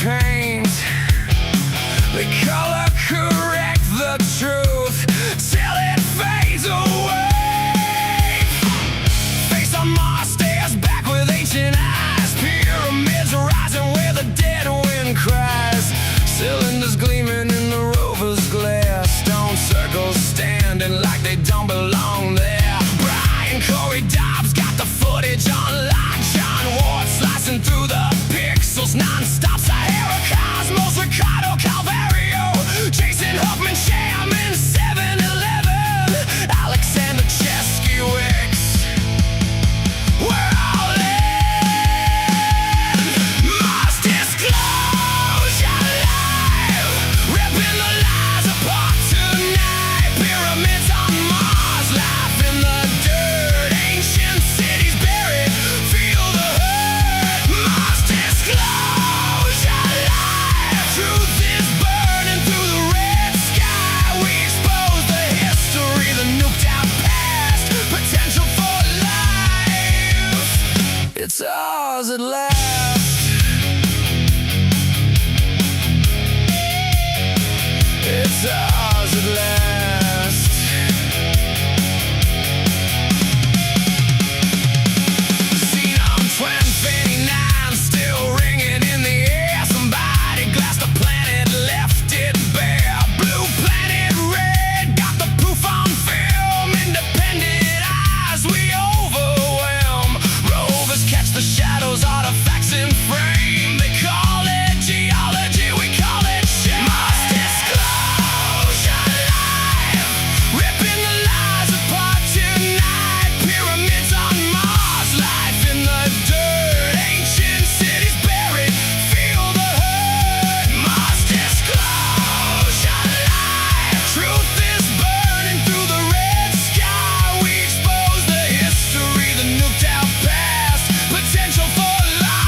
paint. They color correct the truth till it fades away. Face on Mars stares back with ancient eyes. Pyramids rising where the dead wind cries. Cylinders gleaming in the rover's glare. Stone circles standing like they don't belong there. Brian Cory Dobbs got the footage on lock. John Ward slicing through the pixels non-stop. Sahara Cosmos, Ricardo Calvario, Jason Huffman, Shaman, 7-Eleven, Alexander Cheskiewicz. We're all in. Must disclose your life, ripping the lies apart tonight. Pyramids on Mars, life in the dirt, ancient cities buried. Feel the hurt. Must disclose your life. Truth is burning through the red sky. We expose the history, the nuked out past, potential for life. It's ours at last. It's ours at last. Xenon 1259 still ringing in the air. Somebody glassed the planet, left it bare. Blue planet red, got the proof on film. Independent eyes, we overwhelm. Rovers catch the shadows, artifacts in frame. They call it geology, we call it shame. Must disclose your life, ripping the lies apart tonight. Pyramids on Mars, life in the dirt, ancient cities buried. Feel the hurt. Must disclose your life. Truth is burning through the red sky. We expose the history, the nuked out past, potential for life.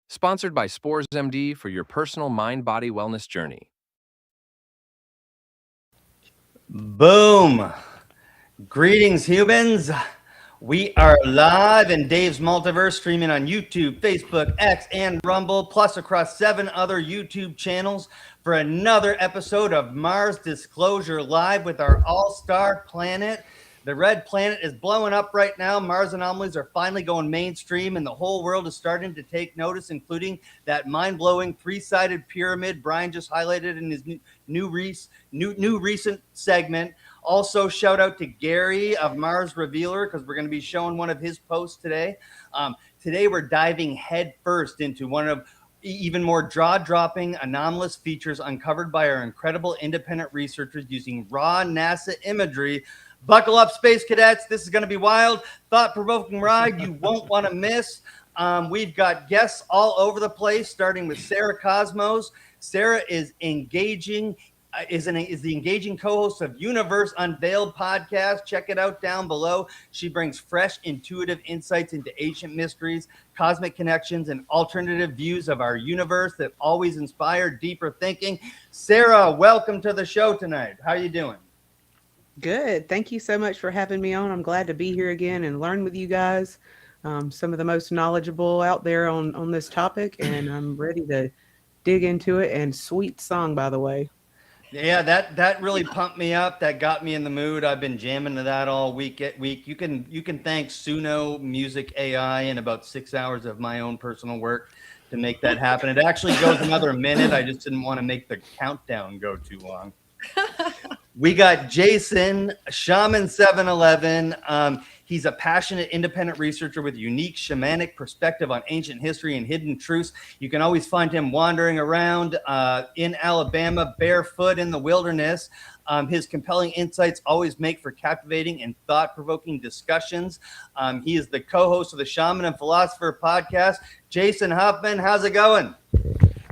Sponsored by Spores MD for your personal mind-body wellness journey. Boom. Greetings, humans. We are live in Dave's Multiverse, streaming on YouTube, Facebook, X, and Rumble, plus across 7 other YouTube channels for another episode of Mars Disclosure Live with our all-star planet. The red planet is blowing up right now. Mars anomalies are finally going mainstream, and the whole world is starting to take notice, including that mind-blowing 3-sided pyramid Brian just highlighted in his new recent segment. Also, shout out to Gary of Mars Revealer, because we're going to be showing one of his posts today. Today, we're diving head first into one of even more jaw-dropping anomalous features uncovered by our incredible independent researchers using raw NASA imagery. Buckle up, space cadets. This is going to be wild, thought-provoking ride you won't want to miss. We've got guests all over the place, starting with Sarah Cosmos. Sarah is engaging, is the engaging co-host of Universe Unveiled podcast. Check it out down below. She brings fresh, intuitive insights into ancient mysteries, cosmic connections, and alternative views of our universe that always inspire deeper thinking. Sarah, welcome to the show tonight. How are you doing? Good. Thank you so much for having me on. I'm glad to be here again and learn with you guys. Some of the most knowledgeable out there on this topic, and I'm ready to dig into it. And sweet song, by the way. Yeah, that really pumped me up. That got me in the mood. I've been jamming to that all week. You can thank Suno Music AI and about 6 hours of my own personal work to make that happen. It actually goes another minute. I just didn't want to make the countdown go too long. We got Jason, Shaman 7-Eleven. He's a passionate independent researcher with unique shamanic perspective on ancient history and hidden truths. You can always find him wandering around in Alabama, barefoot in the wilderness. His compelling insights always make for captivating and thought-provoking discussions. He is the co-host of the Shaman and Philosopher podcast. Jason Huffman, how's it going?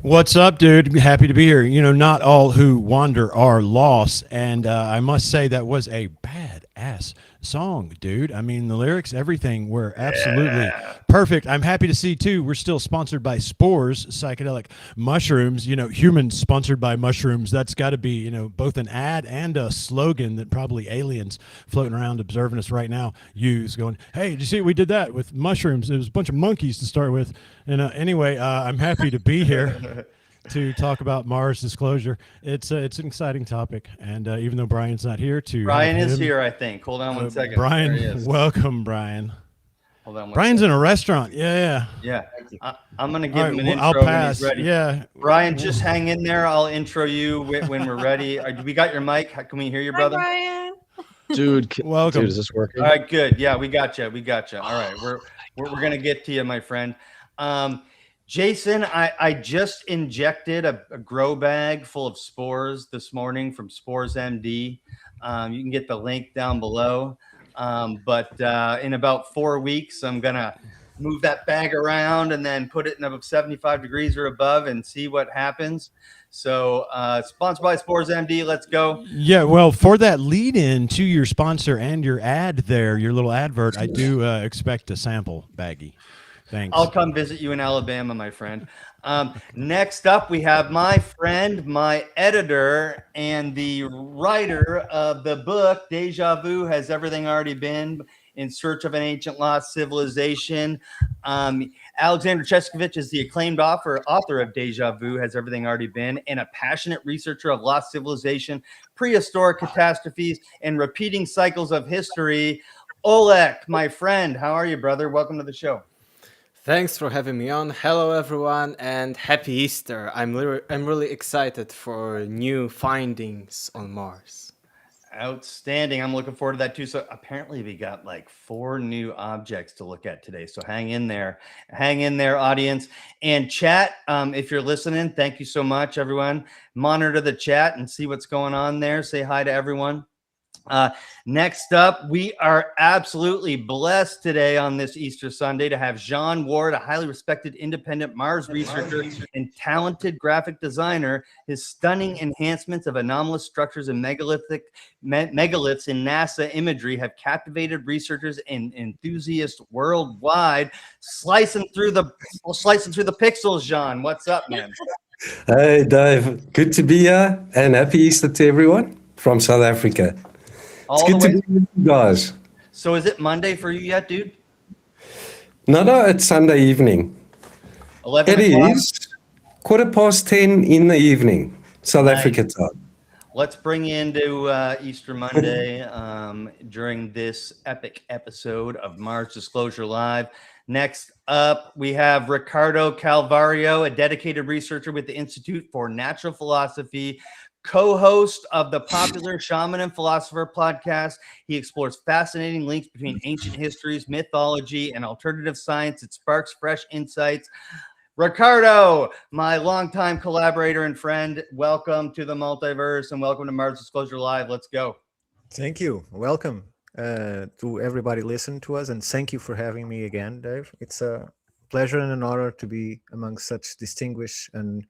What's up, dude? Happy to be here. You know, not all who wander are lost. And I must say that was a badass song, dude. I mean, the lyrics, everything were absolutely perfect. I'm happy to see too. We're still sponsored by Spores, psychedelic mushrooms. Humans sponsored by mushrooms. That's got to be, both an ad and a slogan that probably aliens floating around observing us right now use. Going, hey, did you see we did that with mushrooms? It was a bunch of monkeys to start with. And anyway, I'm happy to be here to talk about Mars disclosure. It's an exciting topic, and even though Brian's not here, Brian is here, I think. Hold on one second. There he Brian, is. welcome, Brian. Hold on. Brian's in a restaurant. Yeah. I'm gonna give him an intro I'll pass. when he's ready. Yeah, Brian, just hang in there. I'll intro you when we're ready. We got your mic. Can we hear you, brother? Hi, Brian. Dude, welcome. Dude, is this working? All right, good. Yeah, we got you. All right, we're gonna get to you, my friend. Jason, I just injected a grow bag full of spores this morning from Spores MD. You can get the link down below. But in about 4 weeks, I'm gonna move that bag around and then put it in about 75 degrees or above and see what happens. So sponsored by Spores MD. Let's go. Yeah, well, for that lead in to your sponsor and your ad there, your little advert, I do expect a sample baggie. Thanks. I'll come visit you in Alabama, my friend. Next up, we have my friend, my editor, and the writer of the book, Deja Vu Has Everything Already Been? In Search of an Ancient Lost Civilization. Alexander Cheskovich is the acclaimed author of Deja Vu Has Everything Already Been? And a passionate researcher of lost civilization, prehistoric catastrophes, and repeating cycles of history. Oleg, my friend, how are you, brother? Welcome to the show. Thanks for having me on. Hello, everyone, and happy Easter. I'm really excited for new findings on Mars. Outstanding. I'm looking forward to that too. So apparently we got like 4 new objects to look at today. So hang in there, audience. And chat, if you're listening, thank you so much, everyone. Monitor the chat and see what's going on there. Say hi to everyone. Next up, we are absolutely blessed today on this Easter Sunday to have Jean Ward, a highly respected independent Mars researcher and talented graphic designer. His stunning enhancements of anomalous structures and megaliths in NASA imagery have captivated researchers and enthusiasts worldwide. Slicing through the pixels, Jean. What's up, man? Hey, Dave. Good to be here, and happy Easter to everyone from South Africa. It's good to be with you guys. So is it Monday for you yet, dude? No, it's Sunday evening. 11 It o'clock? is 10:15 in the evening, South Africa time. Let's bring you into Easter Monday during this epic episode of Mars Disclosure Live. Next up, we have Ricardo Calvario, a dedicated researcher with the Institute for Natural Philosophy, co-host of the popular Shaman and Philosopher podcast. He explores fascinating links between ancient histories, mythology, and alternative science. It sparks fresh insights. Ricardo, my longtime collaborator and friend, welcome to the Multiverse and welcome to Mars Disclosure Live. Let's go. Thank you. Welcome to everybody listening to us, and thank you for having me again, Dave. It's a pleasure and an honor to be among such distinguished and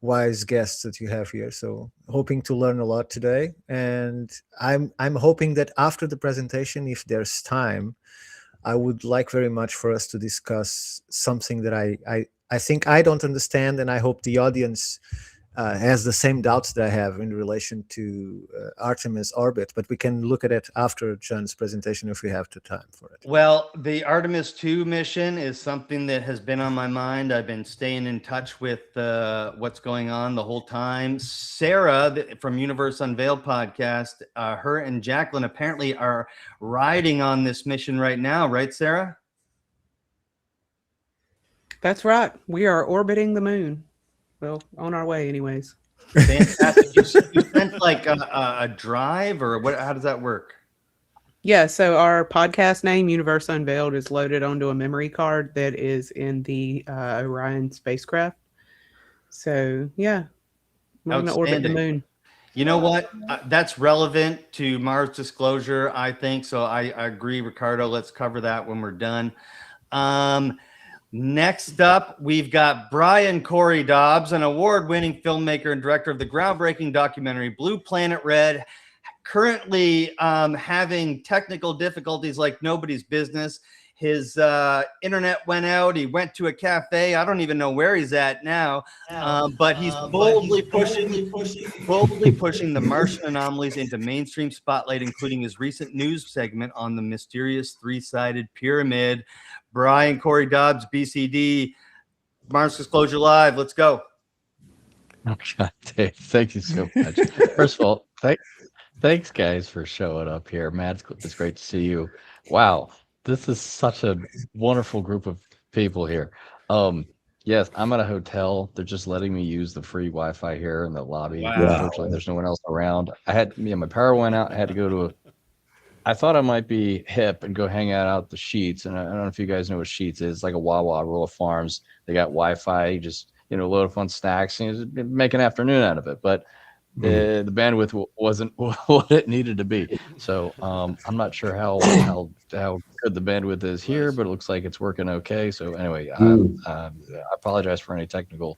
wise guests that you have here. So hoping to learn a lot today, and I'm hoping that after the presentation, if there's time, I would like very much for us to discuss something that I think I don't understand, and I hope the audience has the same doubts that I have in relation to Artemis orbit, but we can look at it after John's presentation if we have the time for it. Well, the Artemis 2 mission is something that has been on my mind. I've been staying in touch with what's going on the whole time. Sarah from Universe Unveiled podcast, her and Jacqueline apparently are riding on this mission right now, right, Sarah? That's right. We are orbiting the moon. Well, on our way anyways. Fantastic. You sent like a drive or what? How does that work? Yeah, so our podcast name, Universe Unveiled, is loaded onto a memory card that is in the Orion spacecraft. So, yeah, we're going to orbit the moon. You know what? That's relevant to Mars Disclosure, I think. So I agree, Ricardo. Let's cover that when we're done. Next up, we've got Brian Cory Dobbs, an award-winning filmmaker and director of the groundbreaking documentary Blue Planet Red, currently having technical difficulties like nobody's business. His internet went out. He went to a cafe. I don't even know where he's at now, but he's boldly pushing the Martian anomalies into mainstream spotlight, including his recent news segment on the mysterious three-sided pyramid. Brian Cory Dobbs, BCD, Mars Disclosure Live. Let's go. Oh, God, Dave, thank you so much. First of all, thanks, guys, for showing up here. Matt, it's great to see you. Wow, this is such a wonderful group of people here. Yes, I'm at a hotel. They're just letting me use the free Wi-Fi here in the lobby. Wow. Unfortunately, there's no one else around. My power went out. I had to go to I thought I might be hip and go hang out the Sheets. And I don't know if you guys know what Sheets is. It's like a Wawa, rural farms. They got Wi-Fi, just, load up on stacks and make an afternoon out of it. But the bandwidth wasn't what it needed to be. So I'm not sure how good the bandwidth is here, but it looks like it's working okay. So anyway, I apologize for any technical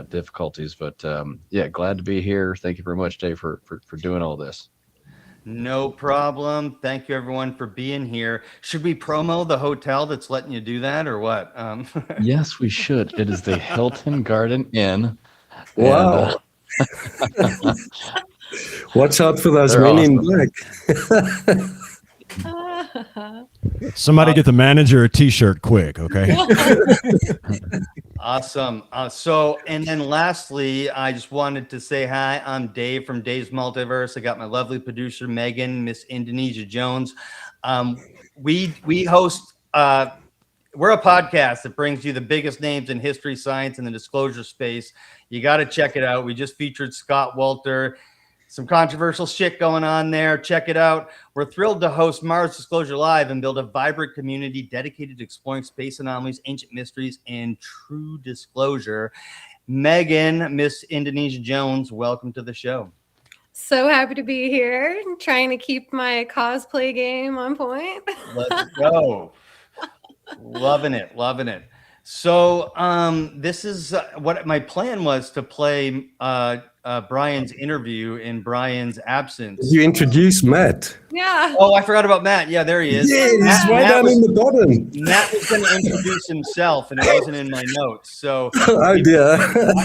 difficulties, but yeah, glad to be here. Thank you very much, Dave, for doing all this. No problem. Thank you, everyone, for being here. Should we promo the hotel that's letting you do that, or what? Yes, we should. It is the Hilton Garden Inn. Wow. Watch out for those men in black. Somebody get the manager a T-shirt quick, okay? Awesome. So, and then lastly, I just wanted to say hi. I'm Dave from Dave's Multiverse. I got my lovely producer, Megan, Miss Indonesia Jones. We host, we're a podcast that brings you the biggest names in history, science, and the disclosure space. You got to check it out. We just featured Scott Walter. Some controversial shit going on there. Check it out. We're thrilled to host Mars Disclosure Live and build a vibrant community dedicated to exploring space anomalies, ancient mysteries, and true disclosure. Megan, Miss Indonesia Jones, welcome to the show. So happy to be here. I'm trying to keep my cosplay game on point. Let's go. Loving it. Loving it. So this is what my plan was, to play Brian's interview in Brian's absence. You introduced Matt. Yeah. Oh, I forgot about Matt. Yeah, there he is. Yeah, he's right down in the bottom. Matt was going to introduce himself, and it wasn't in my notes. So, oh dear,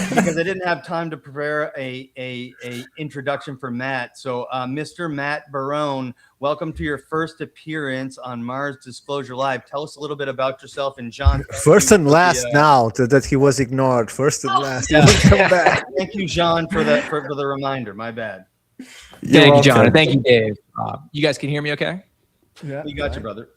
because I didn't have time to prepare a introduction for Matt. So, Mr. Matt Barone, welcome to your first appearance on Mars Disclosure Live. Tell us a little bit about yourself, and John. First and last now that he was ignored. First and last. Yeah. Come back. Thank you, John, for the reminder. My bad. Thank you, John, and thank you, Dave. You guys can hear me okay? Yeah, we got you, brother.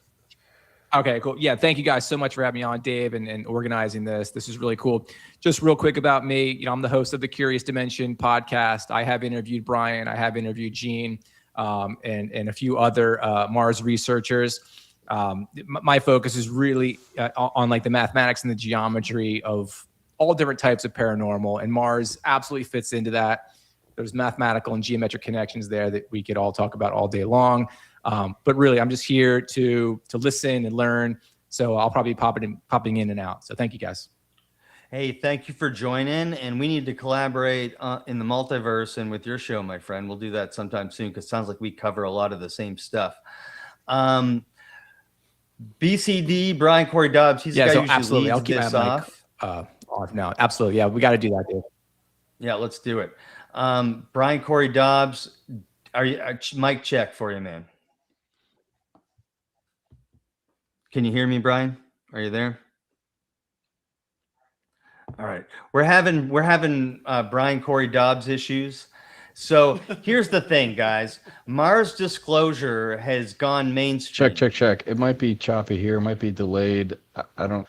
Okay, cool. Yeah, thank you guys so much for having me on, Dave, and organizing this. This is really cool. Just real quick about me, I'm the host of the Curious Dimension podcast. I have interviewed Brian, I have interviewed Gene, and a few other Mars researchers. My focus is really on like the mathematics and the geometry of all different types of paranormal, and Mars absolutely fits into that. There's mathematical and geometric connections there that we could all talk about all day long. But really, I'm just here to listen and learn. So I'll probably be popping in and out. So thank you, guys. Hey, thank you for joining. And we need to collaborate in the multiverse and with your show, my friend. We'll do that sometime soon, because it sounds like we cover a lot of the same stuff. BCD, Brian Cory Dobbs, he's the guy who usually leads this off. Off now. Absolutely. Yeah, we got to do that, Dave. Yeah, let's do it. Brian Cory Dobbs, are you mic check for you, man? Can you hear me, Brian? Are you there? All right. We're having Brian Cory Dobbs issues. So here's the thing, guys. Mars Disclosure has gone mainstream. Check. It might be choppy here. It might be delayed. I don't.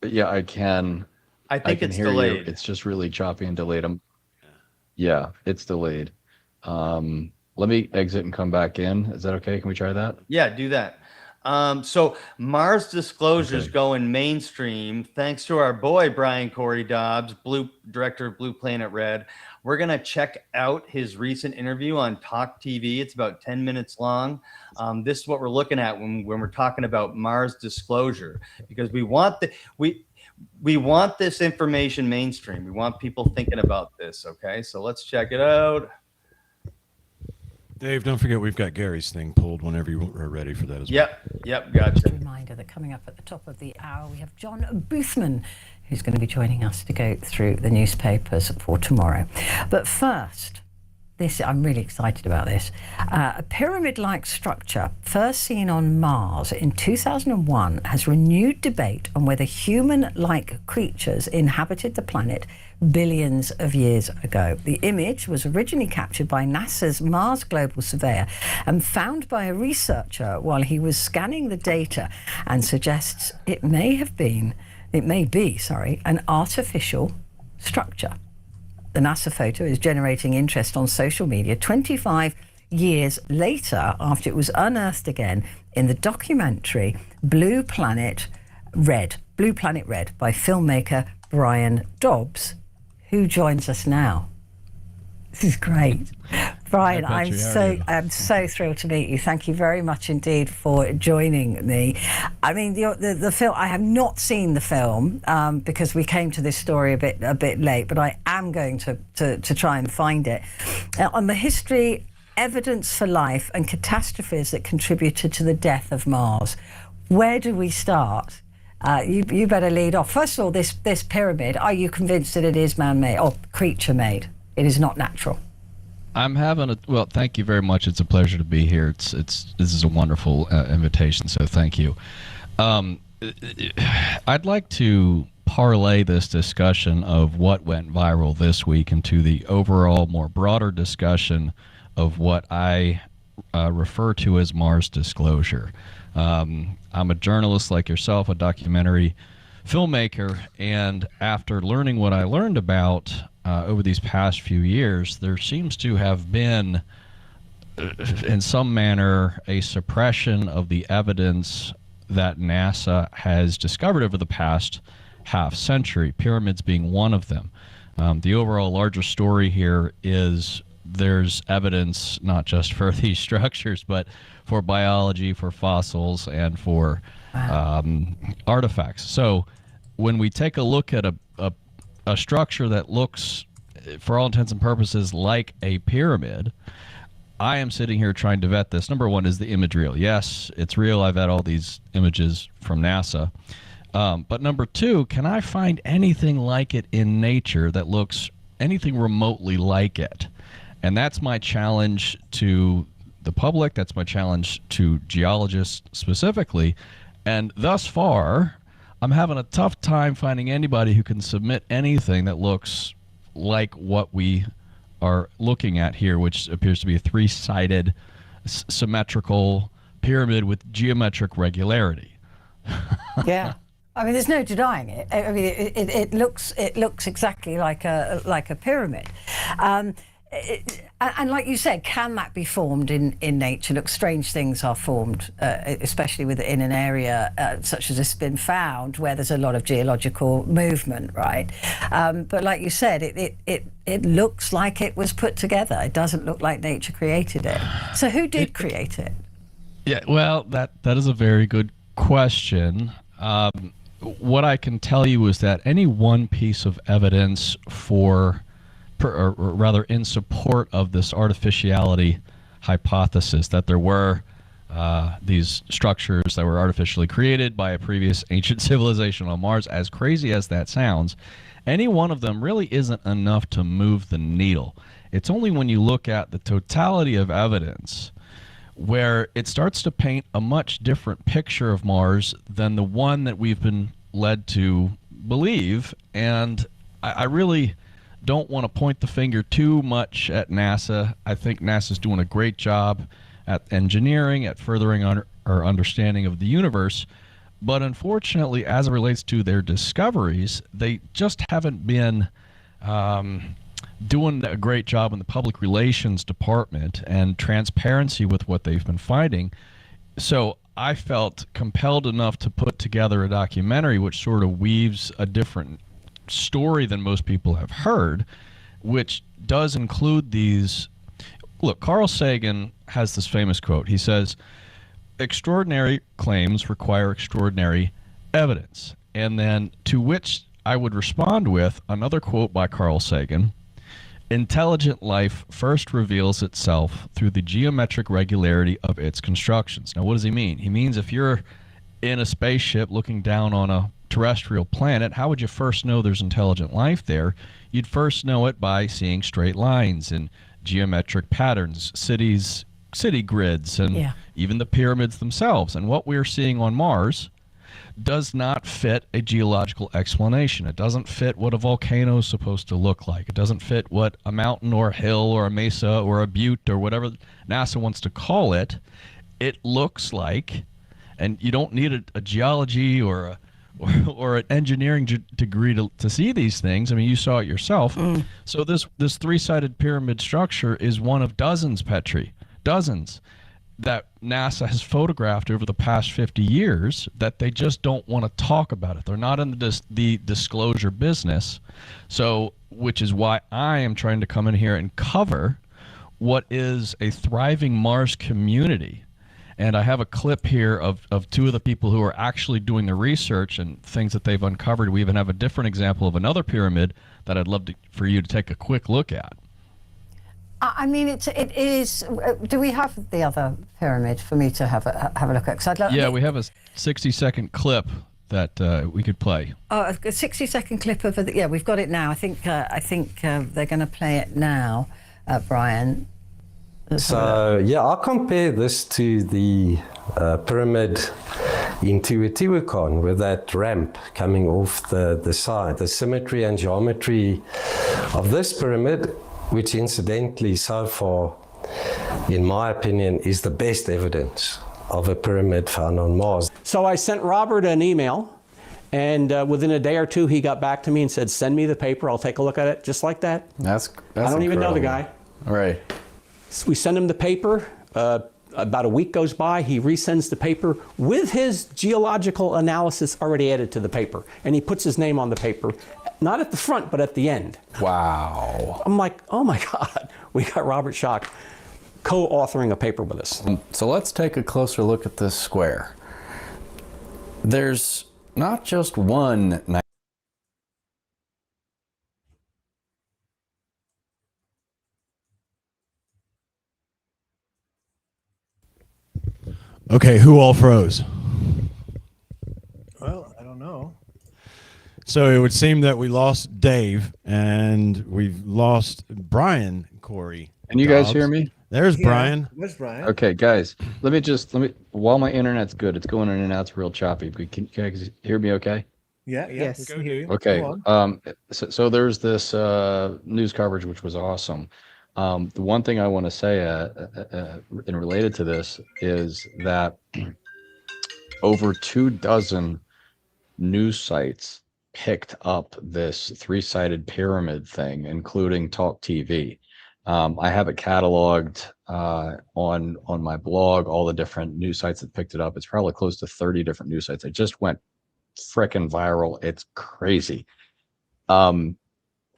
Yeah, I can. I think it's hear delayed. You. It's just really choppy and delayed. Yeah, it's delayed. Let me exit and come back in. Is that okay? Can we try that? Yeah, do that. So Mars Disclosure is going mainstream thanks to our boy Brian Cory Dobbs, director of Blue Planet Red. We're gonna check out his recent interview on Talk TV. It's about 10 minutes long. This is what we're looking at when we're talking about Mars Disclosure, because we want this information mainstream. We want people thinking about this. Okay, so let's check it out. Dave, don't forget we've got Gary's thing pulled whenever you are ready for that as well. Yep, gotcha. Just a reminder that coming up at the top of the hour, we have John Boothman, who's going to be joining us to go through the newspapers for tomorrow. But first, I'm really excited about this. A pyramid-like structure, first seen on Mars in 2001, has renewed debate on whether human-like creatures inhabited the planet billions of years ago. The image was originally captured by NASA's Mars Global Surveyor and found by a researcher while he was scanning the data, and suggests it may be, an artificial structure. The NASA photo is generating interest on social media 25 years later, after it was unearthed again in the documentary Blue Planet Red by filmmaker Brian Dobbs, who joins us now. This is great. Brian, I'm so thrilled to meet you. Thank you very much indeed for joining me. I mean, the film, I have not seen the film because we came to this story a bit late, but I am going to try and find it. On the history, evidence for life and catastrophes that contributed to the death of Mars. Where do we start? You better lead off. First of all, this pyramid, are you convinced that it is man-made or creature-made? It is not natural. I'm having well, thank you very much. It's a pleasure to be here. This is a wonderful invitation, so thank you. I'd like to parlay this discussion of what went viral this week into the overall, more broader discussion of what I refer to as Mars disclosure. I'm a journalist like yourself, a documentary filmmaker, and after learning what I learned about over these past few years, there seems to have been, in some manner, a suppression of the evidence that NASA has discovered over the past half century, pyramids being one of them. The overall larger story here is there's evidence not just for these structures, but for biology, for fossils, and for artifacts. So when we take a look at a structure that looks, for all intents and purposes, like a pyramid, I am sitting here trying to vet this. Number one, is the image real? Yes, it's real. I've had all these images from NASA. But number two, can I find anything like it in nature that looks anything remotely like it? And that's my challenge to the public. That's my challenge to geologists specifically. And thus far, I'm having a tough time finding anybody who can submit anything that looks like what we are looking at here, which appears to be a three-sided symmetrical pyramid with geometric regularity. Yeah. I mean, there's no denying it. I mean, it looks exactly like a pyramid. And like you said, can that be formed in nature? Look, strange things are formed, especially in an area such as this has been found, where there's a lot of geological movement, right? But like you said, it looks like it was put together. It doesn't look like nature created it. So who did create it? Yeah, well, that is a very good question. What I can tell you is that any one piece of evidence or rather in support of this artificiality hypothesis, that there were these structures that were artificially created by a previous ancient civilization on Mars, as crazy as that sounds, any one of them really isn't enough to move the needle. It's only when you look at the totality of evidence where it starts to paint a much different picture of Mars than the one that we've been led to believe. And I really don't want to point the finger too much at NASA. I think NASA's doing a great job at engineering, at furthering our understanding of the universe. But unfortunately, as it relates to their discoveries, they just haven't been doing a great job in the public relations department and transparency with what they've been finding. So I felt compelled enough to put together a documentary which sort of weaves a different story than most people have heard, which does include these. Look, Carl Sagan has this famous quote. He says, "Extraordinary claims require extraordinary evidence." And then to which I would respond with another quote by Carl Sagan. Intelligent life first reveals itself through the geometric regularity of its constructions. Now, what does he mean? He means if you're in a spaceship looking down on a terrestrial planet, how would you first know there's intelligent life there? You'd first know it by seeing straight lines and geometric patterns, city grids, and even the pyramids themselves. And what we're seeing on Mars does not fit a geological explanation. It doesn't fit what a volcano is supposed to look like. It doesn't fit what a mountain or a hill or a mesa or a butte or whatever NASA wants to call it. It looks like, and you don't need a geology or an engineering degree to see these things. I mean, you saw it yourself. So this three-sided pyramid structure is one of dozens, Petri, dozens, that NASA has photographed over the past 50 years that they just don't want to talk about it. They're not in the disclosure business. So, which is why I am trying to come in here and cover what is a thriving Mars community. And I have a clip here of two of the people who are actually doing the research and things that they've uncovered. We even have a different example of another pyramid that I'd love for you to take a quick look at. I mean, it is. Do we have the other pyramid for me to have a look at? 'Cause I'd love, yeah, we have a 60-second clip that we could play. Oh, a 60-second clip of it. Yeah, we've got it now. I think they're going to play it now, Brian. So yeah, I'll compare this to the pyramid in Teotihuacan with that ramp coming off the side. The symmetry and geometry of this pyramid, which incidentally so far, in my opinion, is the best evidence of a pyramid found on Mars. So I sent Robert an email, and within a day or two, he got back to me and said, send me the paper, I'll take a look at it, just like that. That's I don't even know the guy. All right. So we send him the paper. About a week goes by, he resends the paper with his geological analysis already added to the paper. And he puts his name on the paper, not at the front, but at the end. Wow. I'm like, oh my God, we got Robert Schock co-authoring a paper with us. So let's take a closer look at this square. There's not just one. Okay, who all froze? Well, I don't know. So it would seem that we lost Dave and we've lost Brian Cory. Can you guys hear me? There's Brian. There's Brian. Okay, guys, let me, while my internet's good, it's going in and out, it's real choppy. Can you guys hear me okay? Yeah, Yes. we can hear you. Okay. Go on. So there's this news coverage, which was awesome. The one thing I want to say and related to this is that over 24 news sites picked up this three-sided pyramid thing, including Talk TV. I have it cataloged on my blog, all the different news sites that picked it up. It's probably close to 30 different news sites. It just went frickin' viral. It's crazy.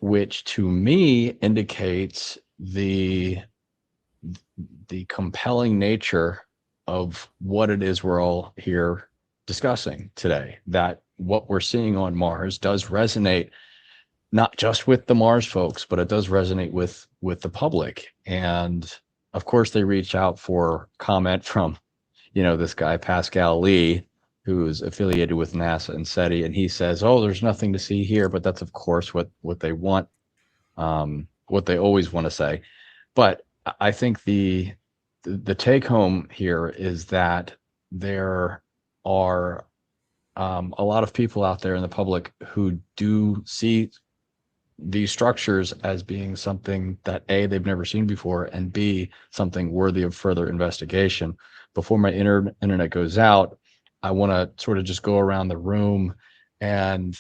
Which to me indicates the compelling nature of what it is we're all here discussing today, that what we're seeing on Mars does resonate not just with the Mars folks, but it does resonate with the public. And of course they reach out for comment from, this guy, Pascal Lee, who's affiliated with NASA and SETI, and he says, oh, there's nothing to see here, but that's of course what they want, what they always want to say. But I think the take home here is that there are a lot of people out there in the public who do see these structures as being something that A, they've never seen before, and B, something worthy of further investigation. Before my internet goes out, I want to sort of just go around the room and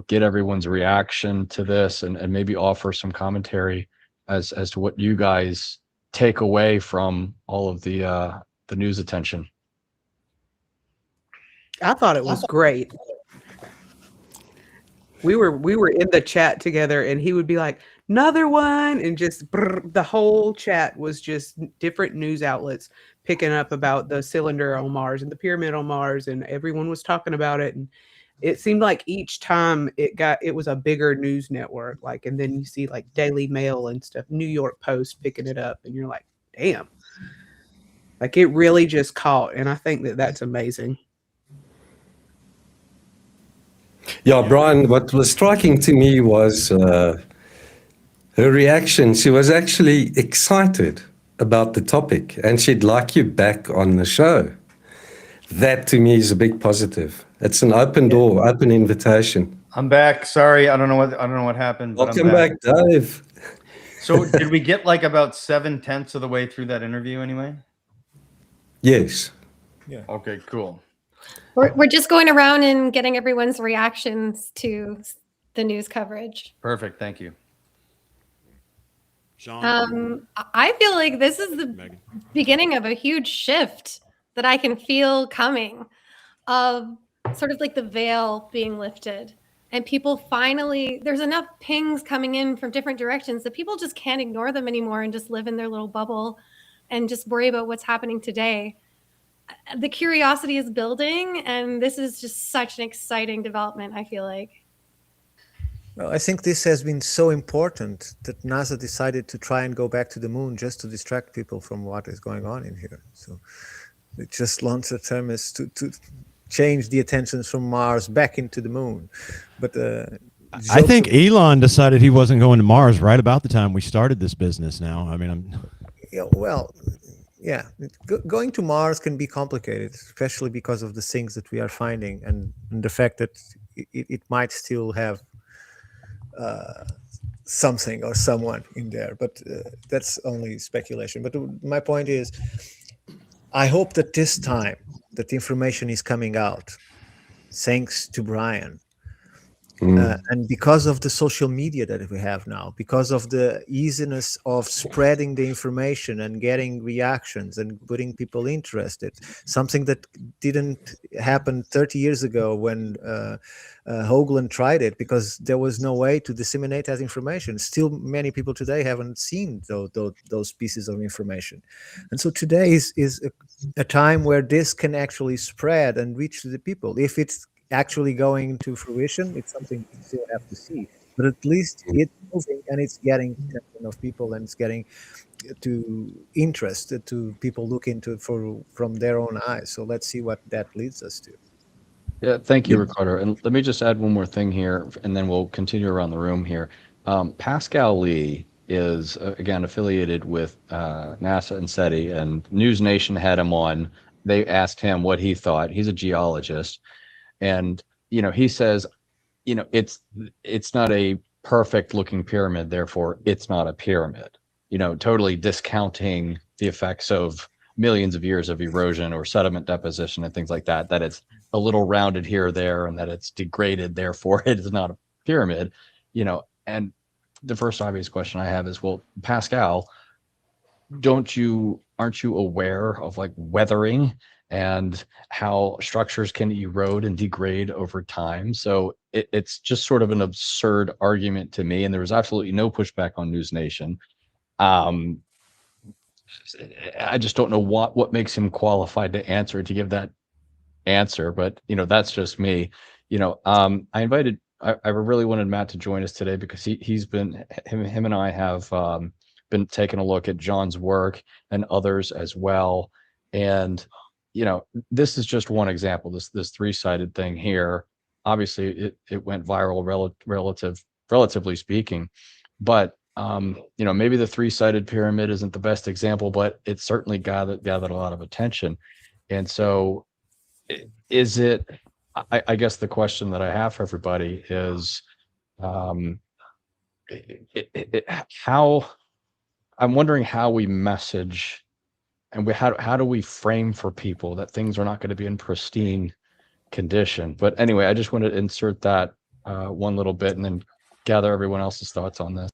get everyone's reaction to this and maybe offer some commentary as to what you guys take away from all of the news attention. I thought it was great. We were in the chat together, and he would be like, another one, and just the whole chat was just different news outlets picking up about the cylinder on Mars and the pyramid on Mars, and everyone was talking about it. And it seemed like each time it was a bigger news network. Like, and then you see like Daily Mail and stuff, New York Post picking it up, and you're like, damn, like it really just caught. And I think that that's amazing. Yeah, Brian, what was striking to me was her reaction. She was actually excited about the topic, and she'd like you back on the show. That to me is a big positive. It's an open door, open invitation. I'm back. Sorry, I don't know what happened. But Welcome I'm back, Dave. So did we get like about 7/10 of the way through that interview anyway? Yes. Yeah. Okay, cool. We're just going around and getting everyone's reactions to the news coverage. Perfect. Thank you. I feel like this is the beginning of a huge shift that I can feel coming, of sort of like the veil being lifted, and people finally, there's enough pings coming in from different directions that people just can't ignore them anymore and just live in their little bubble and just worry about what's happening today. The curiosity is building, and this is just such an exciting development, I feel like. Well, I think this has been so important that NASA decided to try and go back to the moon just to distract people from what is going on in here. So it just launched a term as to change the attentions from Mars back into the moon. But I think Elon decided he wasn't going to Mars right about the time we started this business now. I mean, going to Mars can be complicated, especially because of the things that we are finding and the fact that it might still have something or someone in there, but that's only speculation. But my point is, I hope that this time that the information is coming out, thanks to Brian, and because of the social media that we have now, because of the easiness of spreading the information and getting reactions and putting people interested, something that didn't happen 30 years ago when Hoagland tried it, because there was no way to disseminate that information. Still, many people today haven't seen those pieces of information. And so today is a time where this can actually spread and reach the people. If it's actually going to fruition, it's something we still have to see, but at least it's moving and it's getting attention of people, and it's getting to interest to people look into from their own eyes. So let's see what that leads us to. Yeah, thank you, Ricardo. And let me just add one more thing here, and then we'll continue around the room here. Pascal Lee is, again, affiliated with NASA and SETI, and News Nation had him on. They asked him what he thought. He's a geologist. And, he says, it's not a perfect looking pyramid, therefore it's not a pyramid, totally discounting the effects of millions of years of erosion or sediment deposition and things like that, that it's a little rounded here or there and that it's degraded, therefore it is not a pyramid, and the first obvious question I have is, well, Pascal, aren't you aware of like weathering and how structures can erode and degrade over time? So it's just sort of an absurd argument to me, and there was absolutely no pushback on News Nation. I just don't know what makes him qualified to give that answer, but that's just me. I really wanted Matt to join us today because he's been him and I have been taking a look at John's work and others as well, and this is just one example. This three-sided thing here, obviously it went viral relatively speaking, but maybe the three-sided pyramid isn't the best example, but it certainly gathered a lot of attention. And so is it, I guess the question that I have for everybody is, how, I'm wondering how we message and how do we frame for people that things are not going to be in pristine condition? But anyway, I just want to insert that one little bit and then gather everyone else's thoughts on this.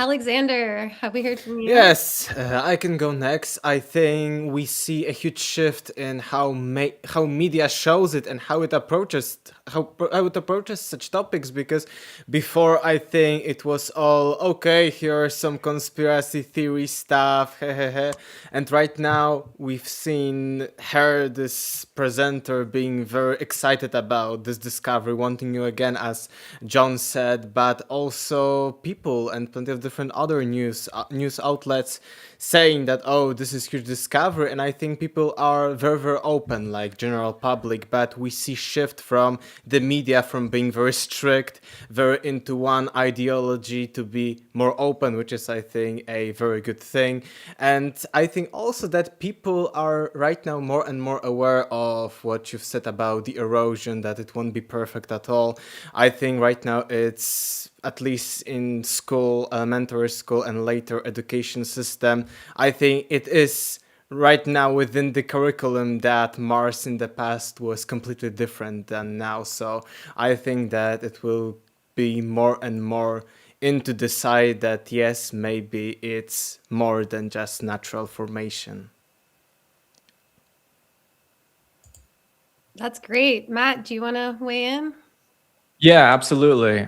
Alexander, have we heard from you? Yes, I can go next. I think we see a huge shift in how media shows it and how it approaches such topics. Because before, I think it was all okay. Here are some conspiracy theory stuff, and right now we've heard this presenter being very excited about this discovery, wanting you again, as John said, but also people and plenty of different other news outlets saying that, oh, this is huge discovery. And I think people are very, very open, like general public, but we see shift from the media from being very strict, very into one ideology, to be more open, which is, I think, a very good thing. And I think also that people are right now more and more aware of what you've said about the erosion, that it won't be perfect at all. I think right now it's, at least in school, elementary school and later education system, I think it is right now within the curriculum that Mars in the past was completely different than now. So I think that it will be more and more into the side that yes, maybe it's more than just natural formation. That's great. Matt, do you want to weigh in? Yeah, absolutely.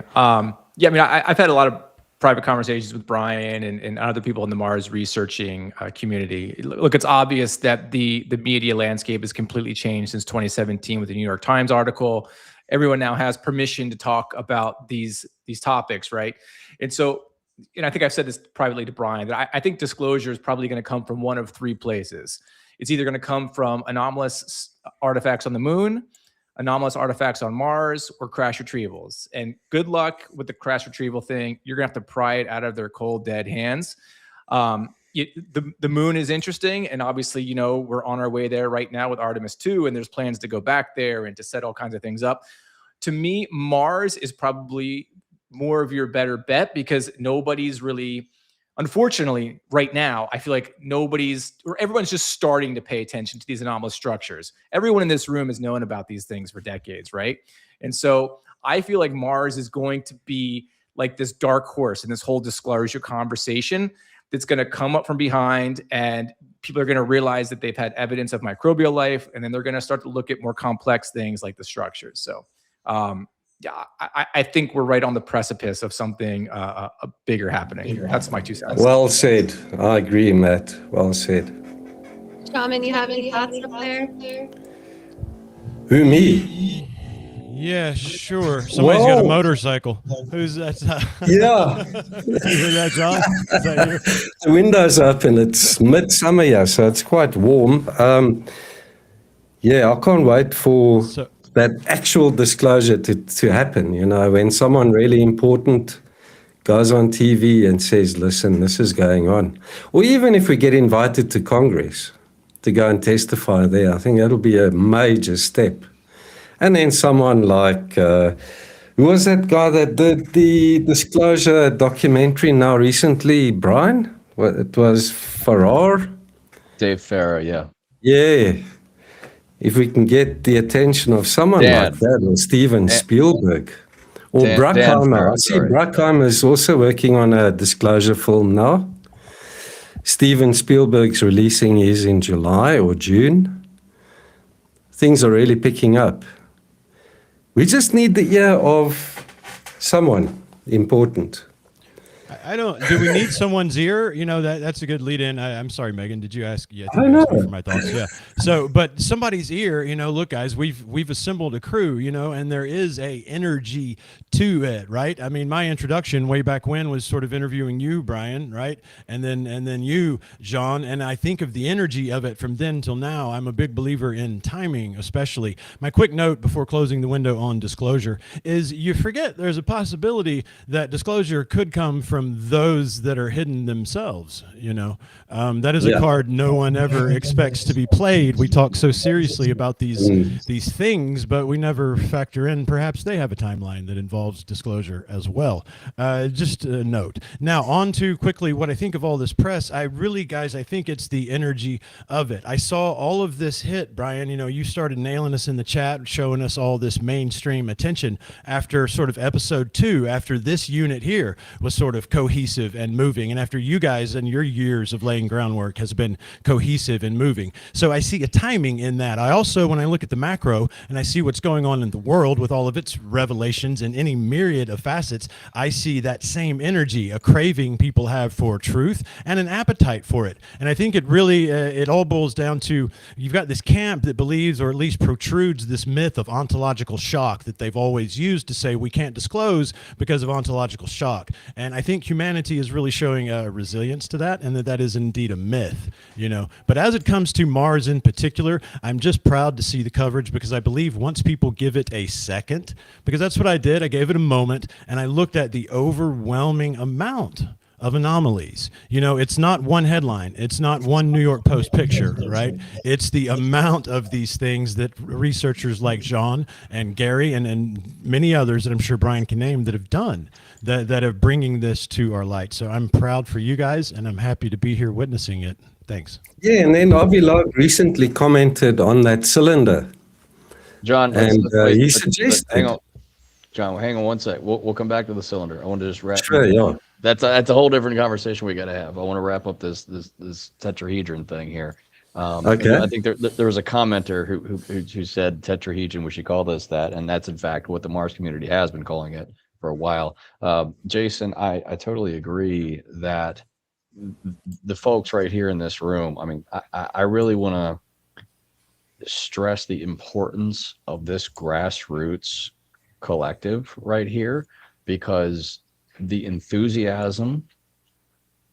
Yeah, I mean, I've had a lot of private conversations with Brian and other people in the Mars researching community. Look, it's obvious that the media landscape has completely changed since 2017 with the New York Times article. Everyone now has permission to talk about these topics, right? And so, and I think I've said this privately to Brian, that I think disclosure is probably going to come from one of three places. It's either going to come from anomalous artifacts on the moon, anomalous artifacts on Mars, or crash retrievals. And good luck with the crash retrieval thing. You're gonna have to pry it out of their cold, dead hands. The moon is interesting, and obviously, you know, we're on our way there right now with Artemis 2, and there's plans to go back there and to set all kinds of things up. To me, Mars is probably more of your better bet, because nobody's really, unfortunately, right now, I feel like everyone's just starting to pay attention to these anomalous structures. Everyone in this room has known about these things for decades, right? And so I feel like Mars is going to be like this dark horse in this whole disclosure conversation that's going to come up from behind, and people are going to realize that they've had evidence of microbial life, and then they're going to start to look at more complex things like the structures. So yeah, I think we're right on the precipice of something bigger happening. That's my 2 cents. Well said. I agree, Matt. Well said. Shaman, you have any thoughts up there? Who, me? Yeah, sure. Somebody's got a motorcycle. Who's that? Yeah. Is that John? Is that you? The window's open. It's midsummer here, so it's quite warm. Yeah, I can't wait for that actual disclosure to happen. You know, when someone really important goes on TV and says, listen, this is going on. Or even if we get invited to Congress to go and testify there, I think that'll be a major step. And then someone like, who was that guy that did the disclosure documentary now recently, Brian? Well, it was Farrar? Dave Farrar, yeah. Yeah. If we can get the attention of someone like that, or Steven Spielberg, or Bruckheimer. I see Bruckheimer is also working on a disclosure film now. Steven Spielberg's releasing his in July or June. Things are really picking up. We just need the ear of someone important. I don't. Do we need someone's ear? You know, that's a good lead in. I'm sorry, Megan. Did you ask? Yeah, I know. For my thoughts. Yeah. So, but somebody's ear. You know, look, guys, we've assembled a crew. You know, and there is a energy to it, right? I mean, my introduction way back when was sort of interviewing you, Brian, right? And then you, John. And I think of the energy of it from then till now. I'm a big believer in timing, especially. My quick note before closing the window on disclosure is you forget there's a possibility that disclosure could come from those that are hidden themselves. You know, that is a card no one ever expects to be played. We talk so seriously about these things, but we never factor in perhaps they have a timeline that involves disclosure as well. Just a note. Now on to quickly what I think of all this press. I think it's the energy of it. I saw all of this hit, Brian. You know, you started nailing us in the chat, showing us all this mainstream attention after sort of episode 2, after this unit here was sort of of cohesive and moving. And after you guys and your years of laying groundwork has been cohesive and moving. So I see a timing in that. I also, when I look at the macro and I see what's going on in the world with all of its revelations and any myriad of facets, I see that same energy, a craving people have for truth and an appetite for it. And I think it really, it all boils down to, you've got this camp that believes, or at least protrudes, this myth of ontological shock that they've always used to say we can't disclose because of ontological shock. And I think humanity is really showing a resilience to that, and that is indeed a myth, you know. But as it comes to Mars in particular, I'm just proud to see the coverage, because I believe once people give it a second, because that's what I did, I gave it a moment, and I looked at the overwhelming amount of anomalies. You know, it's not one headline, it's not one New York Post picture, right? It's the amount of these things that researchers like John and Gary and many others that I'm sure Brian can name that have done, that are bringing this to our light. So I'm proud for you guys, and I'm happy to be here witnessing it. Thanks. Yeah, and then Avilog recently commented on that cylinder. John, and he suggested. Hang on, John. Hang on one sec. We'll come back to the cylinder. I want to just wrap. Sure, yeah. That's a whole different conversation we got to have. I want to wrap up this tetrahedron thing here. Okay. I think there was a commenter who said tetrahedron. We should call this that, and that's in fact what the Mars community has been calling it for a while. Jason, I totally agree that the folks right here in this room. I mean, I really want to stress the importance of this grassroots collective right here, because the enthusiasm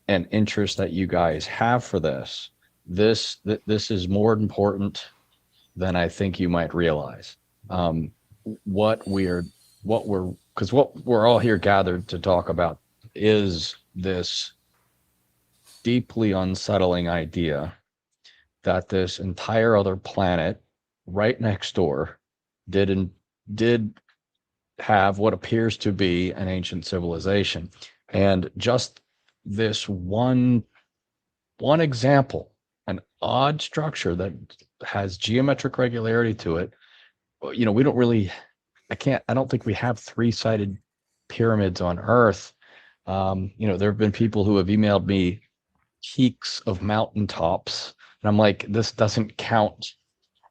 and interest that you guys have for this is more important than I think you might realize. What we're all here gathered to talk about is this deeply unsettling idea that this entire other planet right next door did have what appears to be an ancient civilization. And just this one example, an odd structure that has geometric regularity to it. You know, we don't really, I don't think we have three-sided pyramids on Earth. You know, there have been people who have emailed me peaks of mountaintops, and I'm like, this doesn't count.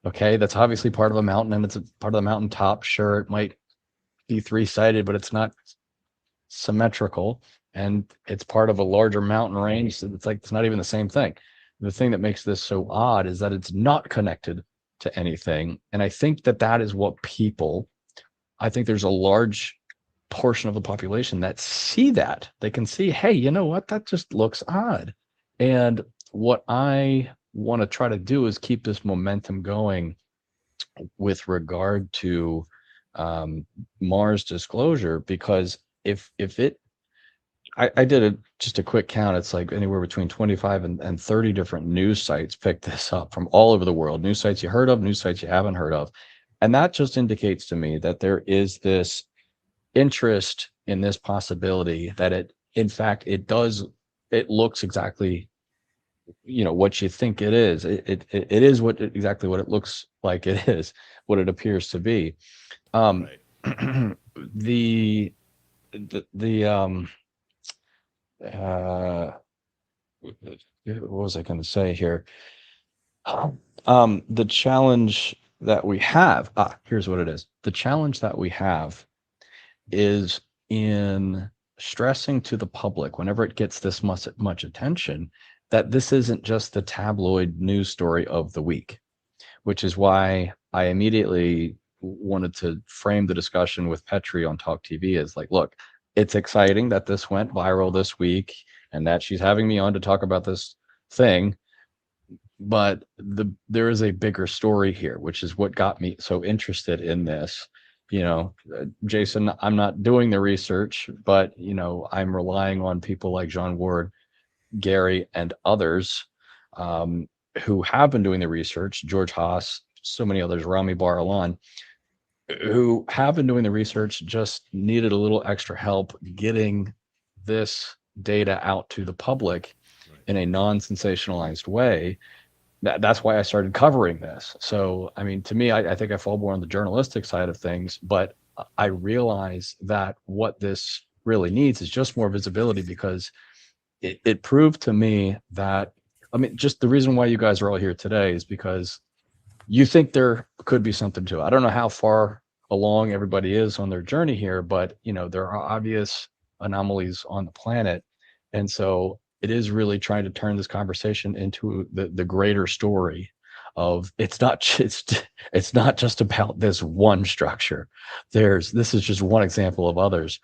Okay, that's obviously part of a mountain, and it's a part of the mountaintop. Sure, it might be three-sided, but it's not symmetrical, and it's part of a larger mountain range. So it's like, it's not even the same thing. The thing that makes this so odd is that it's not connected to anything. And I think that is what I think there's a large portion of the population that see that. They can see, hey, you know what, that just looks odd. And what I want to try to do is keep this momentum going with regard to Mars disclosure, because if it, I did just a quick count, it's like anywhere between 25 and 30 different news sites picked this up from all over the world. News sites you heard of, news sites you haven't heard of. And that just indicates to me that there is this interest in this possibility that it looks exactly, you know, what you think it is. It is exactly what it looks like it is, what it appears to be. Right. What was I going to say here? The challenge that we have, here's what it is. The challenge that we have is in stressing to the public, whenever it gets this much attention, that this isn't just the tabloid news story of the week, which is why I immediately wanted to frame the discussion with Petri on Talk TV as like, look, it's exciting that this went viral this week and that she's having me on to talk about this thing, but there is a bigger story here, which is what got me so interested in this. You know, Jason, I'm not doing the research, but, you know, I'm relying on people like John Ward, Gary, and others who have been doing the research, George Haas, so many others, Rami Bar-Alan, who have been doing the research, just needed a little extra help getting this data out to the public in a non-sensationalized way. That's why I started covering this. So, I mean, to me, I think I fall more on the journalistic side of things, but I realize that what this really needs is just more visibility, because it proved to me that, I mean, just the reason why you guys are all here today is because you think there could be something to it. I don't know how far along everybody is on their journey here, but there are obvious anomalies on the planet. And so it is really trying to turn this conversation into the greater story of it's not just about this one structure. This is just one example of others.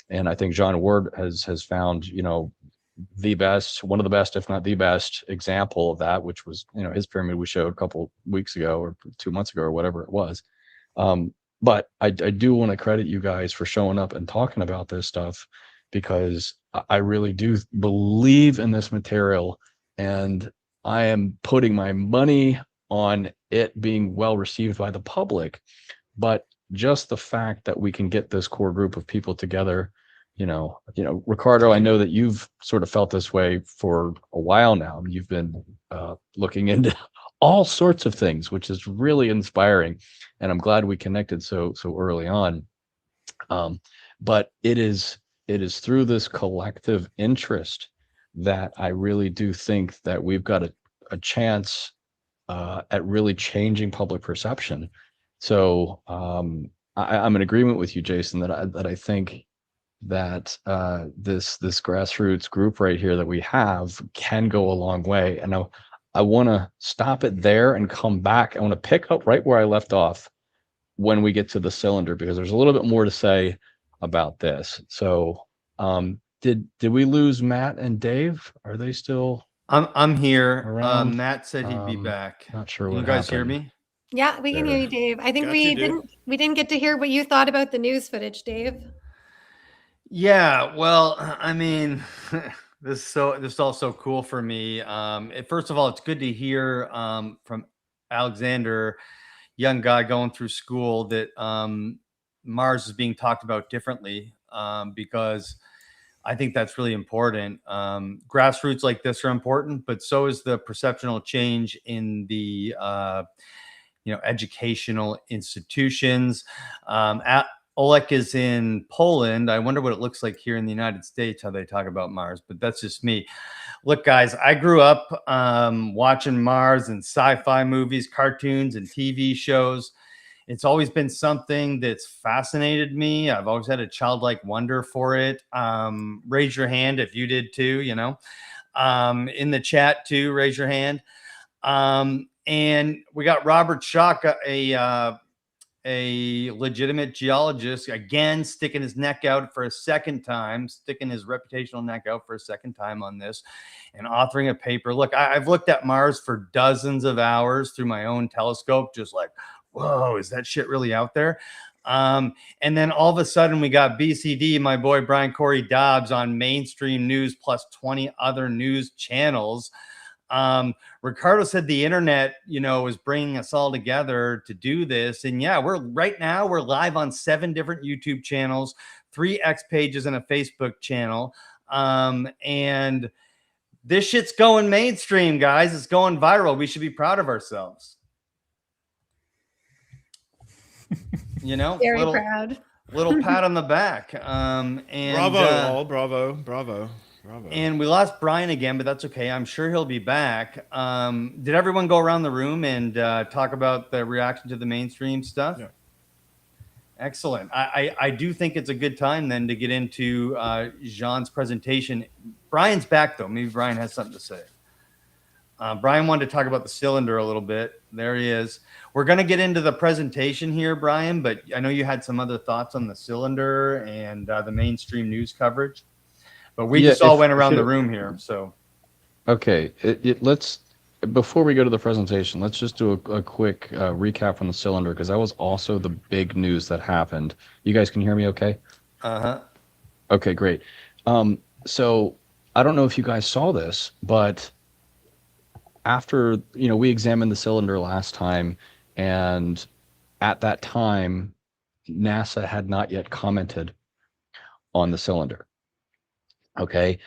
And I think John Ward has found, one of the best, if not the best example of that, which was, his pyramid we showed a couple weeks ago or 2 months ago or whatever it was. But I do want to credit you guys for showing up and talking about this stuff, because I really do believe in this material, and I am putting my money on it being well received by the public. But just the fact that we can get this core group of people together, Ricardo, I know that you've sort of felt this way for a while now. You've been looking into all sorts of things, which is really inspiring, and I'm glad we connected so early on. But it is through this collective interest that I really do think that we've got a chance at really changing public perception. So I'm in agreement with you, Jason, that I think that this grassroots group right here that we have can go a long way. And I want to stop it there and come back. I want to pick up right where I left off when we get to the cylinder, because there's a little bit more to say about this. So did we lose Matt and Dave? Are they still I'm here. around? Matt said he'd be back. Not sure Can what you guys hear happened. me? Yeah, we can hear you, Dave. I think Got we you, dude. didn't get to hear what you thought about the news footage, Dave. Yeah, well, I mean, this is all so cool for me. First of all, it's good to hear from Alexander, young guy going through school, that Mars is being talked about differently, because I think that's really important. Grassroots like this are important, but so is the perceptual change in the educational institutions. Olek is in Poland. I wonder what it looks like here in the United States, how they talk about Mars, but that's just me. Look, guys, I grew up watching Mars and sci-fi movies, cartoons, and TV shows. It's always been something that's fascinated me. I've always had a childlike wonder for it. Raise your hand if you did too, in the chat too, raise your hand. And we got Robert Schock, a legitimate geologist, again, sticking his neck out for a second time, sticking his reputational neck out for a second time on this and authoring a paper. Look, I've looked at Mars for dozens of hours through my own telescope, just like, whoa, is that shit really out there? And then all of a sudden we got BCD, my boy Brian Cory Dobbs, on mainstream news plus 20 other news channels. Ricardo said the internet, is bringing us all together to do this. And yeah, we're live on 7 different YouTube channels, 3 X pages, and a Facebook channel. And this shit's going mainstream, guys. It's going viral. We should be proud of ourselves. Very proud. Little pat on the back. And bravo, bravo. And we lost Brian again, but that's okay. I'm sure he'll be back. Did everyone go around the room and talk about the reaction to the mainstream stuff? Yeah. Excellent. I do think it's a good time then to get into Jean's presentation. Brian's back though. Maybe Brian has something to say. Brian wanted to talk about the cylinder a little bit. There he is. We're going to get into the presentation here, Brian, but I know you had some other thoughts on the cylinder and the mainstream news coverage. But we just all went around the room here. So, okay, let's, before we go to the presentation, let's just do a quick recap on the cylinder, because that was also the big news that happened. You guys can hear me okay? Okay, great. So I don't know if you guys saw this, but after, we examined the cylinder last time, and at that time, NASA had not yet commented on the cylinder. Okay.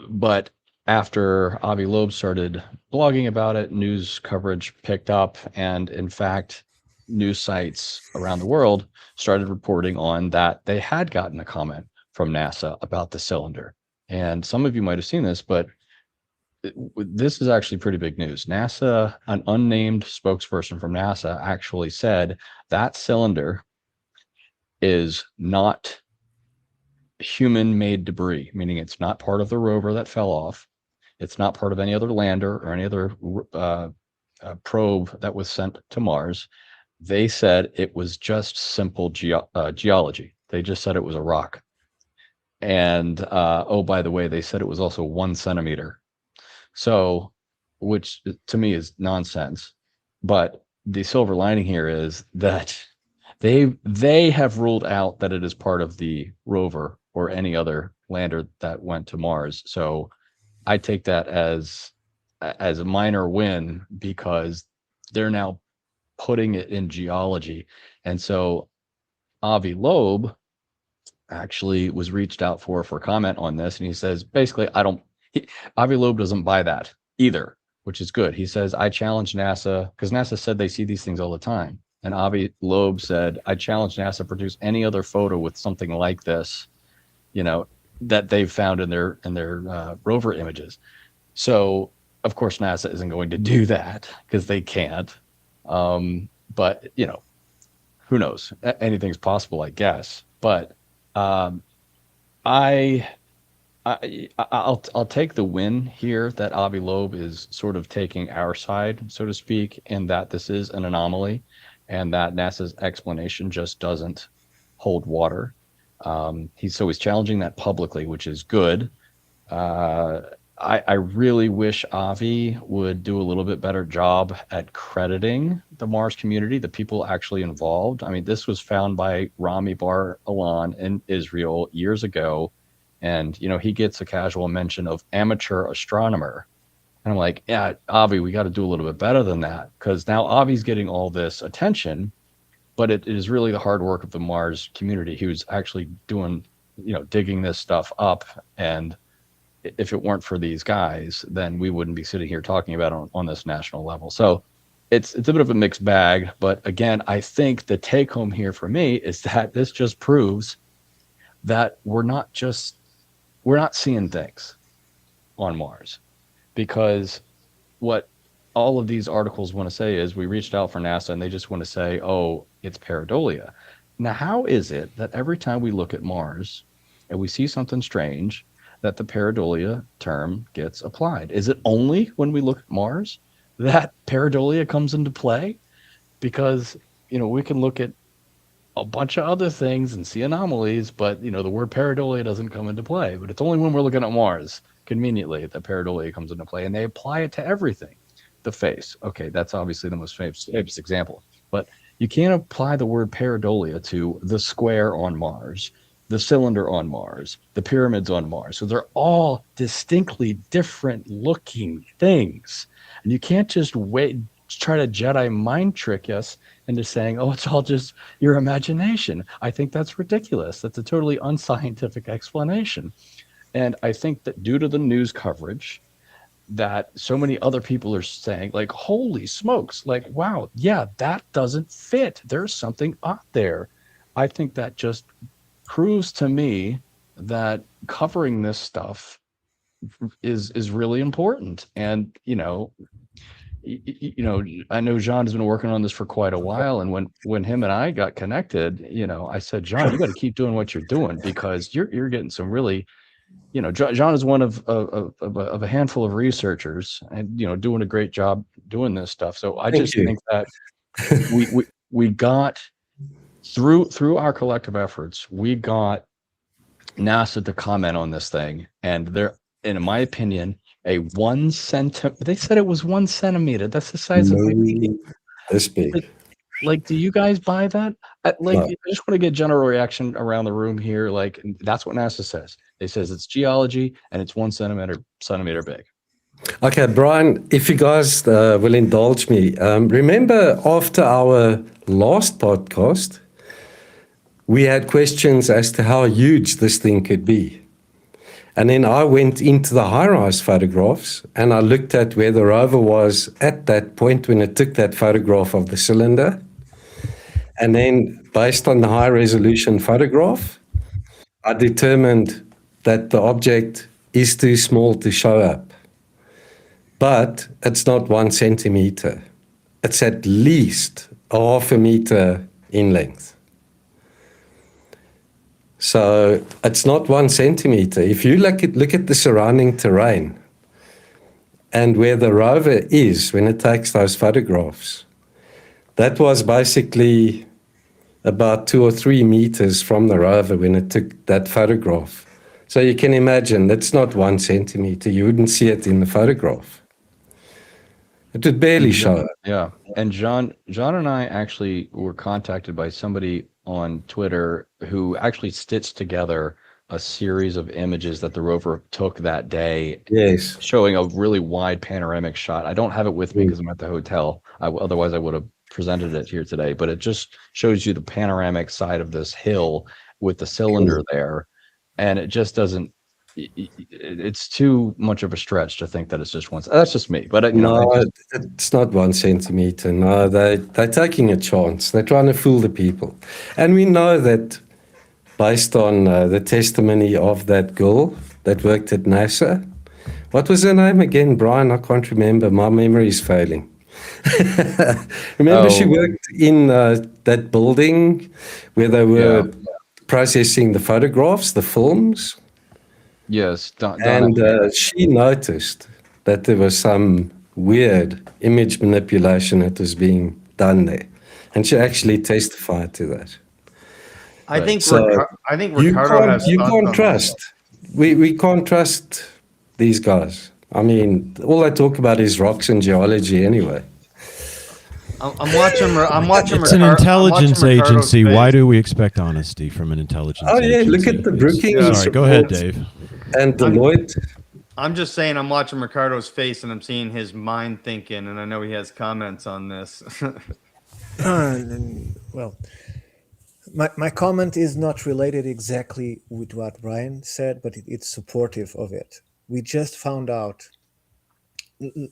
But after Avi Loeb started blogging about it, news coverage picked up. And in fact, news sites around the world started reporting on that they had gotten a comment from NASA about the cylinder. And some of you might have seen this, but this is actually pretty big news. NASA, an unnamed spokesperson from NASA, actually said that cylinder is not human-made debris, meaning it's not part of the rover that fell off. It's not part of any other lander or any other probe that was sent to Mars. They said it was just simple geology. They just said it was a rock. And oh, by the way, they said it was also 1 centimeter. So, which to me is nonsense. But the silver lining here is that they have ruled out that it is part of the rover or any other lander that went to Mars. So I take that as a minor win, because they're now putting it in geology. And so Avi Loeb actually was reached out for comment on this, and he says basically Avi Loeb doesn't buy that either, which is good. He says, I challenge NASA, because NASA said they see these things all the time. And Avi Loeb said, I challenge NASA to produce any other photo with something like this, that they've found in their rover images. So of course NASA isn't going to do that because they can't. But who knows? Anything's possible, I guess. But I'll take the win here that Avi Loeb is sort of taking our side, so to speak, in that this is an anomaly and that NASA's explanation just doesn't hold water. He's challenging that publicly, which is good. I really wish Avi would do a little bit better job at crediting the Mars community, the people actually involved. I mean, this was found by Rami Bar-Ilan in Israel years ago. And, he gets a casual mention of amateur astronomer. And I'm like, yeah, Avi, we got to do a little bit better than that, because now Avi's getting all this attention, but it is really the hard work of the Mars community who's actually doing, digging this stuff up. And if it weren't for these guys, then we wouldn't be sitting here talking about it on this national level. So it's a bit of a mixed bag. But again, I think the take home here for me is that this just proves that we're not seeing things on Mars, because what all of these articles want to say is we reached out for NASA and they just want to say, oh, it's pareidolia. Now, how is it that every time we look at Mars and we see something strange, that the pareidolia term gets applied? Is it only when we look at Mars that pareidolia comes into play? Because, we can look at a bunch of other things and see anomalies, but the word pareidolia doesn't come into play. But it's only when we're looking at Mars, conveniently, that pareidolia comes into play, and they apply it to everything. The face, okay, that's obviously the most famous example, but you can't apply the word pareidolia to the square on Mars, the cylinder on Mars, the pyramids on Mars. So they're all distinctly different looking things, and you can't just try to Jedi mind trick us into saying, oh, it's all just your imagination. I think that's ridiculous. That's a totally unscientific explanation. And I think that due to the news coverage, that so many other people are saying, like, holy smokes, like, wow, yeah, that doesn't fit. There's something out there. I think that just proves to me that covering this stuff is really important. And, I know John has been working on this for quite a while. And when him and I got connected, I said, John, you got to keep doing what you're doing, because you're getting some really, John is one of a handful of researchers and, doing a great job doing this stuff. So I think that we got through our collective efforts, we got NASA to comment on this thing. And they're, in my opinion, they said it was 1 centimeter. That's the size of my pinky. This big. Like, do you guys buy that? I just want to get general reaction around the room here. Like, that's what NASA says. They says it's geology and it's 1 centimeter big. Okay, Brian, if you guys will indulge me, remember after our last podcast, we had questions as to how huge this thing could be. And then I went into the high-rise photographs and I looked at where the rover was at that point when it took that photograph of the cylinder. And then based on the high resolution photograph, I determined that the object is too small to show up. But it's not 1 centimeter. It's at least a half a meter in length. So it's not 1 centimeter. If you look at the surrounding terrain and where the rover is when it takes those photographs, that was basically about 2 or 3 meters from the rover when it took that photograph. So you can imagine that's not 1 centimeter. You wouldn't see it in the photograph. It would barely show up. Yeah. And John and I actually were contacted by somebody on Twitter who actually stitched together a series of images that the rover took that day. Yes. Showing a really wide panoramic shot. I don't have it with me because I'm at the hotel. Otherwise, I would have presented it here today. But it just shows you the panoramic side of this hill with the cylinder there. And it just doesn't, it's too much of a stretch to think that it's just once. That's just me. But it's not 1 centimeter. No, they're taking a chance. They're trying to fool the people. And we know that based on the testimony of that girl that worked at NASA. What was her name again, Brian? I can't remember. My memory is failing. Remember, she worked in that building where they were processing the photographs, the films. Yes. And she noticed that there was some weird image manipulation that was being done there. And she actually testified to that. I think you Ricardo has you thoughts can't on trust. We can't trust these guys. I mean, all they talk about is rocks and geology anyway. I'm watching. It's an intelligence agency. Why do we expect honesty from an intelligence agency? Look at the Brookings. Sorry, go ahead, Dave. And Deloitte. I'm just saying, I'm watching Ricardo's face and I'm seeing his mind thinking, and I know he has comments on this. Well, my comment is not related exactly with what Brian said, but it's supportive of it. We just found out.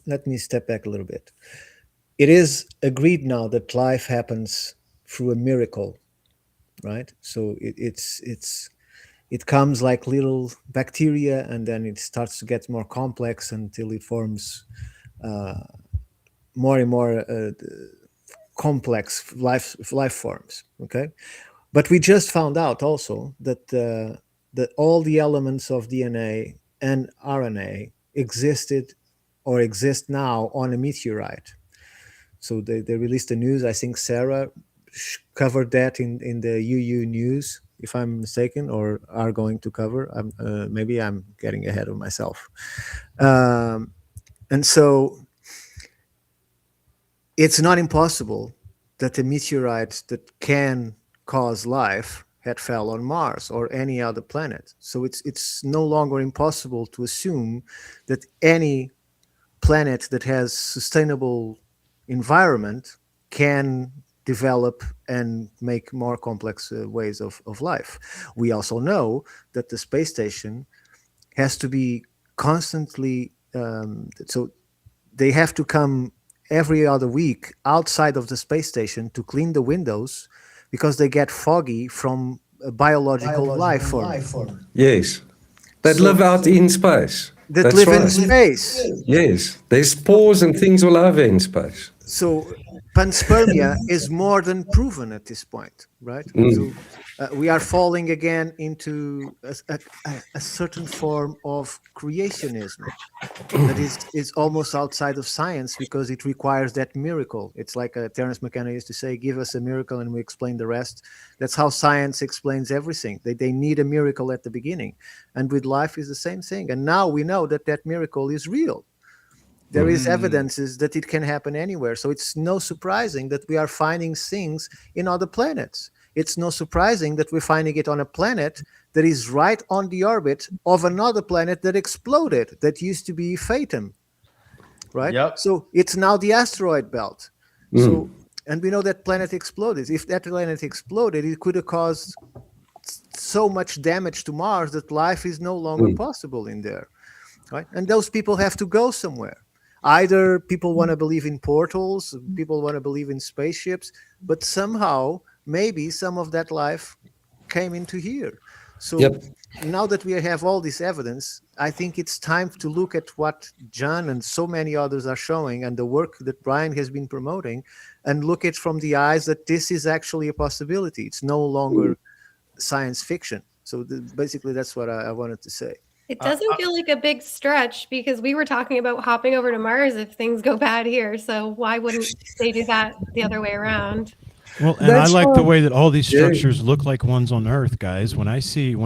Let me step back a little bit. It is agreed now that life happens through a miracle, right? So it comes like little bacteria, and then it starts to get more complex until it forms more and more complex life forms. Okay, but we just found out also that that all the elements of DNA and RNA existed or exist now on a meteorite. So they released the news. I think Sarah covered that in the UU news, if I'm mistaken, or are going to cover. Maybe I'm getting ahead of myself. And so it's not impossible that a meteorite that can cause life had fell on Mars or any other planet. So it's no longer impossible to assume that any planet that has sustainable environment can develop and make more complex ways of life. We also know that the space station has to be constantly, so they have to come every other week outside of the space station to clean the windows because they get foggy from a biological life form. Yes, that live out in space. That live in space. Yes, there's spores and things all over in space. So panspermia is more than proven at this point, right? So we are falling again into a certain form of creationism that is almost outside of science because it requires that miracle. It's like Terence McKenna used to say, give us a miracle and we explain the rest. That's how science explains everything. They need a miracle at the beginning. And with life is the same thing. And now we know that that miracle is real. There is evidences that it can happen anywhere. So it's no surprising that we are finding things in other planets. It's no surprising that we're finding it on a planet that is right on the orbit of another planet that exploded, that used to be Phaeton, right? Yep. So it's now the asteroid belt. So, and we know that planet exploded. If that planet exploded, it could have caused so much damage to Mars that life is no longer possible in there, right? And those people have to go somewhere. Either people want to believe in portals, people want to believe in spaceships, but somehow maybe some of that life came into here. So Yep. now that we have all this evidence, I think it's time to look at what John and so many others are showing and the work that Brian has been promoting, and look at from the eyes that this is actually a possibility. It's no longer science fiction. So basically, that's what I wanted to say. It doesn't feel like a big stretch because we were talking about hopping over to Mars if things go bad here. So why wouldn't they do that the other way around? Well, and I like the way that all these structures look like ones on Earth, guys. When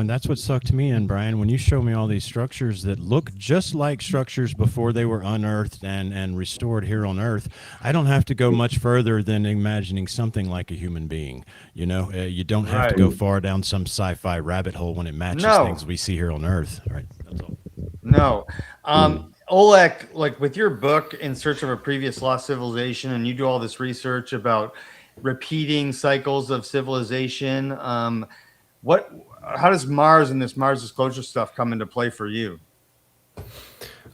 that's what sucked me in, Brian, when you show me all these structures that look just like structures before they were unearthed and restored here on Earth, I don't have to go much further than imagining something like a human being. You know, you don't have to go far down some sci-fi rabbit hole when it matches things we see here on Earth. Right? That's all. No. Oleg, like with your book, In Search of a Previous Lost Civilization, and you do all this research about repeating cycles of civilization. How does Mars and this Mars disclosure stuff come into play for you?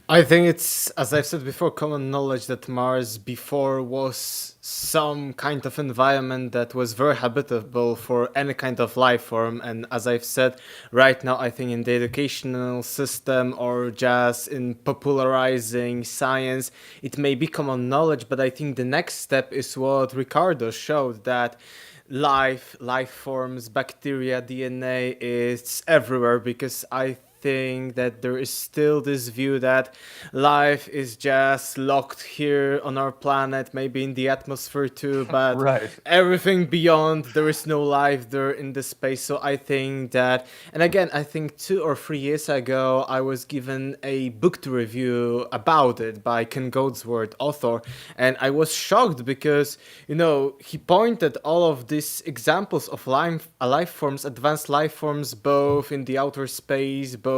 I think it's, as I've said before, common knowledge that Mars before was some kind of environment that was very habitable for any kind of life form. And as I've said, right now, I think in the educational system or just in popularizing science, it may be common knowledge, but I think the next step is what Ricardo showed, that life forms, bacteria, DNA is everywhere, because I think that there is still this view that life is just locked here on our planet, maybe in the atmosphere too, but everything beyond, there is no life there in the space. So I think that, and again, I think 2 or 3 years ago, I was given a book to review about it by Ken Goldsworth, author, and I was shocked because, you know, he pointed all of these examples of life forms, advanced life forms, both in the outer space, both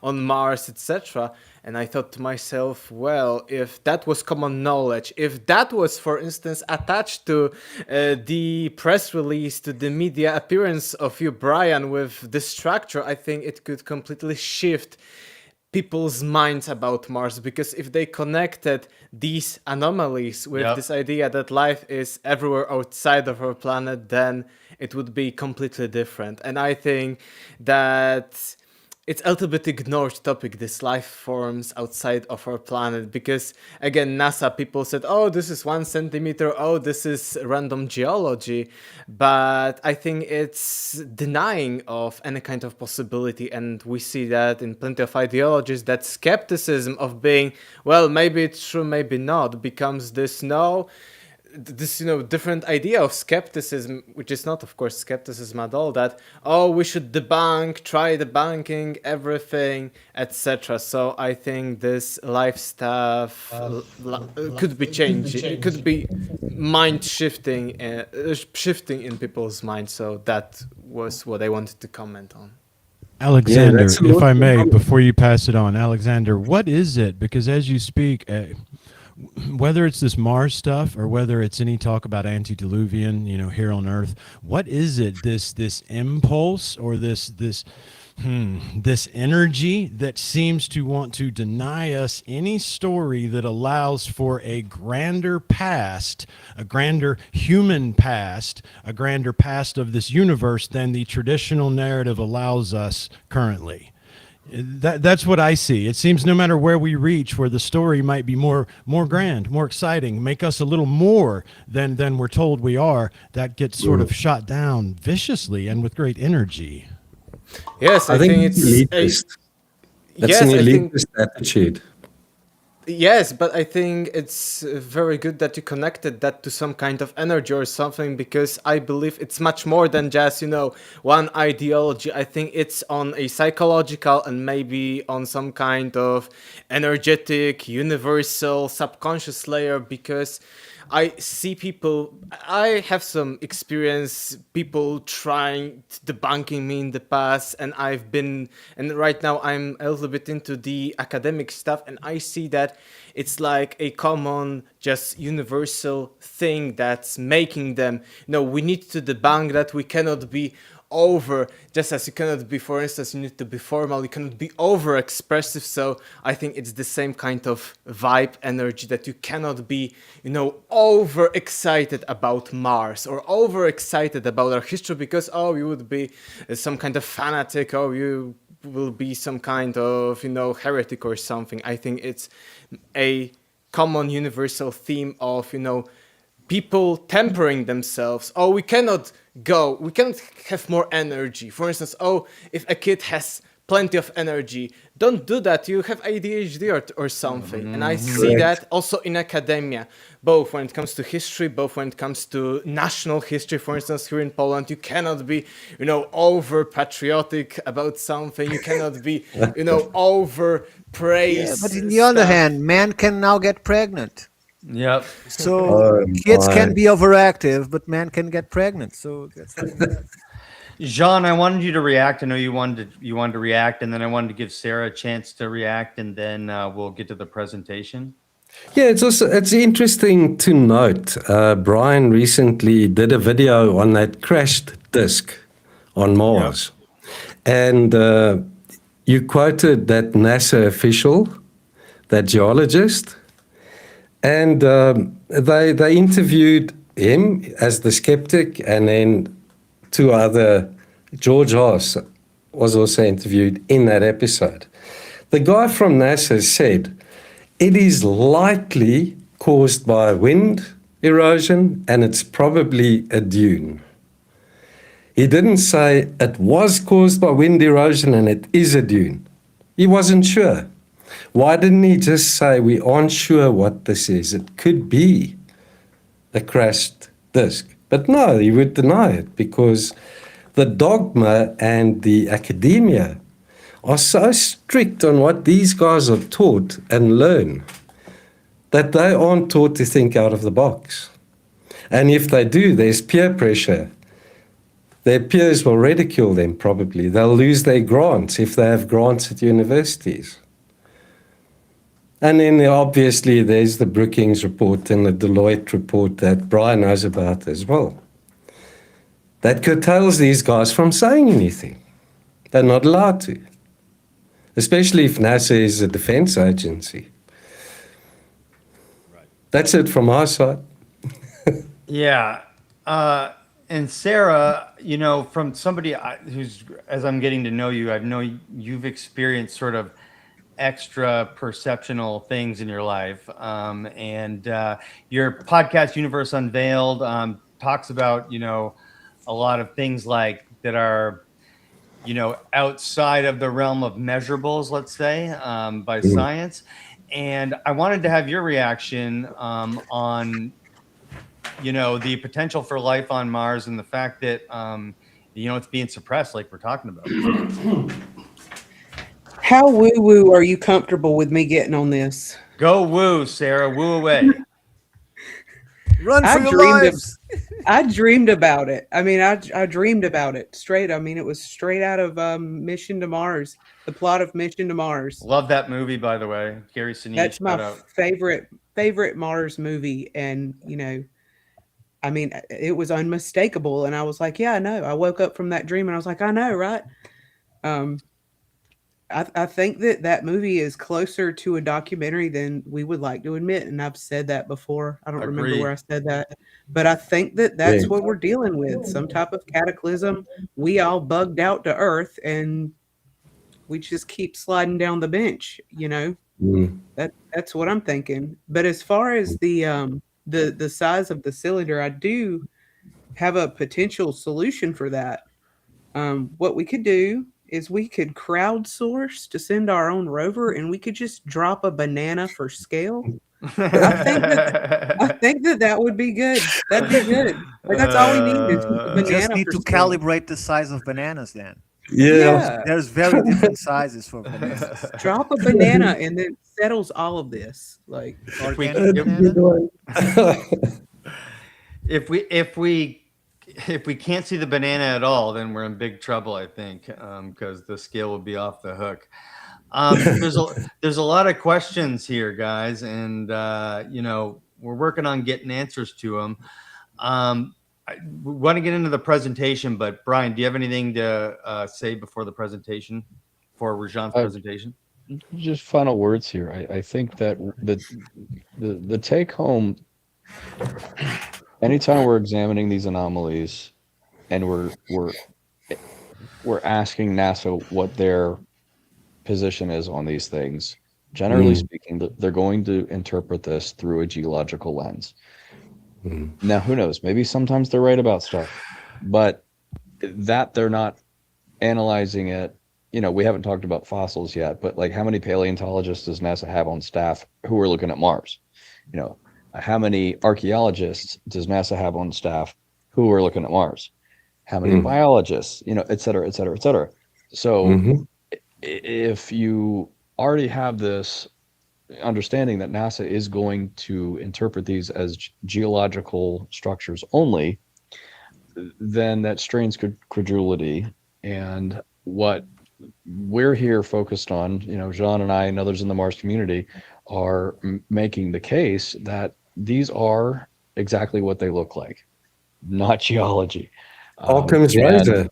on Mars, etc. And I thought to myself, well, if that was common knowledge, if that was, for instance, attached to the press release, to the media appearance of you, Brian, with this structure, I think it could completely shift people's minds about Mars, because if they connected these anomalies with this idea that life is everywhere outside of our planet, then it would be completely different. And I think that it's a little bit ignored topic, this life forms outside of our planet, because again, NASA people said, oh, this is 1 centimeter, oh, this is random geology, but I think it's denying of any kind of possibility. And we see that in plenty of ideologies, that skepticism of being, well, maybe it's true, maybe not, becomes this different idea of skepticism, which is not, of course, skepticism at all, that, oh, we should try debunking everything, etc. So I think this life stuff could be changing. It could be mind shifting in people's minds. So that was what I wanted to comment on. Alexander, if I may, before you pass it on, Alexander, what is it? Because as you speak, whether it's this Mars stuff or whether it's any talk about antediluvian, here on Earth, what is it? This impulse or this energy that seems to want to deny us any story that allows for a grander past, a grander human past, a grander past of this universe than the traditional narrative allows us currently. That's what I see. It seems no matter where we reach, where the story might be more grand, more exciting, make us a little more than we're told we are, that gets sort of shot down viciously and with great energy. Yes, I think it's elitist. That's an elitist attitude. Yes, but I think it's very good that you connected that to some kind of energy or something, because I believe it's much more than just, one ideology. I think it's on a psychological and maybe on some kind of energetic, universal, subconscious layer, because I see people, I have some experience, people trying debunking me in the past, and right now I'm a little bit into the academic stuff, and I see that it's like a common, just universal thing that's making them, we need to debunk that, we cannot be over, just as you cannot be, for instance, you need to be formal, you cannot be over expressive. So I think it's the same kind of vibe energy, that you cannot be, over excited about Mars or over excited about our history, because you would be some kind of fanatic, you will be some kind of heretic or something. I think it's a common universal theme of people tempering themselves. We cannot have more energy. For instance, if a kid has plenty of energy, don't do that, you have ADHD or something. And I see that also in academia, both when it comes to history, both when it comes to national history. For instance, here in Poland, you cannot be over patriotic about something, you cannot be over praise. But on the other hand, man can now get pregnant. Yep. So kids can be overactive, but man can get pregnant. So that's Jean, I wanted you to react. I know you wanted to react, and then I wanted to give Sarah a chance to react, and then we'll get to the presentation. Yeah, it's interesting to note. Brian recently did a video on that crashed disk on Mars, and you quoted that NASA official, that geologist. And they interviewed him as the skeptic, and then two other, George Haas was also interviewed in that episode. The guy from NASA said, it is likely caused by wind erosion, and it's probably a dune. He didn't say it was caused by wind erosion and it is a dune. He wasn't sure. Why didn't he just say, we aren't sure what this is? It could be a crashed disk. But no, he would deny it, because the dogma and the academia are so strict on what these guys are taught and learn that they aren't taught to think out of the box. And if they do, there's peer pressure. Their peers will ridicule them probably. They'll lose their grants if they have grants at universities. And then obviously there's the Brookings report and the Deloitte report that Brian knows about as well. That curtails these guys from saying anything. They're not allowed to, especially if NASA is a defense agency. That's it from our side. Yeah. And Sarah, from somebody who's, as I'm getting to know you, I know you've experienced sort of extra perceptional things in your life. And your podcast, Universe Unveiled, talks about, a lot of things like that are, outside of the realm of measurables, let's say, by science. And I wanted to have your reaction on, the potential for life on Mars and the fact that, it's being suppressed like we're talking about. How woo-woo are you comfortable with me getting on this? Go woo, Sarah. Woo away. Run for your lives. I dreamed about it. I mean, I dreamed about it straight. I mean, it was straight out of Mission to Mars, the plot of Mission to Mars. Love that movie, by the way. Gary Sinise. That's my favorite Mars movie. And, I mean, it was unmistakable. And I was like, yeah, I know. I woke up from that dream and I was like, I know, right? I think that movie is closer to a documentary than we would like to admit. And I've said that before. I don't remember where I said that. But I think that's what we're dealing with. Some type of cataclysm. We all bugged out to Earth and we just keep sliding down the bench, That's what I'm thinking. But as far as the size of the cylinder, I do have a potential solution for that. What we could do is we could crowdsource to send our own rover, and we could just drop a banana for scale. I think that would be good. That'd be good. Like, that's all we need is a banana. You just need to scale. calibrate the size of bananas then. Yeah. There's very different sizes for bananas. Drop a banana and then settles all of this. Like organic banana. If we can't see the banana at all, then we're in big trouble, I think, because the scale will be off the hook. There's a lot of questions here, guys, and we're working on getting answers to them. we want to get into the presentation, but Brian, do you have anything to say before the presentation, for Rajan's presentation? Just final words here. I think that the take home, anytime we're examining these anomalies and we're asking NASA what their position is on these things, generally speaking, they're going to interpret this through a geological lens. Now, who knows? Maybe sometimes they're right about stuff, but that they're not analyzing it. You know, we haven't talked about fossils yet, but like, how many paleontologists does NASA have on staff who are looking at Mars? You know, how many archaeologists does NASA have on staff who are looking at Mars? How many biologists? You know, et cetera, et cetera, et cetera. So if you already have this understanding that NASA is going to interpret these as geological structures only, then that strains credulity. And what we're here focused on, you know, Jean and I and others in the Mars community are making the case that these are exactly what they look like, not geology. Occam's razor.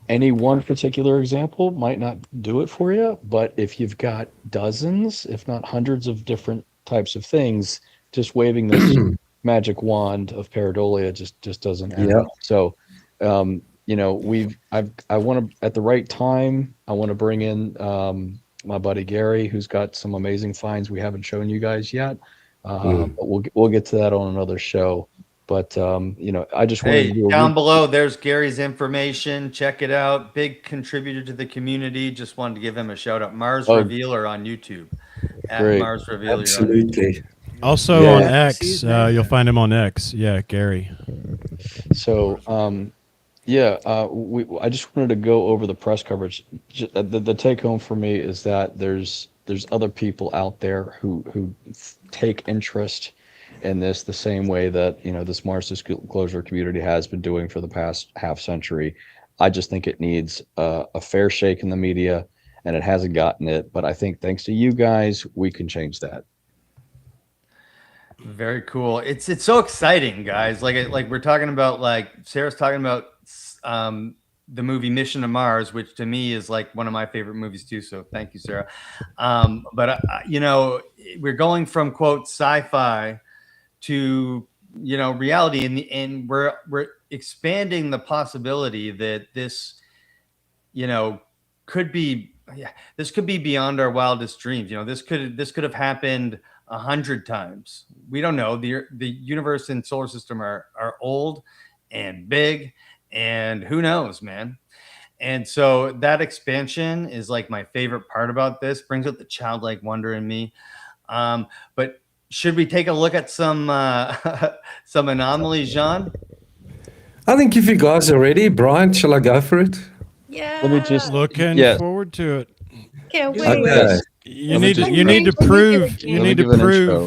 Any one particular example might not do it for you, but if you've got dozens, if not hundreds of different types of things, just waving this magic wand of pareidolia just doesn't add up. So, you know, I want to, at the right time, I want to bring in my buddy Gary, who's got some amazing finds we haven't shown you guys yet. But we'll get to that on another show. But you know, I just wanted to down below, there's Gary's information. Check it out. Big contributor to the community. Just wanted to give him a shout out. Mars Revealer on YouTube. At Mars Revealer. Absolutely. Also on X, you'll find him on X. Yeah, Gary. So I just wanted to go over the press coverage. The take home for me is that there's other people out there who take interest in this the same way that, you know, this Mars disclosure community has been doing for the past half century. I just think it needs a fair shake in the media, and it hasn't gotten it. But I think thanks to you guys, we can change that. Very cool. It's so exciting, guys. Like we're talking about, like Sarah's talking about the movie Mission to Mars, which to me is like one of my favorite movies too. So thank you, Sarah. But you know, we're going from quote sci-fi to, you know, reality, and we're expanding the possibility that this, you know, could be, this could be beyond our wildest dreams. You know, this could have happened 100 times. We don't know. The universe and solar system are old and big, and who knows, man. And so that expansion is like my favorite part about this. Brings out the childlike wonder in me. But should we take a look at some anomalies, Jean? I think if you guys are ready, Brian, shall I go for it? Yeah. Let me just Looking forward to it. Can't wait. Okay. You need to prove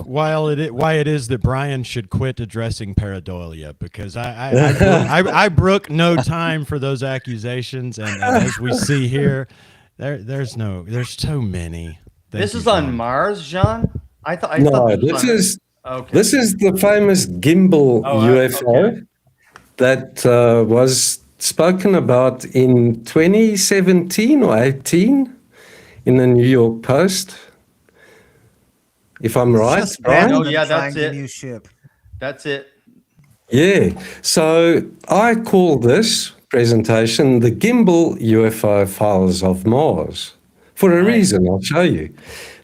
why it is that Brian should quit addressing pareidolia, because I brook no time for those accusations, and as we see here, there's so many. This is on Mars, Jean? I thought this is the famous gimbal UFO that was spoken about in 2017 or 18 in the New York Post, if I'm right. Right? Oh yeah, that's it. New ship. That's it. Yeah. So I call this presentation the gimbal UFO files of Mars for a reason. I'll show you.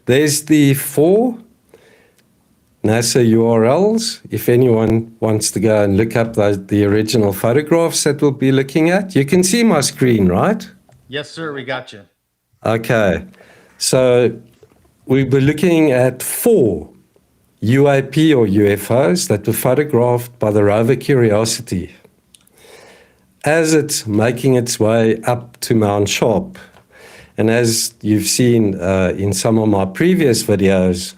There's the 4 NASA URLs. If anyone wants to go and look up the original photographs that we'll be looking at, you can see my screen, right? Yes, sir. We got you. Okay. So we were looking at 4 UAP or UFOs that were photographed by the rover Curiosity as it's making its way up to Mount Sharp. And as you've seen in some of my previous videos,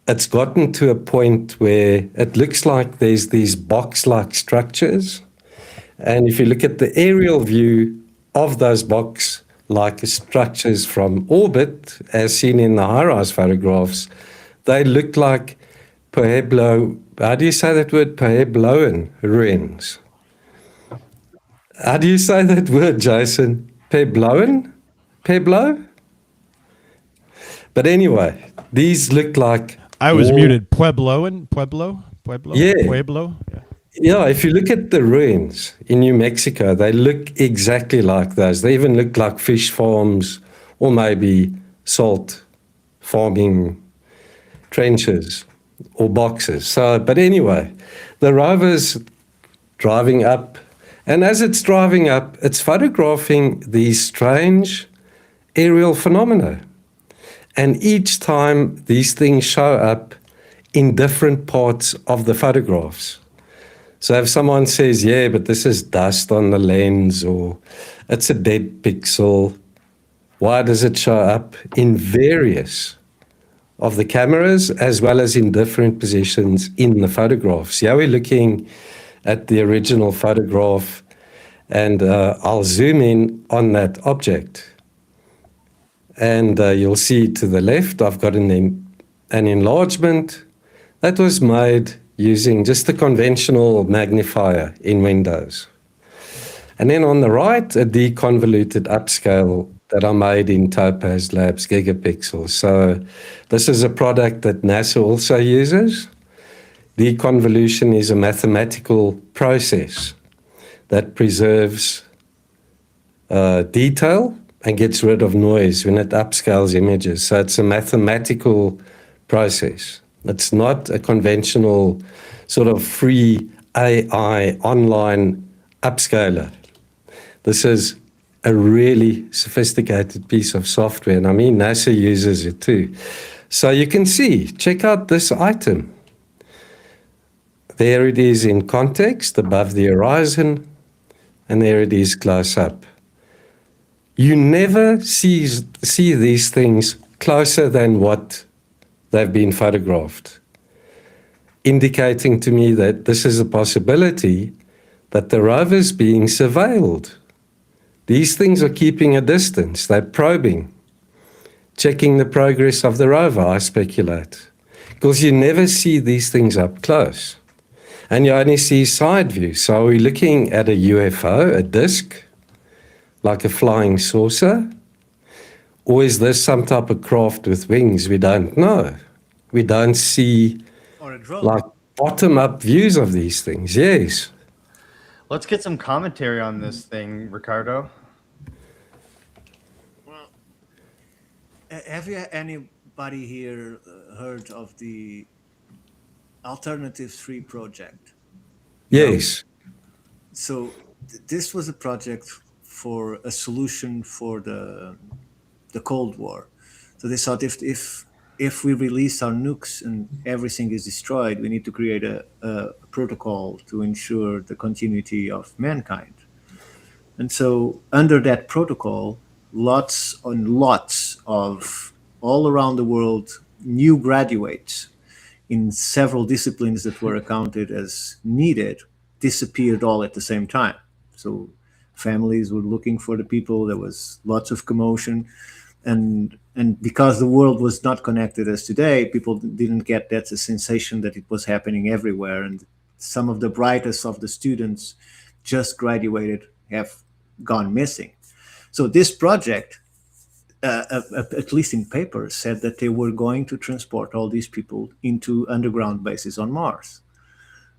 it's gotten to a point where it looks like there's these box-like structures. And if you look at the aerial view of those box-like structures from orbit, as seen in the high-rise photographs, they look like Pueblo. How do you say that word? Puebloan ruins. How do you say that word, Jason? Puebloan? Pueblo? But anyway, these look like. I was wall- muted. Pueblo. Yeah. Pueblo. Yeah. Yeah, if you look at the ruins in New Mexico, they look exactly like those. They even look like fish farms or maybe salt farming trenches or boxes. So, but anyway, the rover's driving up, and as it's driving up, it's photographing these strange aerial phenomena. And each time these things show up in different parts of the photographs. So if someone says, yeah, but this is dust on the lens or it's a dead pixel, why does it show up in various of the cameras as well as in different positions in the photographs? Yeah, we're looking at the original photograph, and I'll zoom in on that object. And you'll see to the left, I've got an enlargement that was made using just a conventional magnifier in Windows. And then on the right, a deconvoluted upscale that I made in Topaz Labs gigapixels. So this is a product that NASA also uses. Deconvolution is a mathematical process that preserves detail and gets rid of noise when it upscales images. So it's a mathematical process. It's not a conventional sort of free AI online upscaler. This is a really sophisticated piece of software, and I mean NASA uses it too. So you can see, check out this item. There it is in context above the horizon, and there it is close up. You never see these things closer than what they've been photographed, indicating to me that this is a possibility that the rover's being surveilled. These things are keeping a distance. They're probing, checking the progress of the rover, I speculate, because you never see these things up close. And you only see side view. So are we looking at a UFO, a disk, like a flying saucer? Or is this some type of craft with wings? We don't know. We don't see like bottom-up views of these things. Yes. Let's get some commentary on this thing, Ricardo. Well, have you anybody here heard of the Alternative 3 project? Yes. So this was a project for a solution for the Cold War. So they thought if we release our nukes and everything is destroyed, we need to create a protocol to ensure the continuity of mankind. And so under that protocol, lots and lots of all around the world new graduates in several disciplines that were accounted as needed disappeared all at the same time. So families were looking for the people. There was lots of commotion. And because the world was not connected as today, people didn't get that sensation that it was happening everywhere. And some of the brightest of the students just graduated have gone missing. So this project, at least in paper, said that they were going to transport all these people into underground bases on Mars.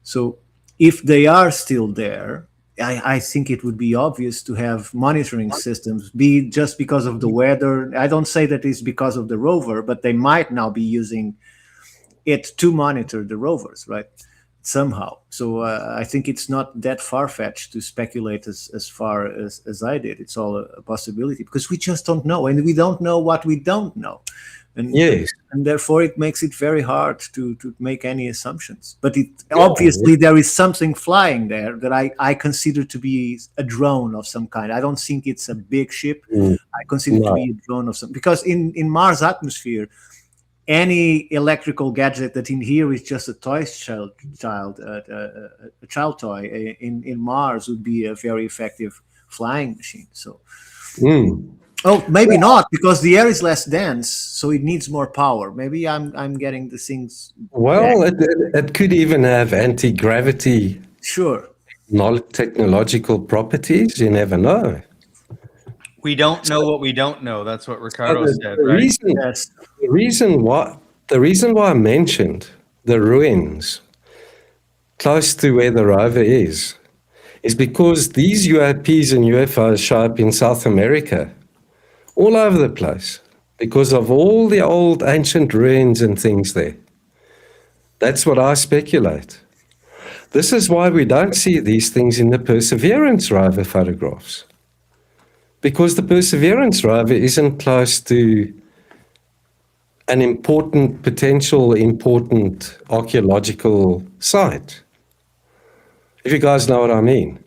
So if they are still there, I think it would be obvious to have monitoring systems, be just because of the weather. I don't say that it's because of the rover, but they might now be using it to monitor the rovers, right? Somehow. So I think it's not that far-fetched to speculate as far as I did. It's all a possibility because we just don't know, and we don't know what we don't know. And, yes. And therefore it makes it very hard to make any assumptions. But obviously there is something flying there that I consider to be a drone of some kind. I don't think it's a big ship. I consider it to be a drone of some, because in Mars atmosphere, any electrical gadget that in here is just a toy a child toy in Mars would be a very effective flying machine. So Oh, maybe not, because the air is less dense, so it needs more power. Maybe I'm getting the things. Well, it could even have anti-gravity Sure. technological properties. You never know. We don't know what we don't know. That's what Ricardo said, The right? reason, the reason why I mentioned the ruins close to where the rover is because these UAPs and UFOs show up in South America, all over the place, because of all the old ancient ruins and things there. That's what I speculate. This is why we don't see these things in the Perseverance rover photographs. Because the Perseverance rover isn't close to an potential important archaeological site. If you guys know what I mean.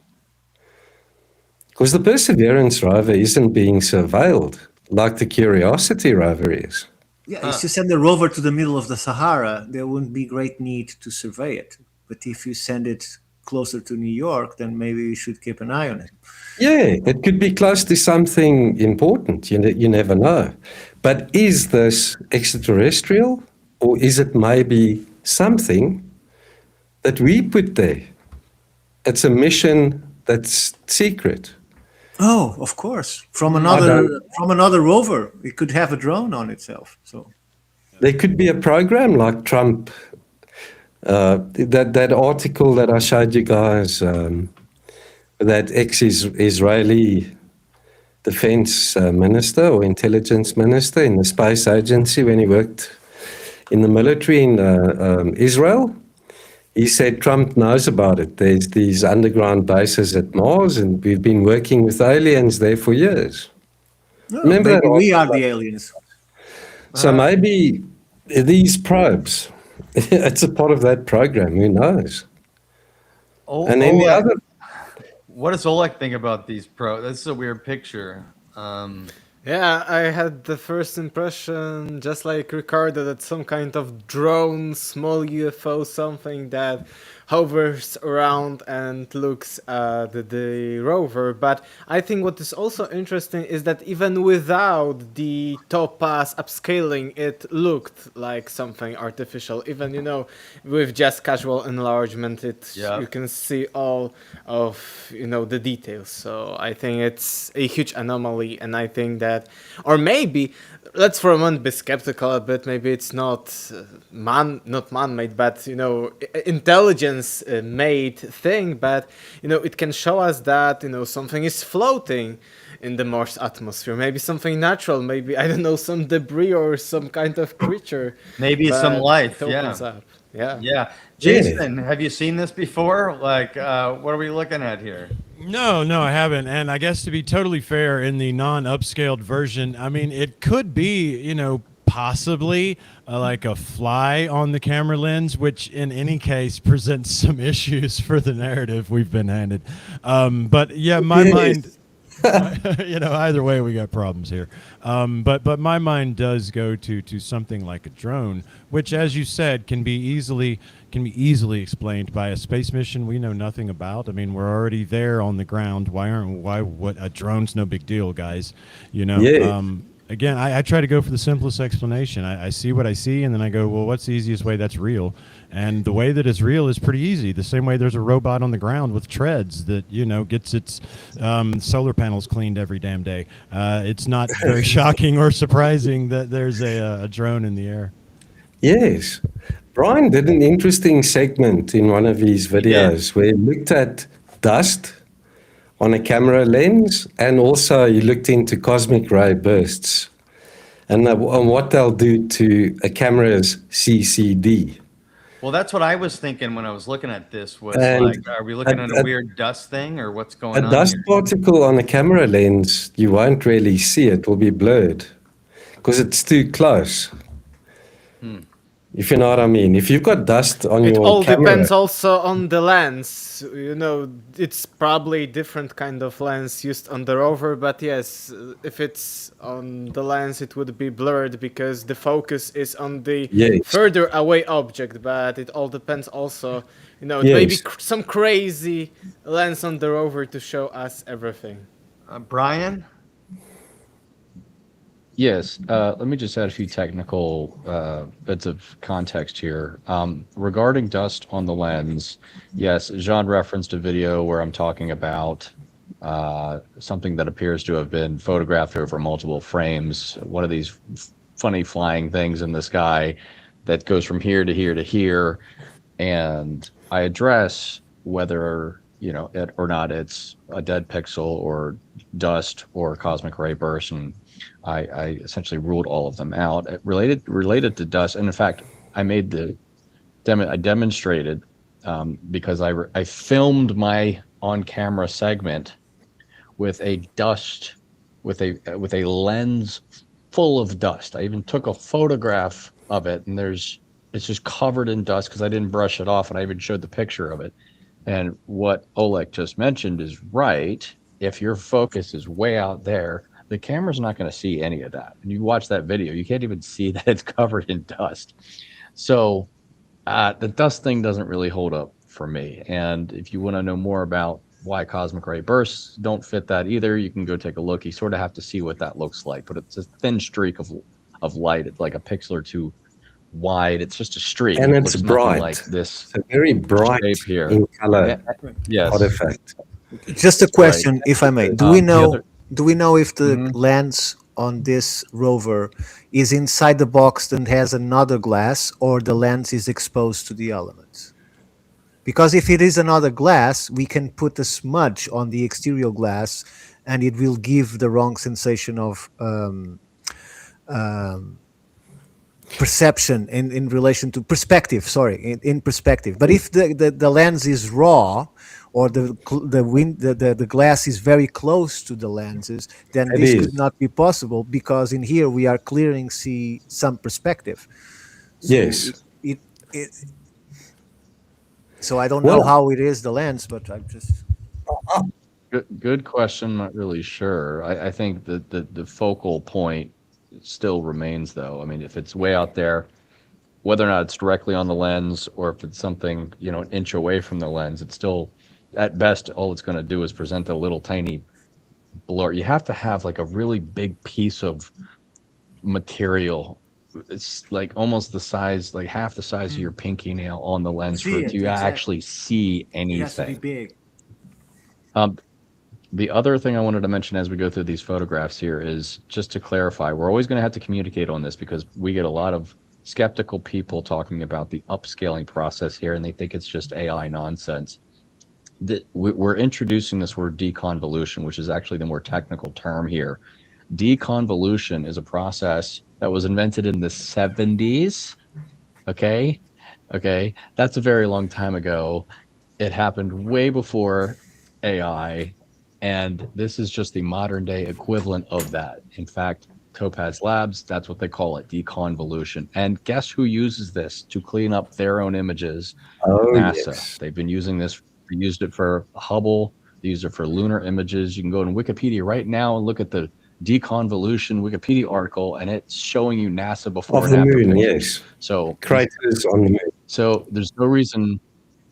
Because the Perseverance rover isn't being surveilled like the Curiosity rover is. Yeah, if you send the rover to the middle of the Sahara, there wouldn't be great need to survey it. But if you send it closer to New York, then maybe you should keep an eye on it. Yeah, it could be close to something important. You never know. But is this extraterrestrial, or is it maybe something that we put there? It's a mission that's secret. Oh, of course. From another rover, it could have a drone on itself. So there could be a program like Trump. That article that I showed you guys, that ex-Israeli defense minister or intelligence minister in the space agency when he worked in the military in Israel. He said Trump knows about it. There's these underground bases at Mars, and we've been working with aliens there for years. Remember maybe that we are the aliens. So maybe these probes, it's a part of that program. Who knows? And then the other. What does Oleg think about these This is a weird picture. Yeah, I had the first impression, just like Ricardo, that some kind of drone, small UFO, something that hovers around and looks at the rover. But I think what is also interesting is that even without the topaz upscaling, it looked like something artificial. Even, with just casual enlargement, you can see all of, the details. So I think it's a huge anomaly, and I think that, or maybe, let's for a moment be skeptical a bit. Maybe it's not not man-made, but intelligence-made thing. But it can show us that something is floating in the Mars atmosphere. Maybe something natural. Maybe, I don't know, some debris or some kind of creature. Maybe some life. Up. Yeah. Jason, have you seen this before? Like, what are we looking at here? No, I haven't. And I guess to be totally fair, in the non-upscaled version, I mean, it could be, possibly like a fly on the camera lens, which in any case presents some issues for the narrative we've been handed. But yeah, my mind, either way, we got problems here. But my mind does go to something like a drone, which, as you said, can be easily explained by a space mission we know nothing about. I mean, we're already there on the ground. What a drone's no big deal, guys. Yeah. Again, I try to go for the simplest explanation. I see what I see, and then I go, well, what's the easiest way that's real? And the way that it's real is pretty easy. The same way there's a robot on the ground with treads that, gets its solar panels cleaned every damn day. It's not very shocking or surprising that there's a drone in the air. Yes. Brian did an interesting segment in one of his videos where he looked at dust on a camera lens, and also he looked into cosmic ray bursts and what they'll do to a camera's CCD. Well, that's what I was thinking when I was looking at this. Are we looking at a weird dust thing, or what's going on? A dust particle on a camera lens, you won't really see it. It will be blurred because it's too close. If you know what I mean. If you've got dust on your camera... It all depends also on the lens. It's probably a different kind of lens used on the rover, but yes, if it's on the lens, it would be blurred because the focus is on the further away object, but it all depends also, maybe some crazy lens on the rover to show us everything. Brian? Yes, let me just add a few technical bits of context here. Regarding dust on the lens, yes, Jean referenced a video where I'm talking about something that appears to have been photographed over multiple frames. One of these funny flying things in the sky that goes from here to here to here. And I address whether, it or not it's a dead pixel or dust or cosmic ray burst. And I essentially ruled all of them out. Related to dust. And in fact, I demonstrated because I filmed my on-camera segment with a lens full of dust. I even took a photograph of it, and it's just covered in dust because I didn't brush it off, and I even showed the picture of it. And what Oleg just mentioned is right. If your focus is way out there, the camera's not going to see any of that. And you watch that video, you can't even see that it's covered in dust. So the dust thing doesn't really hold up for me. And if you want to know more about why cosmic ray bursts don't fit that either, you can go take a look. You sort of have to see what that looks like, but it's a thin streak of light. It's like a pixel or two wide. It's just a streak, and it it's looks bright. like this. It's a very bright shape here in color yes artifact. Just a question, Right. if I may. Do we know if the lens on this rover is inside the box and has another glass, or the lens is exposed to the elements? Because if it is another glass, we can put a smudge on the exterior glass, and it will give the wrong sensation of perception in relation to perspective. Sorry, in perspective. But if the lens is raw, or the glass is very close to the lenses, then this could not be possible, because in here we are clearly see some perspective. So Yes. So I don't know how it is the lens, but I'm just. Good question. Not really sure. I think that the focal point still remains, though. I mean, if it's way out there, whether or not it's directly on the lens or if it's something, an inch away from the lens, it's still, at best, all it's going to do is present a little tiny blur. You have to have like a really big piece of material. It's like almost the size, like half the size of your pinky nail on the lens for it to actually see anything. It has to be big. The other thing I wanted to mention as we go through these photographs here is just to clarify, we're always going to have to communicate on this because we get a lot of skeptical people talking about the upscaling process here, and they think it's just AI nonsense. We're introducing this word deconvolution, which is actually the more technical term here. Deconvolution is a process that was invented in the 70s. Okay. That's a very long time ago. It happened way before AI. And this is just the modern day equivalent of that. In fact, Topaz Labs, that's what they call it, deconvolution. And guess who uses this to clean up their own images? NASA. Yes. They've been using this. They used it for Hubble. They used it for lunar images. You can go to Wikipedia right now and look at the deconvolution Wikipedia article, and it's showing you NASA before Of the and after moon, pictures. yes. So Craters on the moon. So there's no reason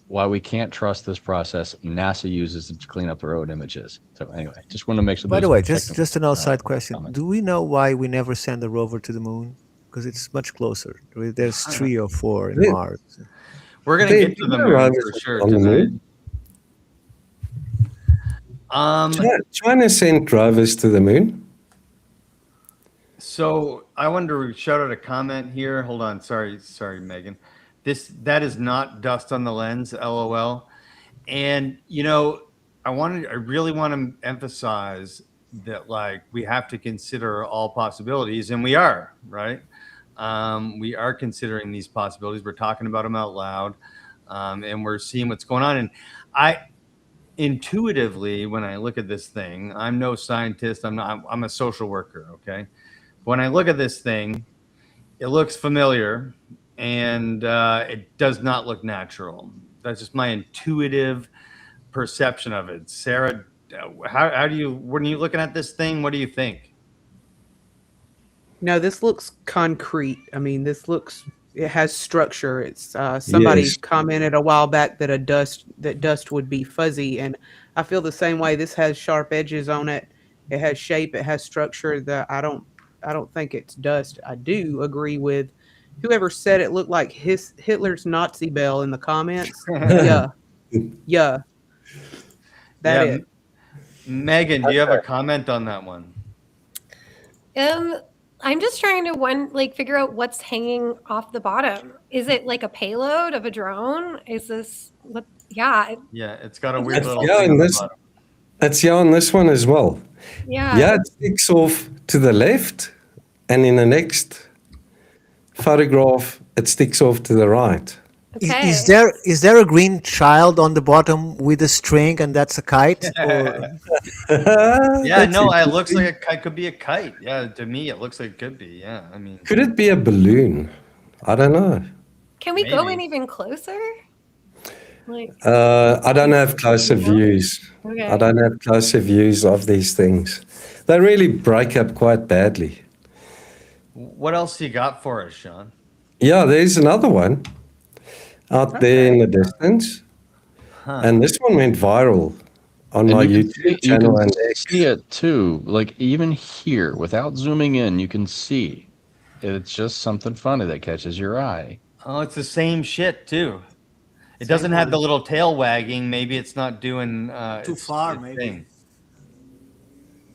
why we can't trust this process. NASA uses it to clean up their own images. So anyway, just want to make sure. By the way, just an outside question. Comment. Do we know why we never send a rover to the moon? Because it's much closer. There's 3 or 4 in Mars. We're going to get to the moon for sure tonight. China sent rovers to the moon. So I wanted to shout out a comment here. Hold on. Sorry, Megan. That is not dust on the lens, LOL. And I really want to emphasize that, like, we have to consider all possibilities, and we are, right? We are considering these possibilities. We're talking about them out loud, and we're seeing what's going on. And I intuitively, when I look at this thing, I'm no scientist. I'm a social worker. Okay. When I look at this thing, it looks familiar. And it does not look natural. That's just my intuitive perception of it. Sarah, how do you, when you're looking at this thing, what do you think? No, this looks concrete. I mean, it has structure. It's somebody commented a while back that dust would be fuzzy, and I feel the same way. This has sharp edges on it. It has shape. It has structure. I don't think it's dust. I do agree with whoever said it looked like Hitler's Nazi bell in the comments. Yeah, yeah, that Yeah, it. Megan, do you have a comment on that one? I'm just trying to figure out what's hanging off the bottom. Is it like a payload of a drone? Is this what? Yeah. Yeah, it's got a weird little Yeah, thing on and the this bottom. it's on this one as well. Yeah. Yeah, it sticks off to the left, and in the next photograph, it sticks off to the right. Okay. Is there a green child on the bottom with a string and that's a kite? Or... Yeah, no, it looks like a kite. Could be a kite. Yeah, to me, it looks like it could be. Yeah, I mean, Could it be a balloon? I don't know. Can we go in even closer? Like, I don't have closer views. Okay. I don't have closer views of these things. They really break up quite badly. what else you got for us, Sean? Yeah, there's another one out there in the distance. Huh. And this one went viral on my you YouTube can channel. And see it too. Like even here, without zooming in, you can see it's just something funny that catches your eye. Oh, it's the same shit too. It doesn't have the little tail wagging. Maybe it's not doing Too far, maybe. thing.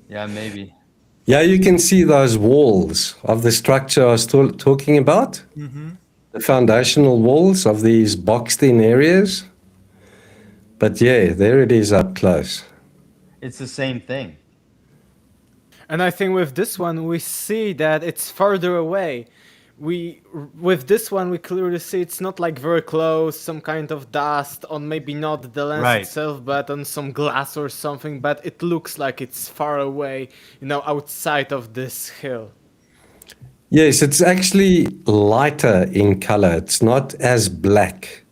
Yeah, maybe. yeah, you can see those walls of the structure I was talking about. Mm-hmm. The foundational walls of these boxed in areas. But yeah, there it is up close. It's the same thing. And I think with this one, we see that it's further away. With this one, we clearly see it's not like very close, some kind of dust on maybe not the lens Right. itself, but on some glass or something. But it looks like it's far away, outside of this hill. Yes, it's actually lighter in color. It's not as black,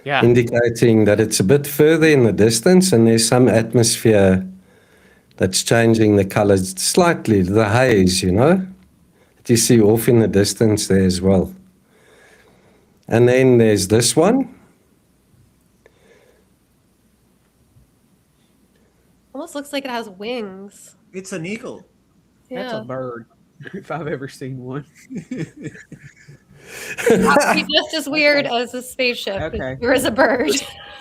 Yeah. indicating that it's a bit further in the distance and there's some atmosphere that's changing the colors slightly, the haze, that you see off in the distance there as well. And then there's this one. almost looks like it has wings. It's an eagle. That's Yeah. a bird, if I've ever seen one. It's just as weird as a spaceship. Okay. There is a bird.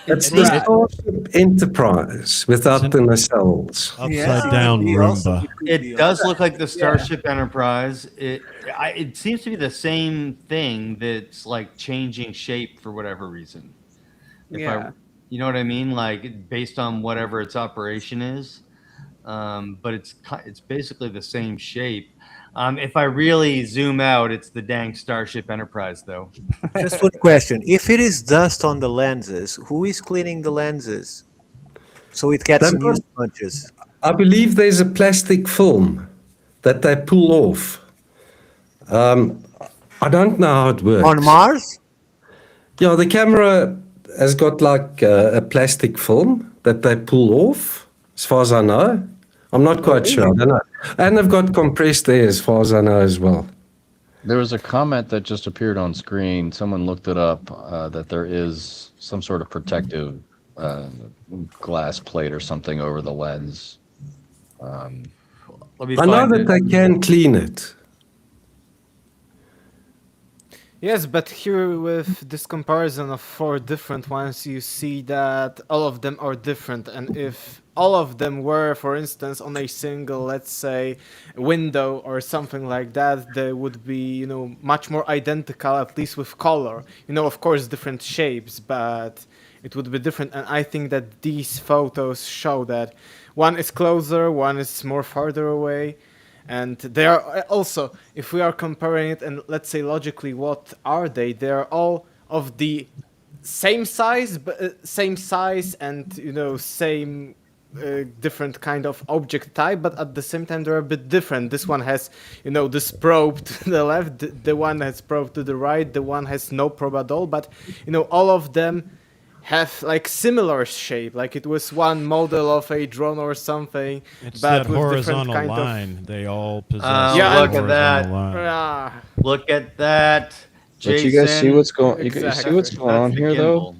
It's the Starship Enterprise without the nacelles. Upside down Roomba. It does look like the Starship Enterprise. It seems to be the same thing that's like changing shape for whatever reason. You know what I mean? Like based on whatever its operation is. But it's basically the same shape. If I really zoom out, it's the dang Starship Enterprise, though. Just one question. If it is dust on the lenses, who is cleaning the lenses? So it gets new sponges. I believe there's a plastic film that they pull off. I don't know how it works. On Mars? Yeah, the camera has got like a plastic film that they pull off, as far as I know. I'm not quite sure. I don't know. And they've got compressed air, as far as I know, as well. There was a comment that just appeared on screen. Someone looked it up, that there is some sort of protective glass plate or something over the lens. I know that they can clean it. Yes, but here with this comparison of 4 different ones, you see that all of them are different. And if all of them were, for instance, on a single, let's say, window or something like that, they would be, much more identical, at least with color. Of course, different shapes, but it would be different. And I think that these photos show that one is closer, one is more farther away. And they are also, if we are comparing it and let's say logically, what are they? They are all of the same size, and same different kind of object type, but at the same time they're a bit different. This one has, this probe to the left, the one has probe to the right, the one has no probe at all, but all of them have like similar shape, like it was one model of a drone or something. It's but that with horizontal different kind line. They all possess. Look at that. Line. Look at that. But you guys see what's going. You Exactly. see what's going on That's the here, though, gimbal.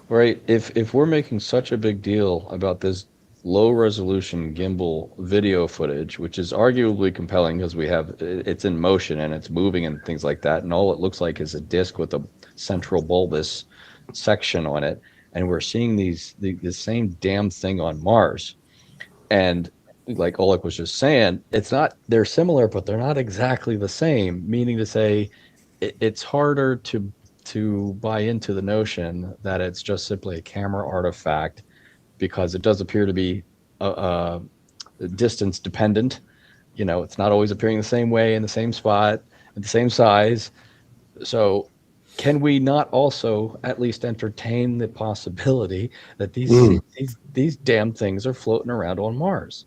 right? If we're making such a big deal about this low resolution gimbal video footage, which is arguably compelling because it's in motion and it's moving and things like that, and all it looks like is a disc with a central bulbous section on it, and we're seeing the same damn thing on Mars. And like Oleg was just saying, they're similar, but they're not exactly the same, meaning to say it's harder to buy into the notion that it's just simply a camera artifact, because it does appear to be distance dependent. It's not always appearing the same way in the same spot at the same size. So can we not also at least entertain the possibility that these damn things are floating around on Mars?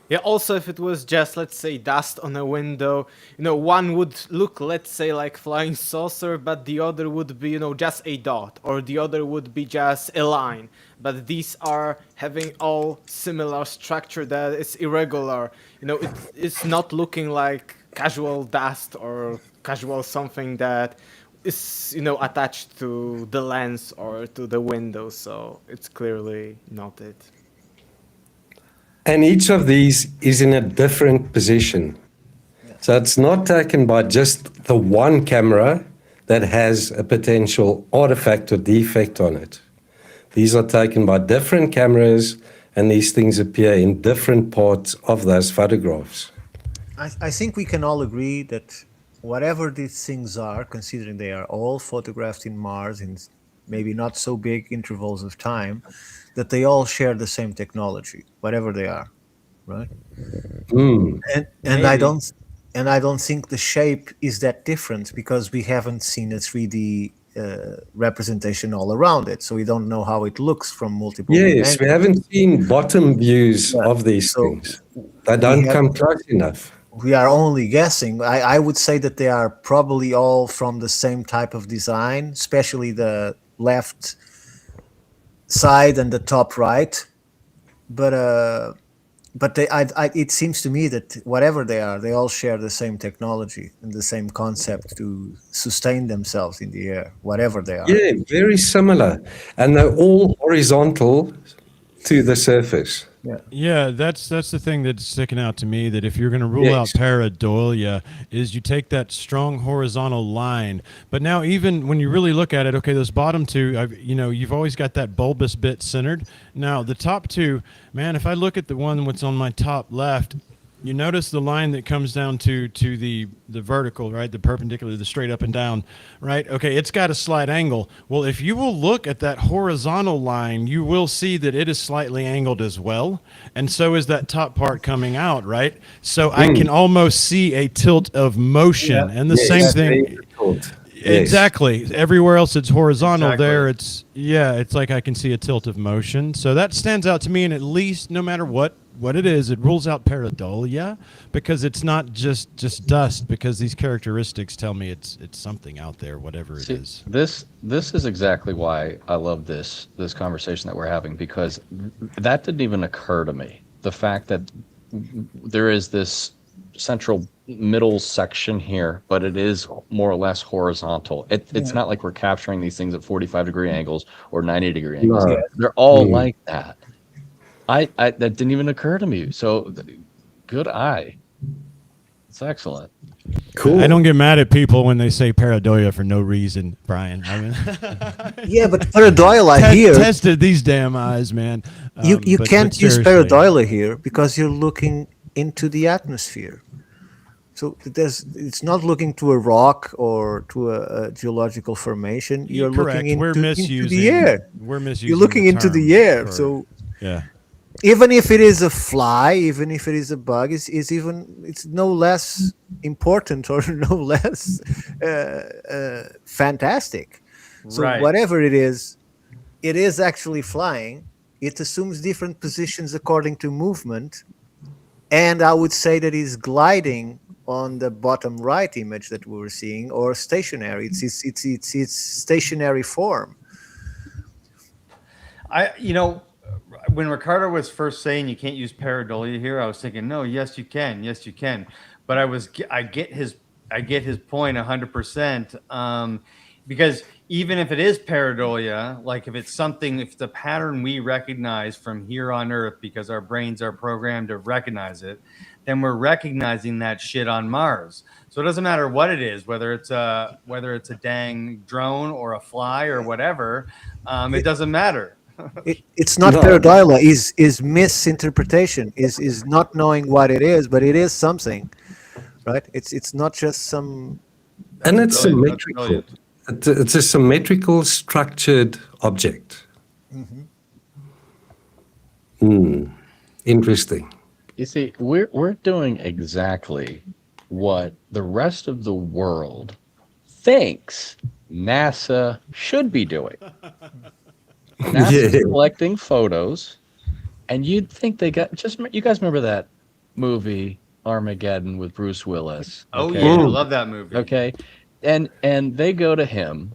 Yeah, also, if it was just, let's say, dust on a window, one would look, let's say, like flying saucer, but the other would be, just a dot, or the other would be just a line. But these are having all similar structure that is irregular. It's not looking like casual dust or casual something that is, attached to the lens or to the window. So it's clearly not it. And each of these is in a different position. So it's not taken by just the one camera that has a potential artifact or defect on it. These are taken by different cameras, and these things appear in different parts of those photographs. I think we can all agree that whatever these things are, considering they are all photographed in Mars in maybe not so big intervals of time, that they all share the same technology, whatever they are, right? And I don't think the shape is that different, because we haven't seen a 3D representation all around it, so we don't know how it looks from multiple Yes, we haven't seen bottom views of these things. They don't come close enough. We are only guessing. I would say that they are probably all from the same type of design, especially the left side and the top right. But it seems to me that whatever they are, they all share the same technology and the same concept to sustain themselves in the air, whatever they are. Yeah, very similar. And they're all horizontal to the surface. Yeah, that's the thing that's sticking out to me, that if you're going to rule out pareidolia, is you take that strong horizontal line. But now even when you really look at it, okay, those bottom two, you've always got that bulbous bit centered. Now the top two, man, if I look at the one what's on my top left, you notice the line that comes down to the vertical, right? The perpendicular, the straight up and down, right? Okay, it's got a slight angle. Well, if you will look at that horizontal line, you will see that it is slightly angled as well. And so is that top part coming out, right? So I can almost see a tilt of motion. And the same thing. Exactly. Everywhere else it's horizontal. There it's like I can see a tilt of motion. So that stands out to me, and at least no matter what it is, it rules out pareidolia, because it's not just dust, because these characteristics tell me it's something out there, whatever it is. This is exactly why I love this conversation that we're having, because that didn't even occur to me. The fact that there is this central middle section here, but it is more or less horizontal. It's not like we're capturing these things at 45-degree angles or 90-degree angles. No. They're all like that. That didn't even occur to me. So good eye. It's excellent. Cool. I don't get mad at people when they say pareidolia for no reason, Brian. I mean, yeah, but pareidolia here tested these damn eyes, man. You can't use pareidolia here because you're looking into the atmosphere. So it's not looking to a rock or to a geological formation. You're looking into the air. We're misusing. You're looking into the air. So yeah. Even if it is a fly, even if it is a bug, it's no less important or no less fantastic. So whatever it is actually flying. It assumes different positions according to movement, and I would say that it's gliding on the bottom right image that we were seeing, or stationary. It's stationary form. When Ricardo was first saying you can't use pareidolia here, I was thinking, no, yes you can. But I get his point 100%. because even if it is pareidolia, like if it's something, if the pattern we recognize from here on Earth, because our brains are programmed to recognize it, then we're recognizing that shit on Mars. So it doesn't matter what it is, whether it's a dang drone or a fly or whatever, it doesn't matter. It's not pareidolia, is misinterpretation, is not knowing what it is, but it is something, right? It's not just some. And it's symmetrical. It's a symmetrical, structured object. Interesting. You see, we're doing exactly what the rest of the world thinks NASA should be doing. NASA's collecting photos, and you'd think they got you guys remember that movie Armageddon with Bruce Willis? Oh okay? yeah, I love that movie. Okay. And they go to him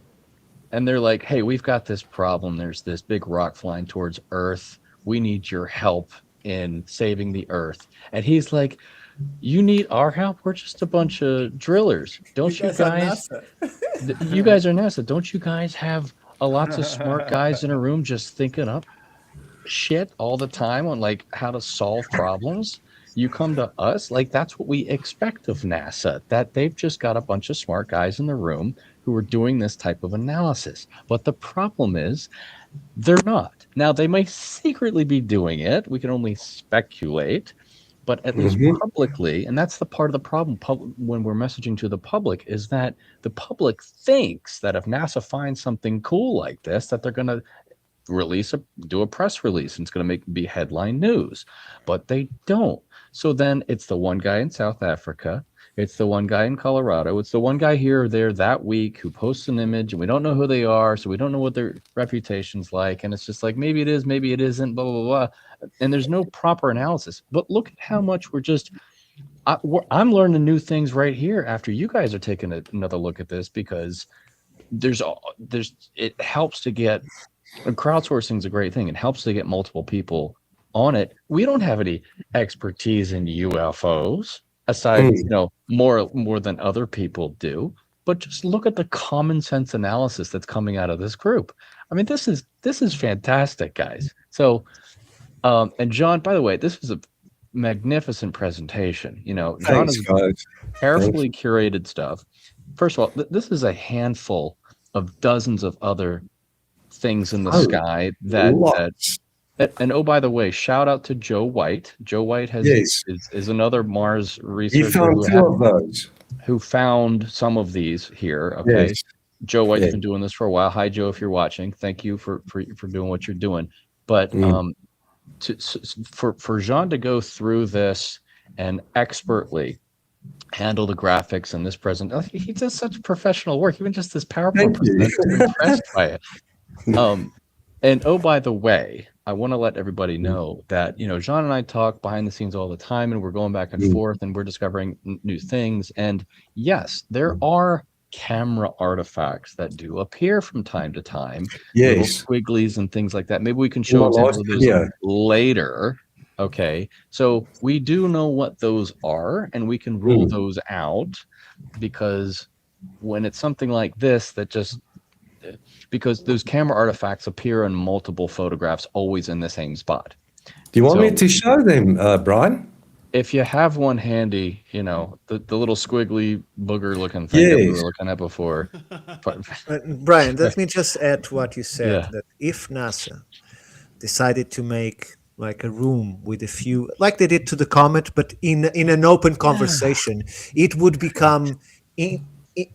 and they're like, hey, we've got this problem. There's this big rock flying towards Earth. We need your help in saving the Earth. And he's like, you need our help? We're just a bunch of drillers. Don't you guys? You guys are NASA. Don't you guys have lots of smart guys in a room just thinking up shit all the time on like how to solve problems? You come to us, like that's what we expect of NASA, that they've just got a bunch of smart guys in the room who are doing this type of analysis. But the problem is they're not. Now, they may secretly be doing it. We can only speculate, but at least publicly, and that's the part of the problem when we're messaging to the public, is that the public thinks that if NASA finds something cool like this, that they're going to do a press release and it's going to be headline news, but they don't. So then it's the one guy in South Africa, it's the one guy in Colorado, it's the one guy here or there that week who posts an image and we don't know who they are, so we don't know what their reputation's like, and it's just like maybe it is, maybe it isn't, blah blah blah, and there's no proper analysis. But look at how much we're just I'm learning new things right here after you guys are taking another look at this, because it helps to get, and crowdsourcing is a great thing. It helps to get multiple people on it. We don't have any expertise in UFOs aside, more than other people do. But just look at the common sense analysis that's coming out of this group. I mean, this is fantastic, guys. So, and John, by the way, this was a magnificent presentation. John has carefully curated stuff. First of all, this is a handful of dozens of other things in the sky and oh, by the way, shout out to Joe White. Joe White is another Mars researcher who found some of these here. Okay. Yes. Joe White's been doing this for a while. Hi, Joe, if you're watching. Thank you for doing what you're doing. But for Jean to go through this and expertly handle the graphics and this he does such professional work. Even just this PowerPoint presentation, I'm impressed by it. And oh, by the way, I want to let everybody know that, Jean and I talk behind the scenes all the time, and we're going back and forth, and we're discovering new things. And yes, there are camera artifacts that do appear from time to time, little squigglies and things like that. Maybe we can show examples of those later. Okay, so we do know what those are, and we can rule those out, because when it's something like this because those camera artifacts appear in multiple photographs, always in the same spot. Do you want me to show them, Brian? If you have one handy, the little squiggly booger looking thing that we were looking at before. Brian, let me just add to what you said, that if NASA decided to make like a room with a few, like they did to the comet, but in an open conversation, it would become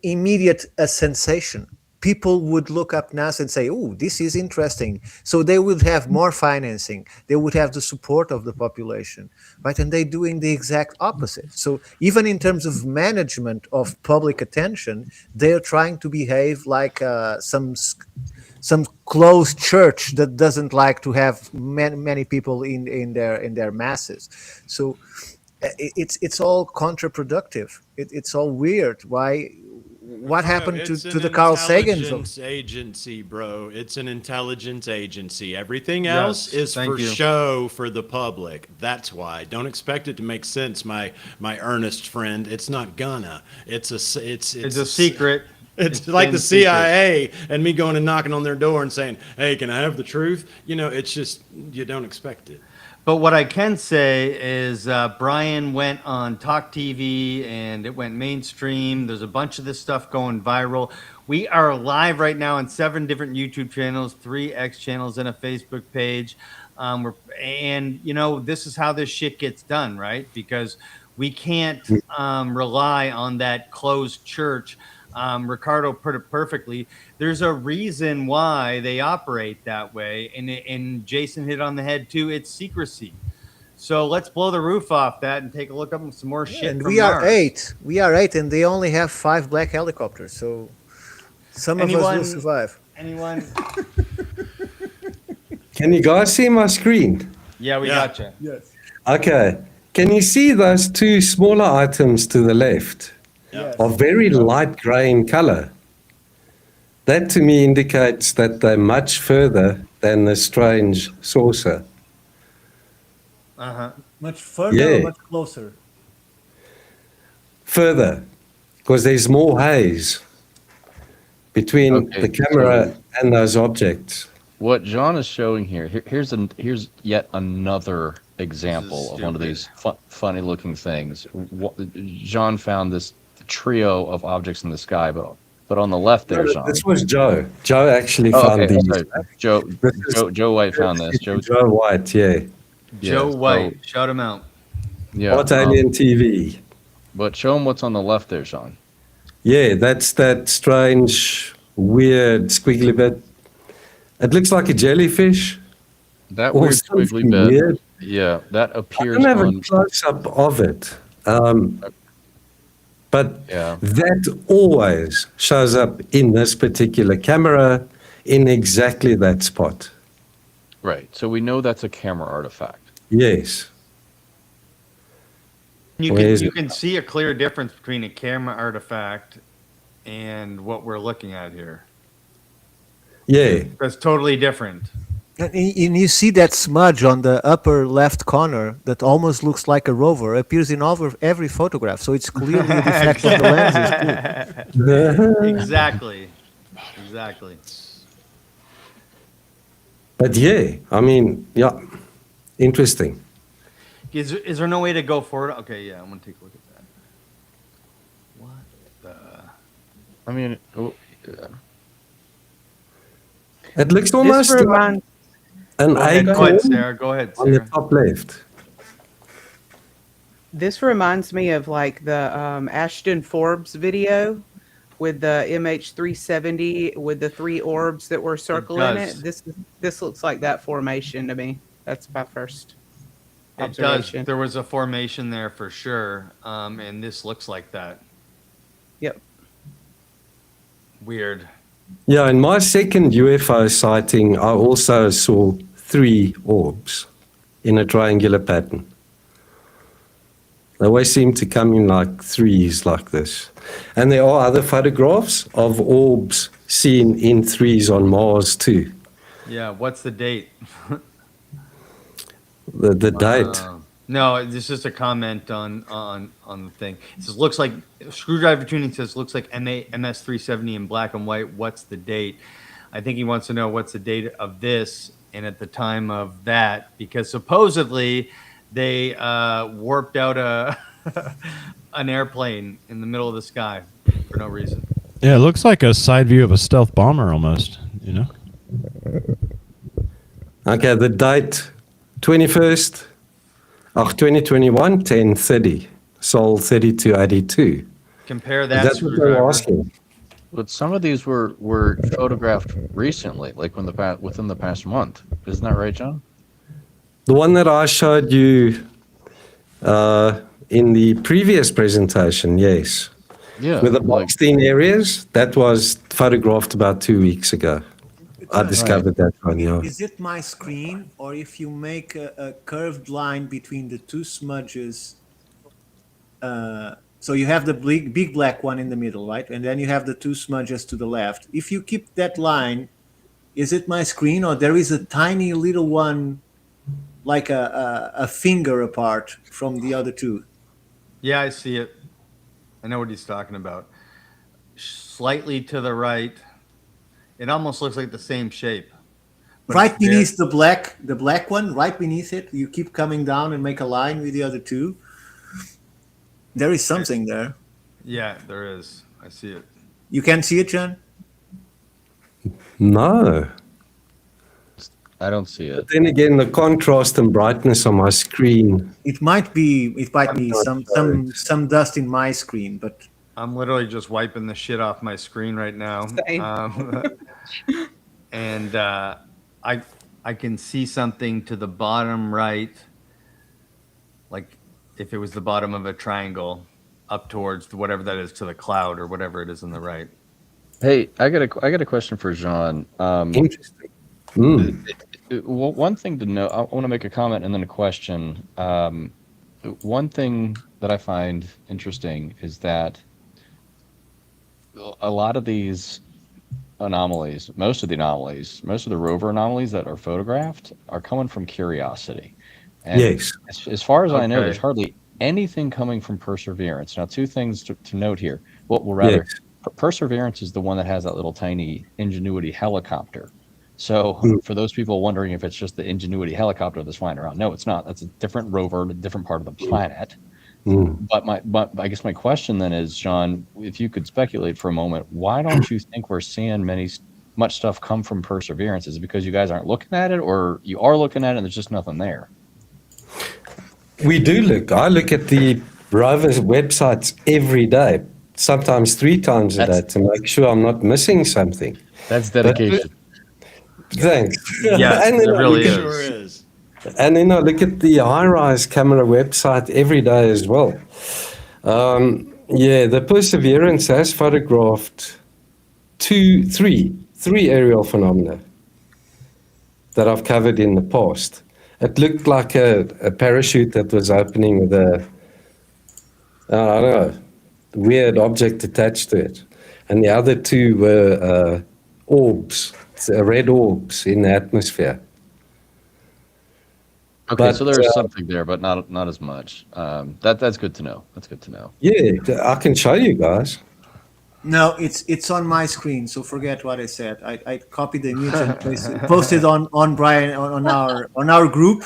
immediate a sensation. People would look up NASA and say, oh, this is interesting. So they would have more financing. They would have the support of the population, right? And they're doing the exact opposite. So even in terms of management of public attention, they're trying to behave like some closed church that doesn't like to have many people in their masses. So it's all counterproductive. It's all weird. Why? What happened to the Carl Sagans? Intelligence agency, bro. It's an intelligence agency. Everything else is for show for the public. That's why. Don't expect it to make sense, my earnest friend. It's not gonna. It's a secret. It's It's like been the CIA and me going and knocking on their door and saying, "Hey, can I have the truth?" You know, it's just you don't expect it. But what I can say is Brian went on Talk TV and it went mainstream. There's a bunch of this stuff going viral. We are live right now on 7 different YouTube channels, 3 X channels, and a Facebook page. And you know, this is how this shit gets done, right? Because we can't rely on that closed church. Ricardo put it perfectly. There's a reason why they operate that way, and Jason hit on the head too. It's secrecy. So let's blow the roof off that and take a look up at some more shit. And from we are Mars. 8. We are 8, and they only have 5 black helicopters. So some of us will survive. Anyone? Can you guys see my screen? Yeah, we gotcha. Yes. Okay. Can you see those 2 smaller items to the left? Are very light grey in color. That to me indicates that they're much further than the strange saucer. Much further Yeah. or much closer? Further, because there's more haze between the camera and those objects. What John is showing here's yet another example of one of these funny looking things. John found this trio of objects in the sky, but on the left there, John. This was Joe. Joe actually found these. Sorry. Joe White found this. Joe White, yeah. Joe White, shout him out. Yeah. What Alien TV. But show him what's on the left there, Sean. Yeah, that's that strange, weird, squiggly bit. It looks like a jellyfish. That or weird squiggly something bit. weird. Yeah, that I appears don't have on. a close-up of it. But Yeah. that always shows up in this particular camera in exactly that spot. Right. So we know that's a camera artifact. Yes. You can see a clear difference between a camera artifact and what we're looking at here. Yeah. That's totally different. And you see that smudge on the upper left corner that almost looks like a rover, appears in every photograph, so it's clearly a defect of the lenses too. Exactly. But yeah, I mean, yeah, interesting. Is there no way to go forward? Okay, yeah, I'm gonna take a look at that. What the? I mean, It looks almost like an Go ahead, acorn Sarah. Go ahead, on the Sarah. top left. This reminds me of like the Ashton Forbes video with the MH370 with the 3 orbs that were circling it. This looks like that formation to me. That's my first observation. It does. There was a formation there for sure, and this looks like that. Yep. Weird. Yeah, in my second UFO sighting, I also saw 3 orbs in a triangular pattern. They always seem to come in like threes like this. And there are other photographs of orbs seen in threes on Mars too. Yeah, what's the date? The date. No, it's just a comment on the thing. It says looks like screwdriver tuning says looks like MS370 in black and white. What's the date? I think he wants to know what's the date of this and at the time of that, because supposedly they warped out an airplane in the middle of the sky for no reason. Yeah, it looks like a side view of a stealth bomber almost, you know? Okay, the date 21st of 2021, 10:30, Sol 3282. Compare that. That's what they're asking. But some of these were photographed recently, like within the past month. Isn't that right, John? The one that I showed you in the previous presentation, yes. Yeah. With the boxed-in areas, that was photographed about 2 weeks ago. I discovered that one, yeah. Is it my screen, or if you make a curved line between the 2 smudges? So you have the big black one in the middle, right? And then you have the 2 smudges to the left. If you keep that line, is it my screen, or there is a tiny little one, like a finger apart from the other 2? Yeah, I see it. I know what he's talking about. slightly to the right. It almost looks like the same shape. But Right it's very- beneath the black one, right beneath it, you keep coming down and make a line with the other two. There is something there. Yeah, there is. I see it. You can see it, John? No. I don't see it. But then again, the contrast and brightness on my screen. It might be I'm not some dust in my screen, but I'm literally just wiping the shit off my screen right now. Same. And I can see something to the bottom right, like if it was the bottom of a triangle, up towards whatever that is, to the cloud or whatever it is on the right. Hey, I got a question for Jean. Interesting. One thing to know, I want to make a comment and then a question. One thing that I find interesting is that a lot of these anomalies, most of the rover anomalies that are photographed are coming from Curiosity. And Yes. as far as I know, Okay. there's hardly anything coming from Perseverance. Now, two things to note here. Well, rather, Yes. Perseverance is the one that has that little tiny Ingenuity helicopter. So for those people wondering if it's just the Ingenuity helicopter that's flying around, no, it's not. That's a different rover, a different part of the planet. But I guess my question then is, John, if you could speculate for a moment, why don't you think we're seeing much stuff come from Perseverance? Is it because you guys aren't looking at it, or you are looking at it and there's just nothing there? We do look. I look at the rover's websites every day, sometimes 3 times a day, to make sure I'm not missing something. That's dedication. Thanks. Yeah, And it then I really look Sure is. is. And then I look at the high-rise camera website every day as well. The Perseverance has photographed three aerial phenomena that I've covered in the past. It looked like a parachute that was opening with I don't know, weird object attached to it. And the other 2 were orbs, red orbs in the atmosphere. Okay, But, so there's something there, but not as much. That's good to know. That's good to know. Yeah, I can show you guys. no, it's on my screen. So forget what I said. I copied the image and posted on Brian on our group,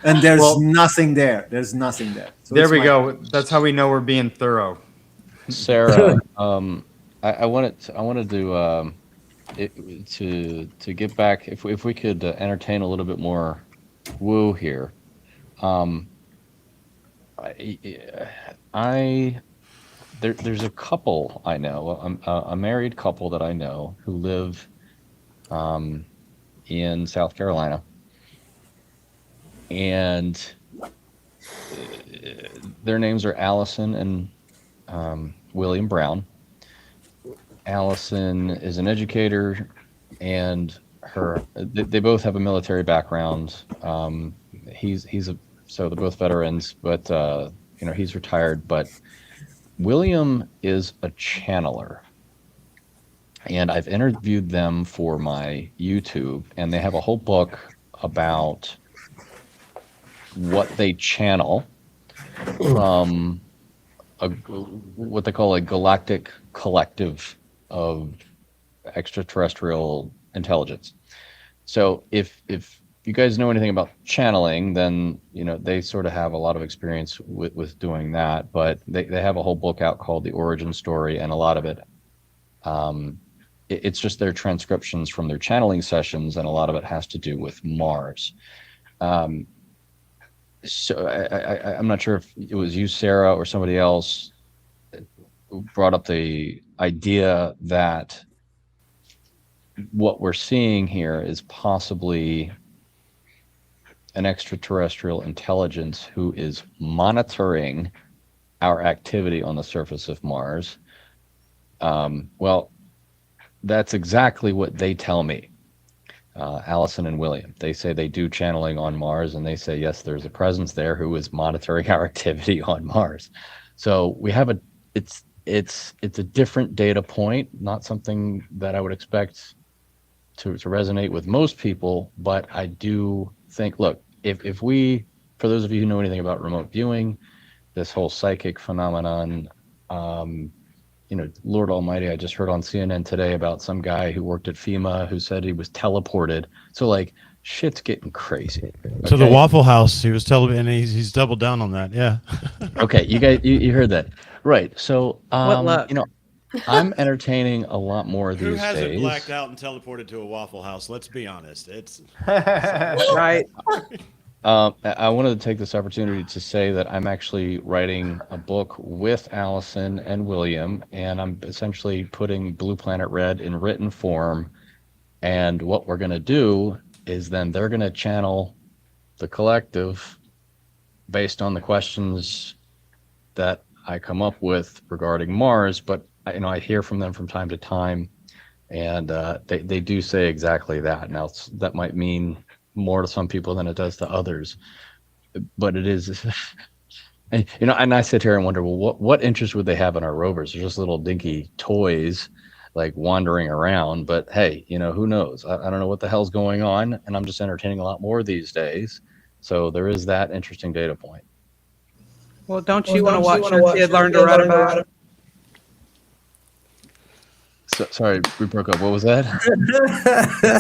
and there's nothing there. There's nothing there. So There it's we my- go. That's how we know we're being thorough. Sarah, I wanted to get back, if we could entertain a little bit more woo here. There's a couple I know, a married couple that I know who live in South Carolina, and their names are Allison and William Brown. Allison is an educator, and they both have a military background. So they're both veterans, but he's retired. But William is a channeler, and I've interviewed them for my YouTube, and they have a whole book about what they channel from what they call a galactic collective of extraterrestrial intelligence. So if you guys know anything about channeling, then they sort of have a lot of experience with doing that. But they have a whole book out called The Origin Story, and a lot of it it's just their transcriptions from their channeling sessions, and a lot of it has to do with Mars. So I'm not sure if it was you, Sarah, or somebody else who brought up the idea that what we're seeing here is possibly an extraterrestrial intelligence who is monitoring our activity on the surface of Mars. Well, that's exactly what they tell me. Allison and William, they say they do channeling on Mars, and they say, yes, there's a presence there who is monitoring our activity on Mars. So we have it's a different data point, not something that I would expect to resonate with most people, but I do think, look, if we, for those of you who know anything about remote viewing, this whole psychic phenomenon, Lord Almighty, I just heard on CNN today about some guy who worked at FEMA who said he was teleported. So like shit's getting crazy. So the Okay? Waffle House, he was and he's doubled down on that. Yeah. Okay, you guys, you heard that, right? So What luck. I'm entertaining a lot more Who these hasn't days. blacked out and teleported to a Waffle House? Let's be honest. It's Right. I wanted to take this opportunity to say that I'm actually writing a book with Allison and William, and I'm essentially putting Blue Planet Red in written form. And what we're going to do is then they're going to channel the collective based on the questions that I come up with regarding Mars. But I hear from them from time to time, and they do say exactly that. Now that might mean more to some people than it does to others, but it is. And I sit here and wonder, well, what interest would they have in our rovers? They're just little dinky toys, like wandering around. But hey, who knows? I don't know what the hell's going on, and I'm just entertaining a lot more these days. So there is that interesting data point. Well, don't you want to watch your kid learn to ride a bike? So, sorry, we broke up. What was that?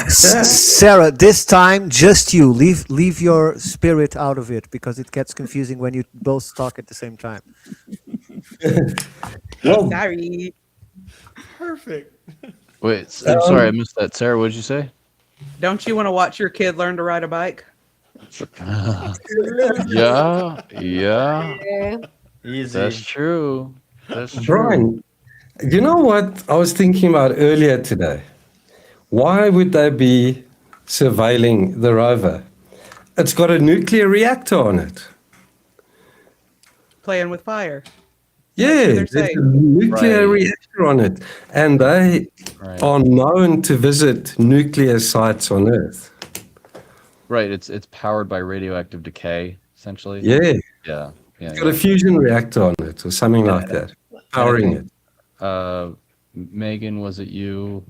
Sarah, this time just you. Leave your spirit out of it because it gets confusing when you both talk at the same time. Sorry. perfect. Wait, I'm sorry, I missed that. Sarah, what did you say? Don't you want to watch your kid learn to ride a bike? Yeah. Easy. That's true. That's true. Brian, you know what I was thinking about earlier today? Why would they be surveilling the rover? It's got a nuclear reactor on it. Playing with fire. Yeah, there's a nuclear reactor on it. And they are known to visit nuclear sites on Earth. Right, it's powered by radioactive decay, essentially. Yeah. Yeah. It's got a fusion reactor on it or something like that, powering it. Megan, was it you?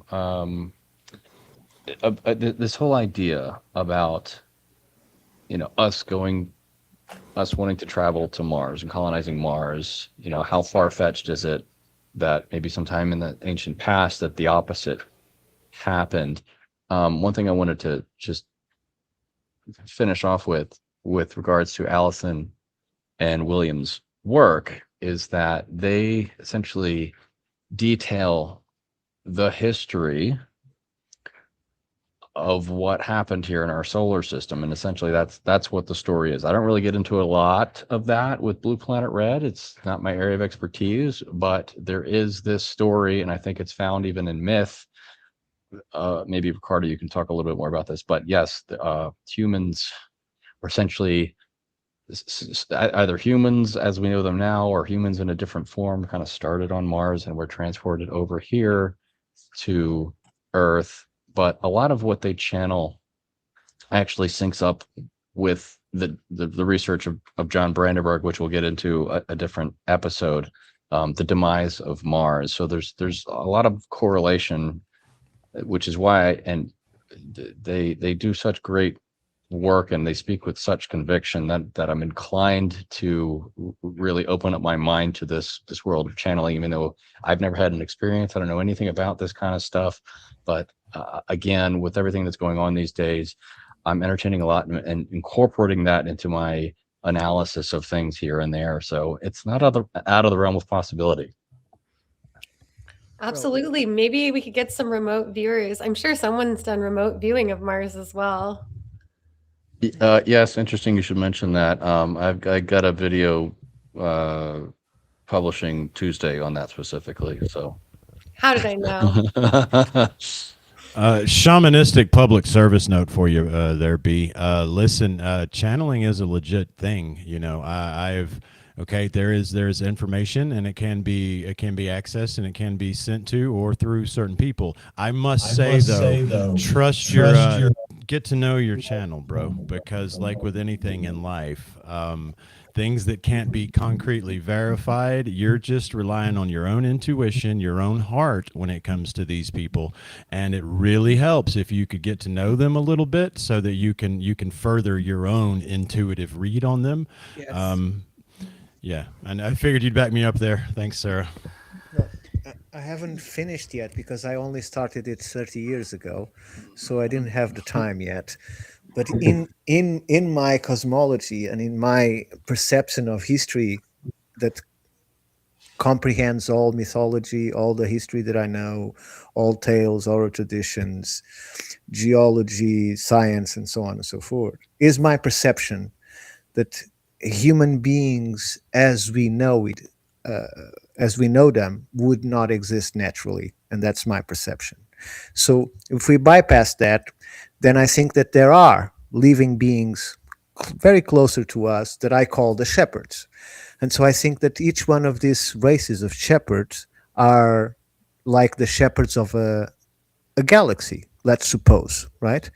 This whole idea about, us wanting to travel to Mars and colonizing Mars, how far-fetched is it that maybe sometime in the ancient past that the opposite happened? One thing I wanted to just finish off with regards to Allison and William's work is that they essentially detail the history of what happened here in our solar system, and essentially that's what the story is. I don't really get into a lot of that with Blue Planet Red. It's not my area of expertise, but there is this story, and I think it's found even in myth. Maybe Ricardo, you can talk a little bit more about this, but yes, humans were essentially either humans as we know them now or humans in a different form kind of started on Mars and were transported over here to Earth. But a lot of what they channel actually syncs up with the research of John Brandenburg, which we'll get into a different episode, the demise of Mars. So there's a lot of correlation, which is why they do such great work and they speak with such conviction that I'm inclined to really open up my mind to this world of channeling, even though I've never had an experience. I don't know anything about this kind of stuff, but again, with everything that's going on these days, I'm entertaining a lot and incorporating that into my analysis of things here and there. So it's not out of the realm of possibility. Absolutely. Maybe we could get some remote viewers. I'm sure someone's done remote viewing of Mars as well. Yes, interesting you should mention that. I got a video publishing Tuesday on that specifically. So how did I know? Shamanistic public service note for you there, B. Listen, channeling is a legit thing. There's information and it can be accessed and it can be sent to or through certain people. I must say though, trust your get to know your channel, bro, because like with anything in life, things that can't be concretely verified, you're just relying on your own intuition, your own heart when it comes to these people. And it really helps if you could get to know them a little bit so that you can further your own intuitive read on them. Yes. Yeah, and I figured you'd back me up there. Thanks, Sarah. I haven't finished yet because I only started it 30 years ago, so I didn't have the time yet. But in my cosmology and in my perception of history that comprehends all mythology, all the history that I know, all tales, oral traditions, geology, science, and so on and so forth, is my perception that human beings, as we know it, uh, as we know them, would not exist naturally, and that's my perception. So, if we bypass that, then I think that there are living beings very closer to us that I call the shepherds. And so I think that each one of these races of shepherds are like the shepherds of a galaxy, let's suppose, right?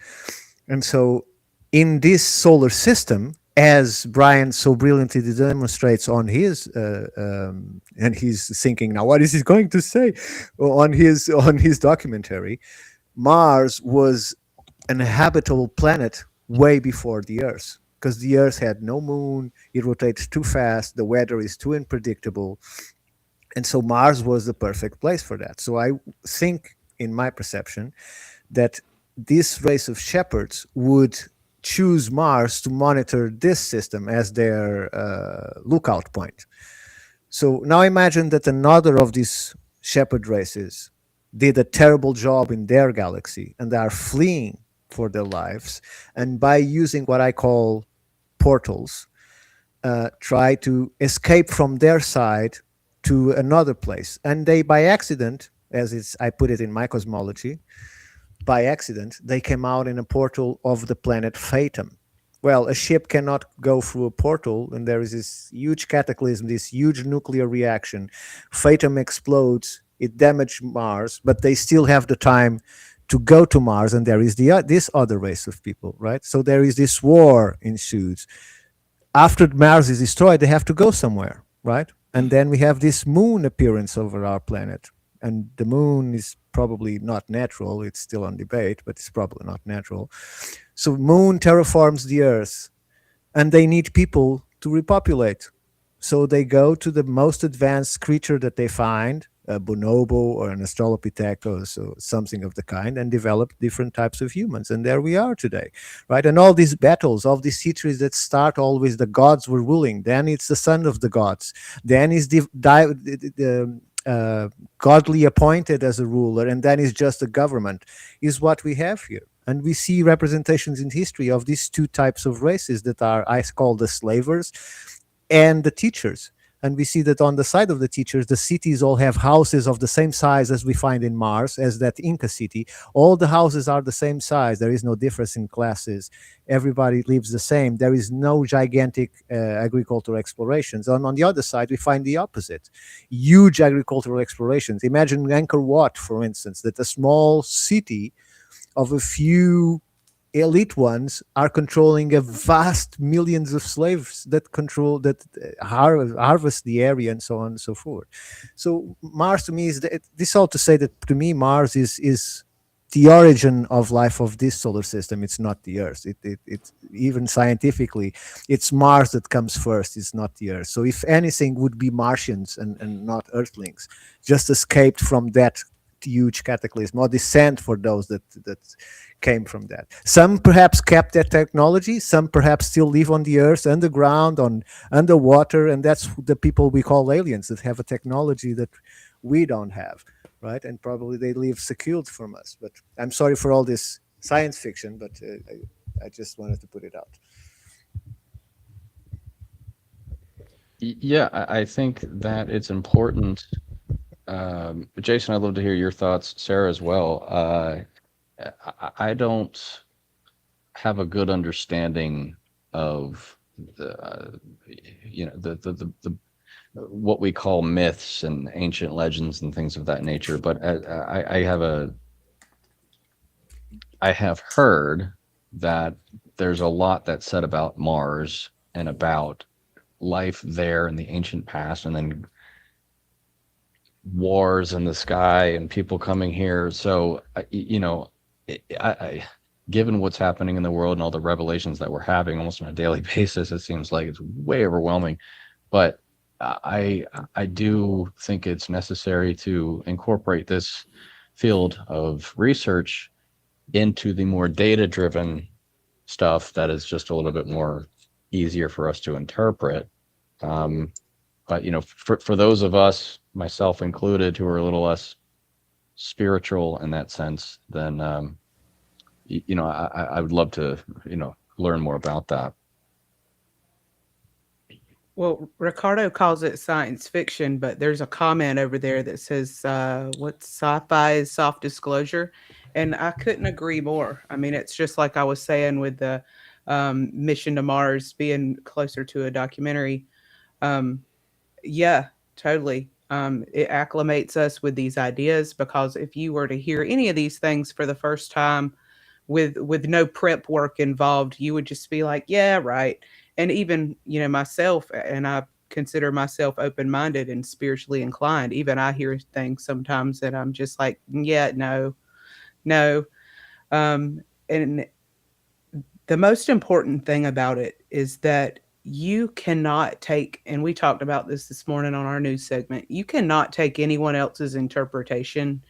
And so in this solar system, as Brian so brilliantly demonstrates on his, and he's thinking now, what is he going to say on his documentary? Mars was an habitable planet way before the Earth, because the Earth had no moon, it rotates too fast, the weather is too unpredictable, and so Mars was the perfect place for that. So I think, in my perception, that this race of shepherds would choose Mars to monitor this system as their lookout point. So now imagine that another of these shepherd races did a terrible job in their galaxy and they are fleeing for their lives. And by using what I call portals, try to escape from their side to another place. And they, by accident, I put it in my cosmology, by accident, they came out in a portal of the planet Phaeton. Well, a ship cannot go through a portal, and there is this huge cataclysm, this huge nuclear reaction. Phaeton explodes, it damaged Mars, but they still have the time to go to Mars, and there is this other race of people, right? So there is this war ensues. After Mars is destroyed, they have to go somewhere, right? And then we have this moon appearance over our planet. And the moon is probably not natural. It's still on debate, but it's probably not natural. So moon terraforms the Earth, and they need people to repopulate. So they go to the most advanced creature that they find, a bonobo or an australopithecus or something of the kind, and develop different types of humans. And there we are today, right? And all these battles, all these histories that start always the gods were ruling. Then it's the son of the gods. Then is godly appointed as a ruler, and then is just a government, is what we have here. And we see representations in history of these two types of races that are, I call the slavers and the teachers. And we see that on the side of the teachers, the cities all have houses of the same size as we find in Mars, as that Inca city. All the houses are the same size. There is no difference in classes. Everybody lives the same. There is no gigantic agricultural explorations. And on the other side, we find the opposite. Huge agricultural explorations. Imagine Angkor Wat, for instance, that a small city of a few elite ones are controlling a vast millions of slaves that harvest the area, and so on and so forth. So Mars to me is this all to say that to me Mars is the origin of life of this solar system. It's not the Earth. It even scientifically, it's Mars that comes first. It's not the Earth. So if anything, would be Martians and not Earthlings, just escaped from that huge cataclysm, or descent for those that came from that. Some perhaps kept that technology, some perhaps still live on the Earth, underground, underwater, and that's the people we call aliens, that have a technology that we don't have, right? And probably they live secured from us. But I'm sorry for all this science fiction, but I just wanted to put it out. Yeah, I think that it's important. Jason, I'd love to hear your thoughts. Sarah as well. I don't have a good understanding of the what we call myths and ancient legends and things of that nature. But I have heard that there's a lot that's said about Mars and about life there in the ancient past, and then wars in the sky and people coming here. So, given what's happening in the world and all the revelations that we're having almost on a daily basis, it seems like it's way overwhelming. But I do think it's necessary to incorporate this field of research into the more data-driven stuff that is just a little bit more easier for us to interpret. But for those of us, myself included, who are a little less spiritual in that sense, then I would love to learn more about that. Well, Ricardo calls it science fiction, but there's a comment over there that says, what sci-fi is soft disclosure. And I couldn't agree more. I mean, it's just like I was saying with the mission to Mars being closer to a documentary. Yeah, totally. It acclimates us with these ideas, because if you were to hear any of these things for the first time with no prep work involved, you would just be like, yeah, right. And even, myself, and I consider myself open-minded and spiritually inclined. Even I hear things sometimes that I'm just like, yeah, no, no. And the most important thing about it is that you cannot take, and we talked about this morning on our news segment, you cannot take anyone else's interpretation.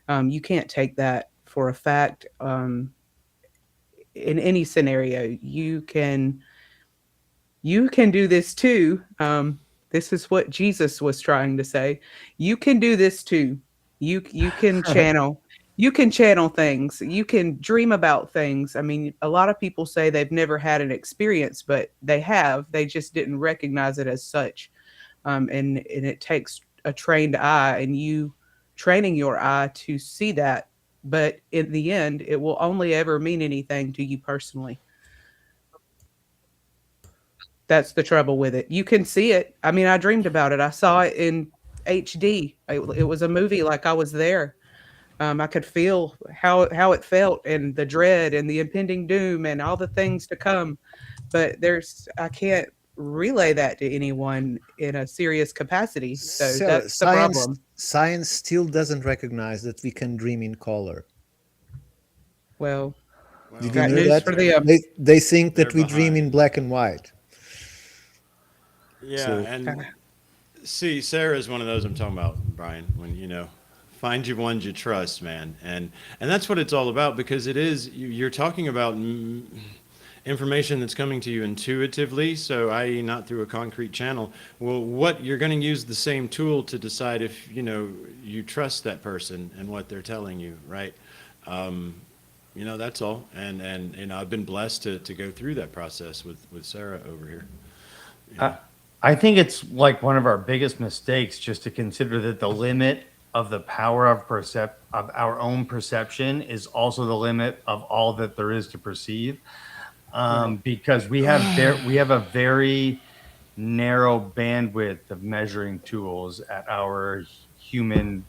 You can't take that for a fact. In any scenario, you can do this too. This is what Jesus was trying to say. You can do this too. You can channel. You can channel things. You can dream about things. I mean, a lot of people say they've never had an experience, but they have. They just didn't recognize it as such. And it takes a trained eye, and you training your eye to see that. But in the end, it will only ever mean anything to you personally. That's the trouble with it. You can see it. I mean, I dreamed about it. I saw it in HD. It was a movie, like I was there. I could feel how it felt, and the dread and the impending doom and all the things to come. But I can't relay that to anyone in a serious capacity. So that's the problem. Science still doesn't recognize that we can dream in color. Well, did you know that? They think that we dream in black and white. Yeah, and see, Sarah is one of those I'm talking about, Brian, when, find you ones you trust, man. And that's what it's all about, because it is, you're talking about information that's coming to you intuitively, so i.e. not through a concrete channel. Well, what you're going to use the same tool to decide if, you trust that person and what they're telling you, right? That's all. And I've been blessed to go through that process with Sarah over here. I think it's like one of our biggest mistakes just to consider that the limit of the power of our own perception is also the limit of all that there is to perceive, because we have a very narrow bandwidth of measuring tools at our human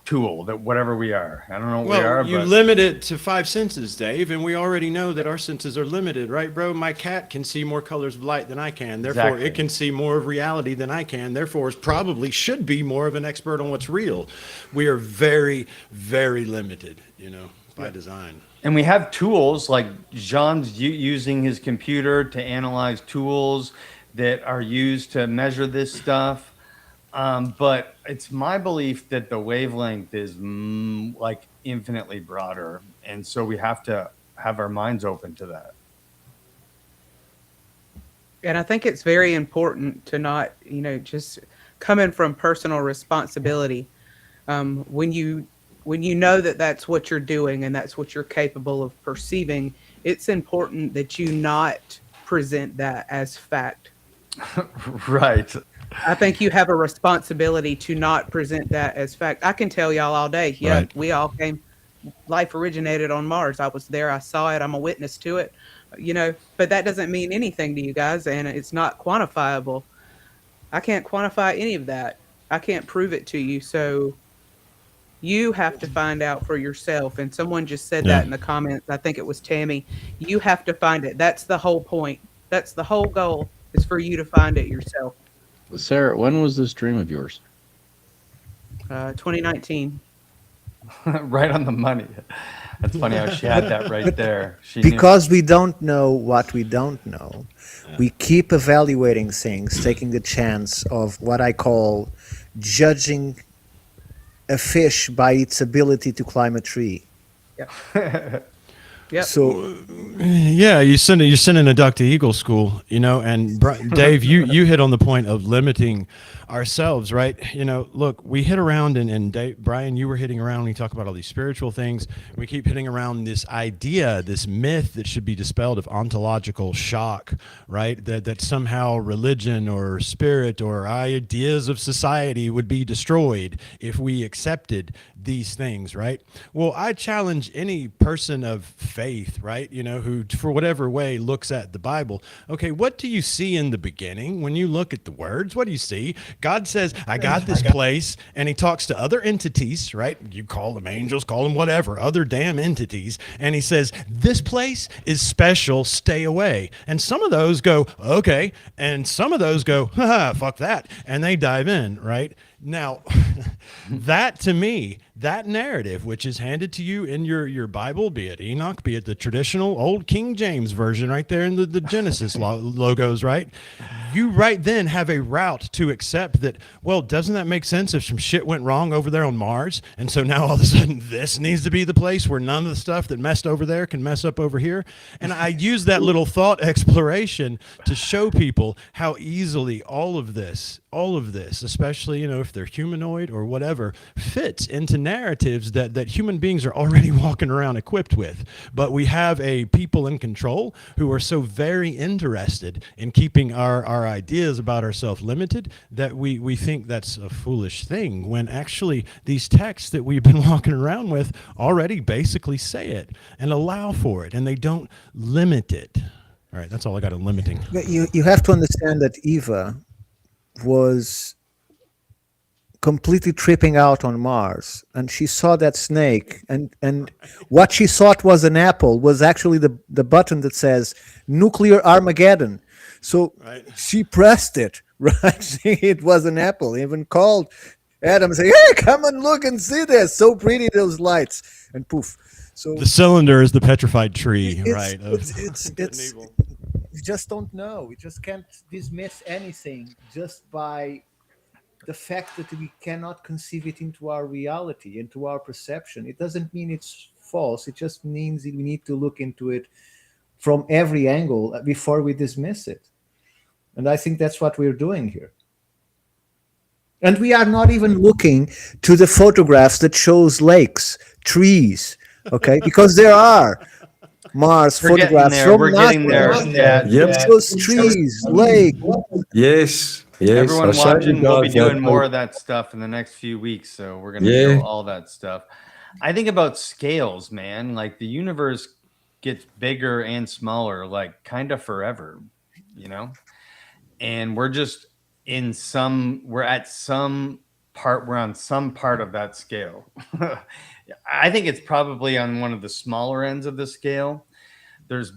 tool, that whatever we are. I don't know what we are. You limit it to 5 senses, Dave, and we already know that our senses are limited, right, bro? My cat can see more colors of light than I can. Therefore, It can see more of reality than I can. Therefore, it probably should be more of an expert on what's real. We are very, very limited, by design. And we have tools like Jean's using his computer to analyze tools that are used to measure this stuff. But it's my belief that the wavelength is like infinitely broader. And so we have to have our minds open to that. And I think it's very important to not, just coming from personal responsibility. When you know that that's what you're doing and that's what you're capable of perceiving, it's important that you not present that as fact. Right. I think you have a responsibility to not present that as fact. I can tell y'all all day, yeah, right. We all came, life originated on Mars. I was there, I saw it, I'm a witness to it, but that doesn't mean anything to you guys, and it's not quantifiable. I can't quantify any of that. I can't prove it to you, so you have to find out for yourself. And someone just said that in the comments. I think it was Tammy. You have to find it. That's the whole point. That's the whole goal, is for you to find it yourself. Sarah, when was this dream of yours? 2019. Right on the money. That's funny how she had that right there. She knew. Because we don't know what we don't know, we keep evaluating things, taking the chance of what I call judging a fish by its ability to climb a tree. Yep. So Yeah, you're sending a duck to eagle school, and Dave, you hit on the point of limiting ourselves, right? Look, we hit around, and Dave, Brian, you were hitting around when you talk about all these spiritual things. We keep hitting around this idea, this myth that should be dispelled of ontological shock, right? That somehow religion or spirit or ideas of society would be destroyed if we accepted these things, right? Well, I challenge any person of faith, right? Who for whatever way looks at the Bible. Okay, what do you see in the beginning when you look at the words? What do you see? God says, I got this place, and he talks to other entities, right? You call them angels, call them whatever, other damn entities. And he says, this place is special, stay away. And some of those go, okay. And some of those go, haha, fuck that. And they dive in, right? Now, that to me, that narrative, which is handed to you in your Bible, be it Enoch, be it the traditional old King James version right there in the Genesis logos, right? You right then have a route to accept that, well, doesn't that make sense if some shit went wrong over there on Mars? And so now all of a sudden this needs to be the place where none of the stuff that messed over there can mess up over here. And I use that little thought exploration to show people how easily all of this, especially, if they're humanoid or whatever, fits into narratives that human beings are already walking around equipped with. But we have a people in control who are so very interested in keeping our ideas about ourselves limited that we think that's a foolish thing, when actually these texts that we've been walking around with already basically say it and allow for it, and they don't limit it. All right, that's all I got on limiting. you have to understand that Eva was completely tripping out on Mars, and she saw that snake, and what she thought was an apple was actually the button that says nuclear Armageddon. So she pressed it, right? It was an apple. Even called Adam, say, hey, come and look and see this, so pretty, those lights, and poof. So the cylinder is the petrified tree, right? It's we just don't know. We just can't dismiss anything just by the fact that we cannot conceive it into our reality, into our perception. It doesn't mean it's false. It just means that we need to look into it from every angle before we dismiss it. And I think that's what we're doing here. And we are not even looking to the photographs that shows lakes, trees, okay? Because there are Mars photographs from We're getting there. Yeah. Shows trees, lake. Yes. Everyone watching will be doing more of that stuff in the next few weeks, so we're going to do all that stuff. I think about scales, man. Like the universe gets bigger and smaller, like kind of forever, and we're just we're on some part of that scale. I think it's probably on one of the smaller ends of the scale. There's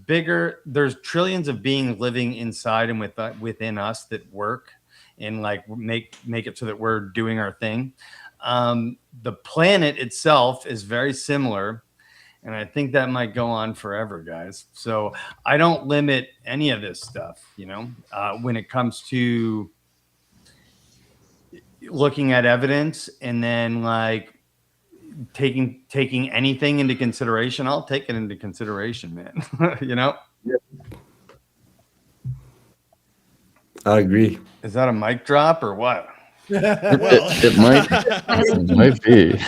trillions of beings living inside and within us that work and like make it so that we're doing our thing. The planet itself is very similar, and I think that might go on forever, guys. So I don't limit any of this stuff, when it comes to looking at evidence and then like taking anything into consideration. I'll take it into consideration, man. I agree. Is that a mic drop or what? It might be.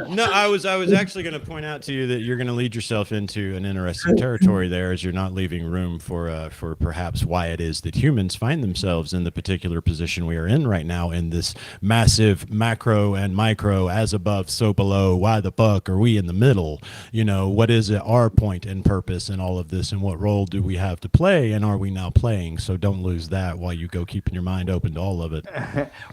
No, I was actually going to point out to you that you're going to lead yourself into an interesting territory there, as you're not leaving room for perhaps why it is that humans find themselves in the particular position we are in right now, in this massive macro and micro, as above, so below. Why the fuck are we in the middle? What is our point and purpose in all of this, and what role do we have to play, and are we now playing? So don't lose that while you go keeping your mind open to all of it.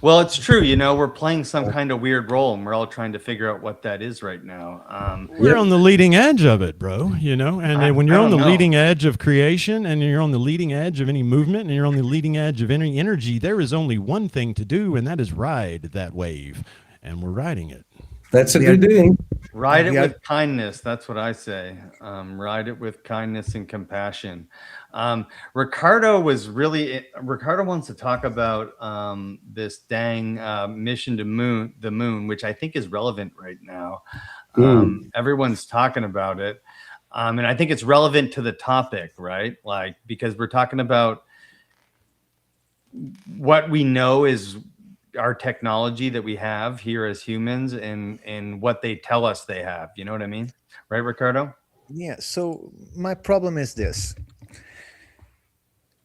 Well, it's true. We're playing some kind of weird role, and we're all trying to figure out what that is right now. We're on the leading edge of it, bro. And when you're on the leading edge of creation, and you're on the leading edge of any movement, and you're on the leading edge of any energy, there is only one thing to do, and that is ride that wave. And we're riding it. That's what We are- we're doing. Ride it Yeah. with kindness. That's what I say. Ride it with kindness and compassion. Ricardo wants to talk about this dang mission to the moon, which I think is relevant right now. Everyone's talking about it. And I think it's relevant to the topic, right? Like, because we're talking about what we know is our technology that we have here as humans, and what they tell us they have. You know what I mean? Right, Ricardo? Yeah. So my problem is this.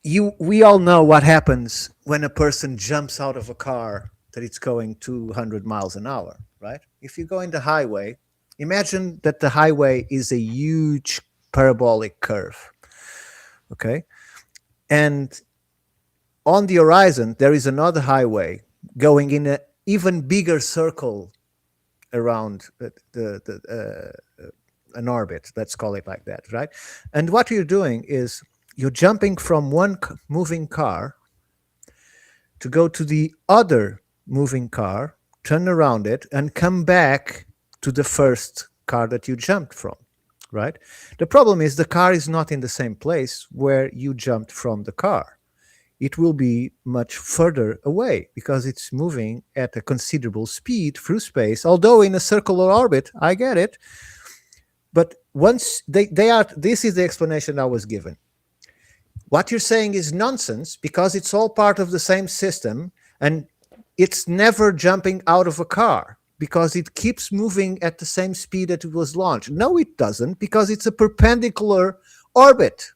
We all know what happens when a person jumps out of a car that it's going 200 miles an hour, right? If you go in the highway, imagine that the highway is a huge parabolic curve, okay? And on the horizon, there is another highway going in an even bigger circle around an orbit, let's call it like that, right? And what you're doing is you're jumping from one moving car to go to the other moving car, turn around it, and come back to the first car that you jumped from, right? The problem is the car is not in the same place where you jumped from the car. It will be much further away because it's moving at a considerable speed through space, although in a circular orbit. I get it. But once they are, this is the explanation I was given. What you're saying is nonsense because it's all part of the same system and it's never jumping out of a car because it keeps moving at the same speed that it was launched. No, it doesn't, because it's a perpendicular orbit.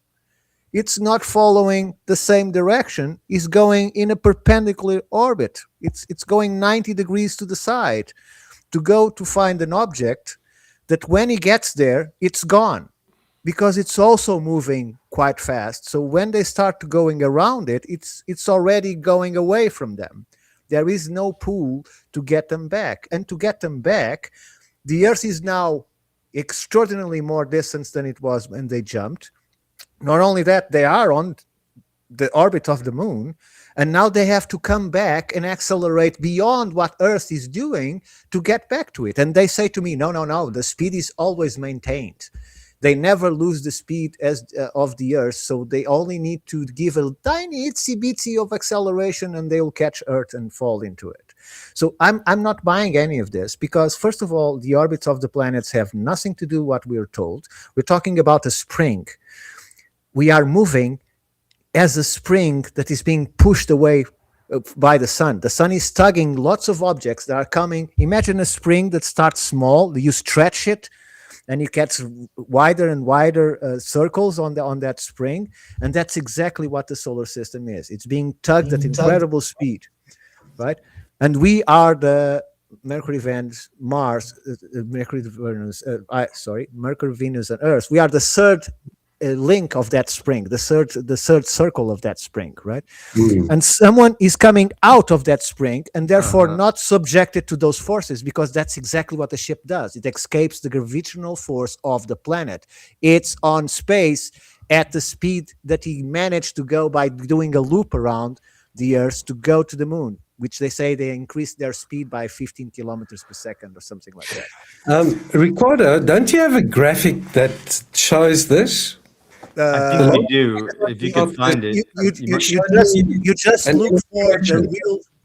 It's not following the same direction. It's going in a perpendicular orbit. It's going 90 degrees to the side to go to find an object that when he gets there, it's gone because it's also moving quite fast. So when they start going around it, it's already going away from them. There is no pull to get them back. And to get them back, the Earth is now extraordinarily more distance than it was when they jumped. Not only that, they are on the orbit of the moon, and now they have to come back and accelerate beyond what Earth is doing to get back to it. And they say to me, no, the speed is always maintained. They never lose the speed of the Earth, so they only need to give a tiny itsy-bitsy of acceleration and they will catch Earth and fall into it. So I'm not buying any of this because, first of all, the orbits of the planets have nothing to do with what we're told. We're talking about a spring. We are moving as a spring that is being pushed away by the sun. The sun is tugging lots of objects that are coming. Imagine a spring that starts small, you stretch it, and it gets wider and wider circles on that spring, and that's exactly what the solar system is. It's being tugged at incredible speed, right? And we are the Mercury, Venus, Mars, Mercury, Venus, Mercury, Venus, and Earth. We are the third link of that spring, the third circle of that spring, right? And someone is coming out of that spring and therefore not subjected to those forces, because that's exactly what the ship does. It escapes the gravitational force of the planet. It's on space at the speed that he managed to go by doing a loop around the Earth to go to the moon, which they say they increased their speed by 15 kilometers per second or something like that. Ricardo, don't you have a graphic that shows this? I think we do. If you can find it, You just look for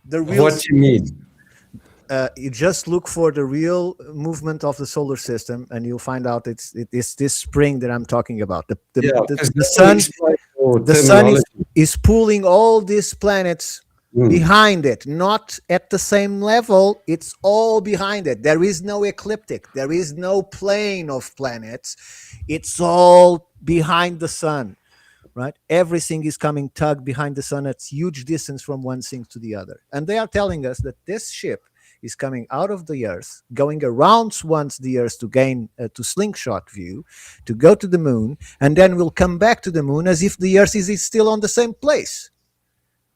the real. What you mean? You just look for the real movement of the solar system, and you'll find out it's this spring that I'm talking about. The sun is pulling all these planets behind it, not at the same level. It's all behind it. There is no ecliptic. There is no plane of planets. It's all behind the sun, right? Everything is coming tugged behind the sun at huge distance from one thing to the other. And they are telling us that this ship is coming out of the Earth, going around once the Earth to gain to slingshot view, to go to the moon, and then we'll come back to the moon as if the Earth is still on the same place,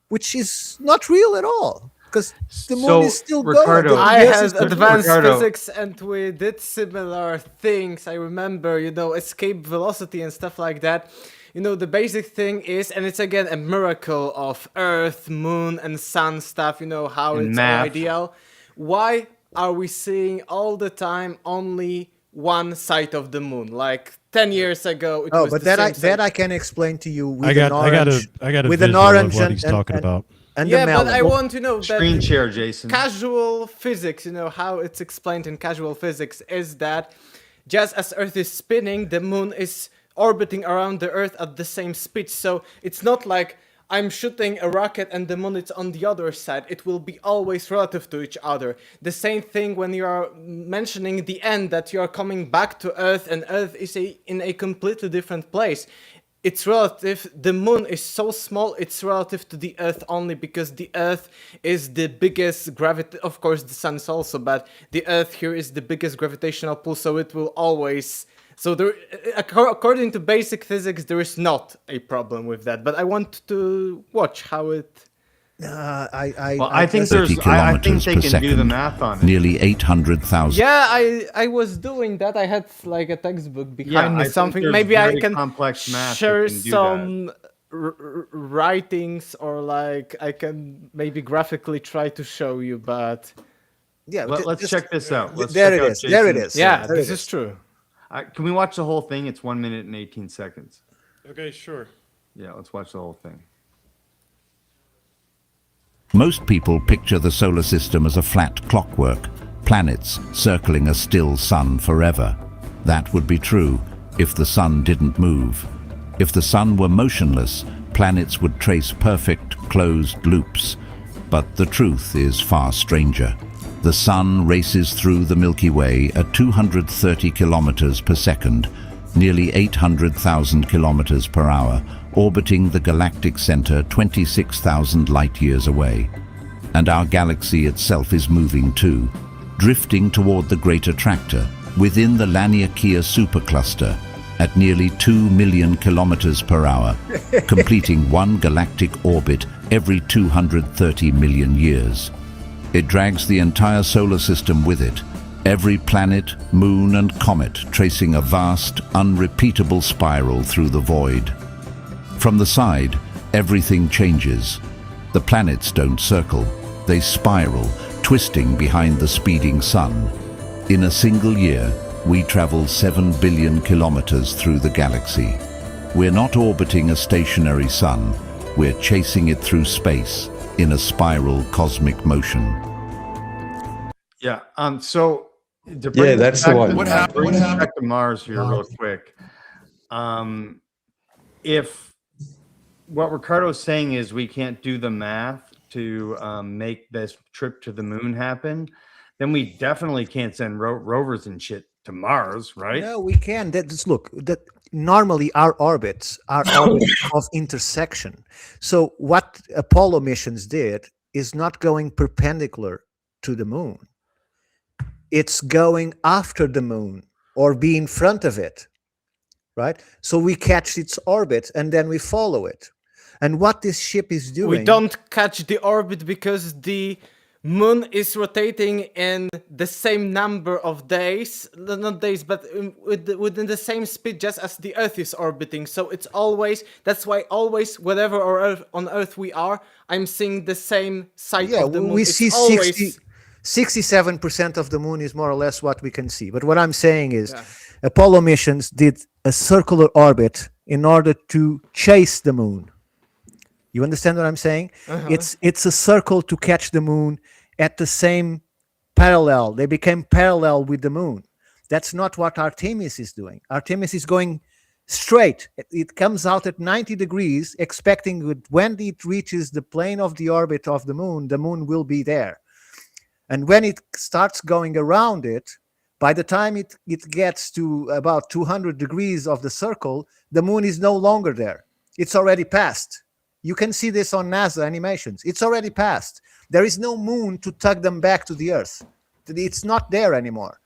which is not real at all, because the moon is still Ricardo, going. I had advanced physics and we did similar things. I remember, escape velocity and stuff like that. The basic thing is, and it's again a miracle of Earth, moon, and sun stuff, how and it's math. ideal. Why are we seeing all the time only one side of the moon? Like 10 years ago, it Oh, was but the that same side. I can explain to you with I got a with an visual orange of what he's talking about. and Yeah, a but melon. I want to know Screen that share, Jason. casual physics, how it's explained in casual physics, is that just as Earth is spinning, the moon is orbiting around the Earth at the same speed. So it's not like I'm shooting a rocket and the moon is on the other side. It will be always relative to each other. The same thing when you are mentioning the end, that you are coming back to Earth and Earth is in a completely different place. It's relative. The moon is so small, it's relative to the Earth only because the Earth is the biggest gravity. Of course, the sun is also, but the Earth here is the biggest gravitational pull, so it will always. So there, according to basic physics, there is not a problem with that. But I want to watch how it. I think 30 I think kilometers they per can do the second, math on it. nearly 800,000. Yeah, I was doing that. I had like a textbook behind me, I think something. there's Maybe I very can complex math that share can do some writings, or like I can maybe graphically try to show you. But yeah, let's check this out. Let's there check it out is. There it Jason's- is. Yeah, There this it is true. Can we watch the whole thing? It's 1 minute and 18 seconds. Okay, sure. Yeah, let's watch the whole thing. Most people picture the solar system as a flat clockwork, planets circling a still sun forever. That would be true if the sun didn't move. If the sun were motionless, planets would trace perfect, closed loops. But the truth is far stranger. The sun races through the Milky Way at 230 kilometers per second, nearly 800,000 kilometers per hour, orbiting the galactic center 26,000 light-years away. And our galaxy itself is moving too, drifting toward the Great Attractor within the Laniakea supercluster at nearly 2 million kilometers per hour, completing one galactic orbit every 230 million years. It drags the entire solar system with it, every planet, moon and comet tracing a vast, unrepeatable spiral through the void. From the side, everything changes. The planets don't circle, they spiral, twisting behind the speeding sun. In a single year, we travel 7 billion kilometers through the galaxy. We're not orbiting a stationary sun, we're chasing it through space in a spiral cosmic motion. Yeah. So to bring that's this the back one. to- What to bring this back to Mars here real quick. If what Ricardo's saying is we can't do the math to make this trip to the moon happen, then we definitely can't send rovers and shit to Mars, right? No, we can. Look, that normally our orbits are orbits of intersection. So what Apollo missions did is not going perpendicular to the moon. It's going after the moon or be in front of it, right? So we catch its orbit and then we follow it. And what this ship is doing... We don't catch the orbit because the moon is rotating in the same number of days, not days, but within the same speed just as the Earth is orbiting. So it's always, that's why always, whatever on Earth we are, I'm seeing the same side of the moon. We It's see always... 67% of the moon is more or less what we can see. But what I'm saying is Apollo missions did a circular orbit in order to chase the moon. You understand what I'm saying? It's a circle to catch the moon at the same parallel. They became parallel with the moon. That's not what Artemis is doing. Artemis is going straight. It comes out at 90 degrees, expecting that when it reaches the plane of the orbit of the moon will be there. And when it starts going around it, by the time it gets to about 200 degrees of the circle, the moon is no longer there. It's already passed. You can see this on NASA animations. It's already passed. There is no moon to tug them back to the Earth. It's not there anymore.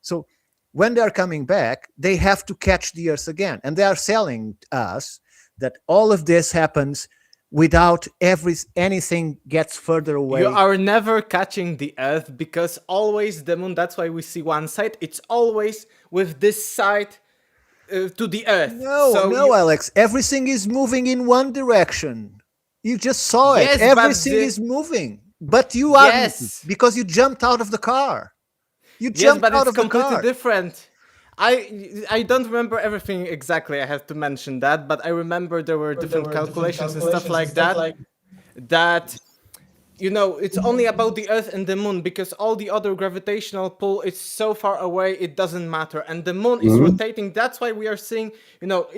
So when they're coming back, they have to catch the Earth again. And they are telling us that all of this happens without anything gets further away. You are never catching the Earth because always the moon, that's why we see one side, it's always with this side to the Earth. No, Alex. Everything is moving in one direction. You just saw it. Yes, Everything is moving. But you aren't, Yes. because you jumped out of the car. You Yes, jumped but out it's of the completely car. different. I don't remember everything exactly. I have to mention that, but I remember there were different calculations and stuff like that. That it's only about the Earth and the Moon, because all the other gravitational pull is so far away, it doesn't matter. And the Moon is rotating. That's why we are seeing,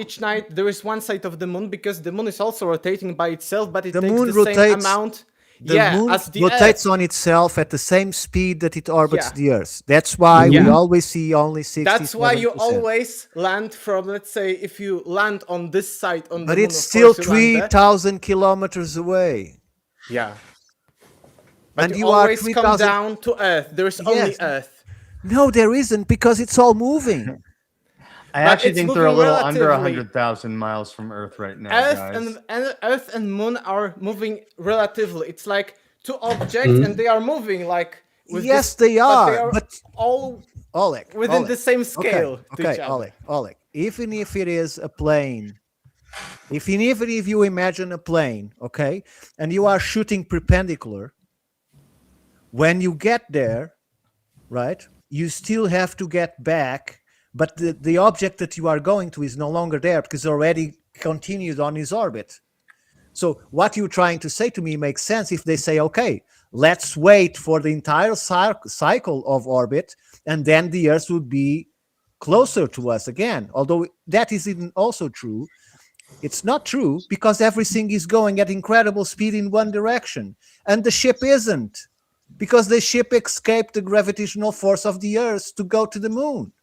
each night there is one side of the Moon, because the Moon is also rotating by itself, but it The takes moon the same rotates. amount. The moon as the rotates Earth. on itself at the same speed that it orbits Yeah. the Earth. That's why we Yeah. always see only 60. That's why you always land from, let's say, if you land on this side on But the Moon, it's of still course you land there. 3,000 kilometers away. Yeah. But And you you are always come 3,000 down to Earth. There is only Yes. Earth. No, there isn't, because it's all moving. I But actually it's think they're a moving little under relatively. 100,000 miles from Earth right now, Earth guys. and Earth and Moon are moving relatively. It's like two objects, and they are moving like. With Yes, this, they but are. they are But all Oleg, within Oleg, the same scale. to Okay, each other. Oleg. Even if it is a plane, even if you imagine a plane, okay, and you are shooting perpendicular, when you get there, right, you still have to get back, but the object that you are going to is no longer there because it already continued on his orbit. So what you're trying to say to me makes sense if they say, okay, let's wait for the entire cycle of orbit, and then the Earth would be closer to us again. Although that isn't also true. It's not true, because everything is going at incredible speed in one direction, and the ship isn't, because the ship escaped the gravitational force of the Earth to go to the moon.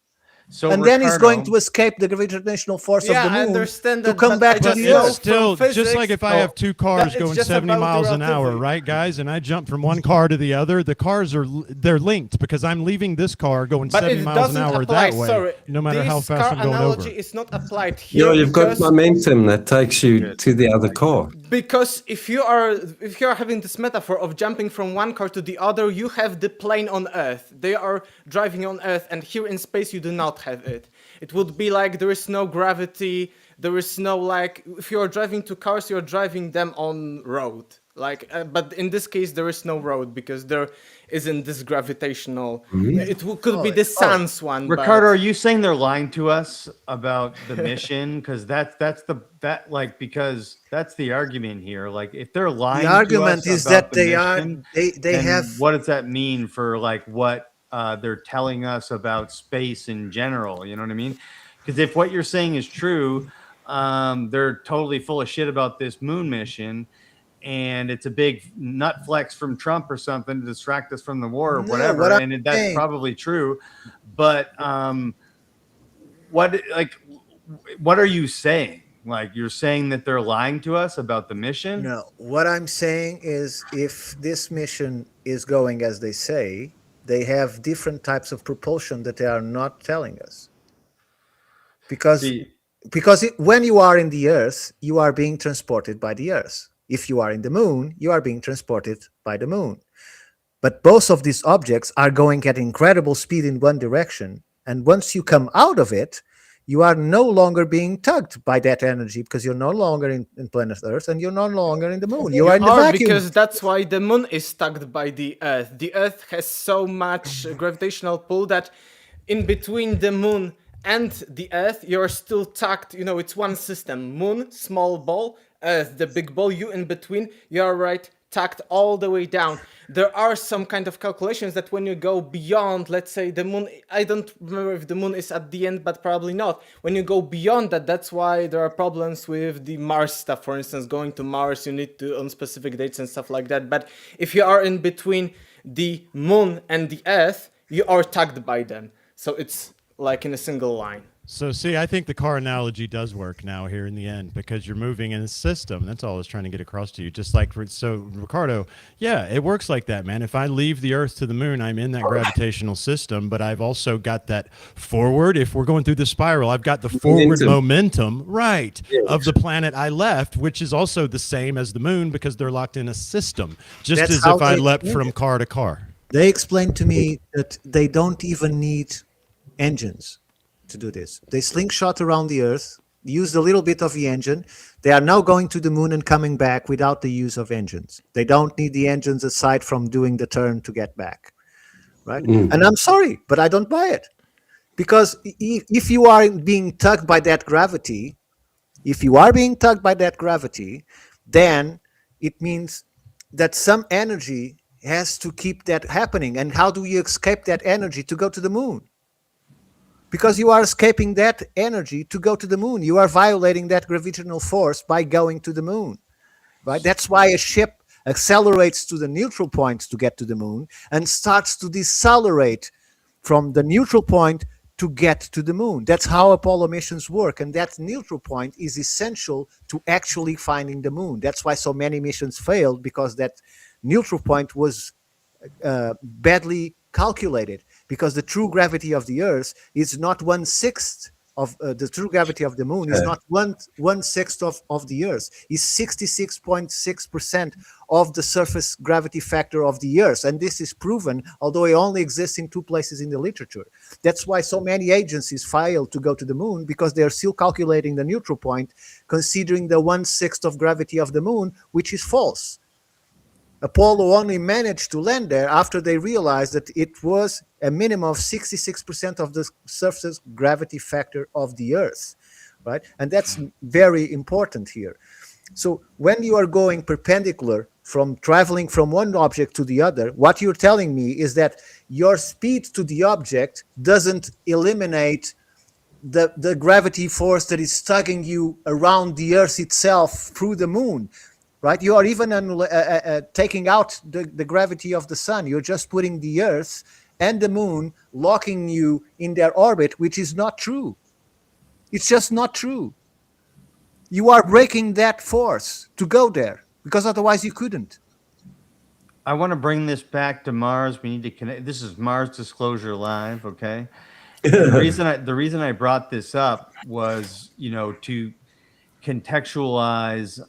So and then it's going Ricardo- to escape the gravitational force Yeah, of the I moon understand to that, come but back I to just the know Earth. from Still, just physics like if I that have two cars it's going just 70 about the miles an hour, relativity. right, guys, and I jump from one car to the other, the cars they're linked, because I'm leaving this car going But 70 it miles an doesn't hour apply. that way, Sorry, no matter how this fast car I'm going analogy over. is not applied here. Yeah, you've got because- momentum that takes you to the other car. Because if you are having this metaphor of jumping from one car to the other, you have the plane on Earth. They are driving on Earth, and here in space you do not have it. It would be like there is no gravity, there is no if you are driving two cars, you're driving them on road. But in this case there is no road because there isn't this gravitational. It could be the sun's one. Ricardo, but- are you saying they're lying to us about the mission? Because because that's the argument here. Like, if they're lying, argument to us is about that they are- mission, they then have- What does that mean for what they're telling us about space in general? You know what I mean? Because if what you're saying is true, they're totally full of shit about this moon mission. And it's a big nut flex from Trump or something to distract us from the war or No, whatever. what I'm That's saying- probably true. But what are you saying? Like, you're saying that they're lying to us about the mission? No, what I'm saying is, if this mission is going as they say, they have different types of propulsion that they are not telling us. Because when you are in the Earth, you are being transported by the Earth. If you are in the moon, you are being transported by the moon. But both of these objects are going at incredible speed in one direction. And once you come out of it, you are no longer being tugged by that energy, because you're no longer in planet Earth and you're no longer in the moon. You are in the vacuum. Because that's why the moon is tugged by the Earth. The Earth has so much gravitational pull that in between the moon and the Earth, you're still tugged. It's one system. Moon, small ball, Earth, the big ball. You in between, you're right, tugged all the way down. There are some kind of calculations that when you go beyond, let's say the moon, I don't remember if the moon is at the end, but probably not. When you go beyond that, that's why there are problems with the Mars stuff. For instance, going to Mars, you need to on specific dates and stuff like that. But if you are in between the moon and the Earth, you are tugged by them. So it's like in a single line. So, see, I think the car analogy does work now here in the end, because you're moving in a system. That's all I was trying to get across to you. Just like, so Ricardo, yeah, it works like that, man. If I leave the Earth to the moon, I'm in that gravitational system, but I've also got that forward. If we're going through the spiral, I've got the forward momentum, right, of the planet I left, which is also the same as the moon, because they're locked in a system, just That's as how if I they leapt explain from it. car to car. They explained to me that they don't even need engines to do this. They slingshot around the Earth used a little bit of the engine. They are now going to the moon and coming back without the use of engines. They don't need the engines aside from doing the turn to get back, right? And I'm sorry, but I don't buy it. Because if you are being tugged by that gravity, then it means that some energy has to keep that happening. And how do you escape that energy to go to the moon? Because you are escaping that energy to go to the moon. You are violating that gravitational force by going to the moon, right? That's why a ship accelerates to the neutral point to get to the moon and starts to decelerate from the neutral point to get to the moon. That's how Apollo missions work. And that neutral point is essential to actually finding the moon. That's why so many missions failed, because that neutral point was badly calculated, because the true gravity of the Earth is not 1/6 of the true gravity of the moon is not 1/6 of the Earth. Is 66.6% of the surface gravity factor of the Earth, and this is proven, although it only exists in 2 places in the literature. That's why so many agencies fail to go to the moon, because they are still calculating the neutral point, considering the 1/6 of gravity of the moon, which is false. Apollo only managed to land there after they realized that it was a minimum of 66% of the surface gravity factor of the Earth, right? And that's very important here. So when you are going perpendicular from traveling from one object to the other, what you're telling me is that your speed to the object doesn't eliminate the gravity force that is tugging you around the Earth itself through the moon. Right, you are even taking out the gravity of the sun. You're just putting the Earth and the moon, locking you in their orbit, which is not true. It's just not true. You are breaking that force to go there, because otherwise you couldn't. I want to bring this back to Mars. We need to connect. This is Mars Disclosure Live, okay? The reason I brought this up was, to contextualize,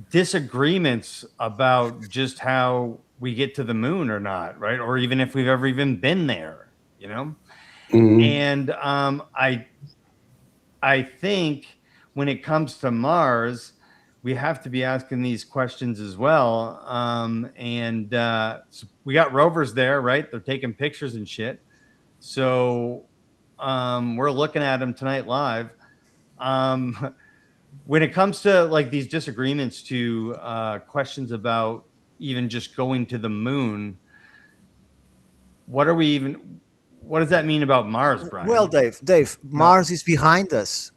disagreements about just how we get to the moon or not, right? Or even if we've ever even been there, And I think when it comes to Mars, we have to be asking these questions as well. So we got rovers there, right? They're taking pictures and shit. So we're looking at them tonight live. When it comes to like these disagreements to questions about even just going to the moon, what does that mean about Mars, Brian? Well, Dave, Mars is behind us.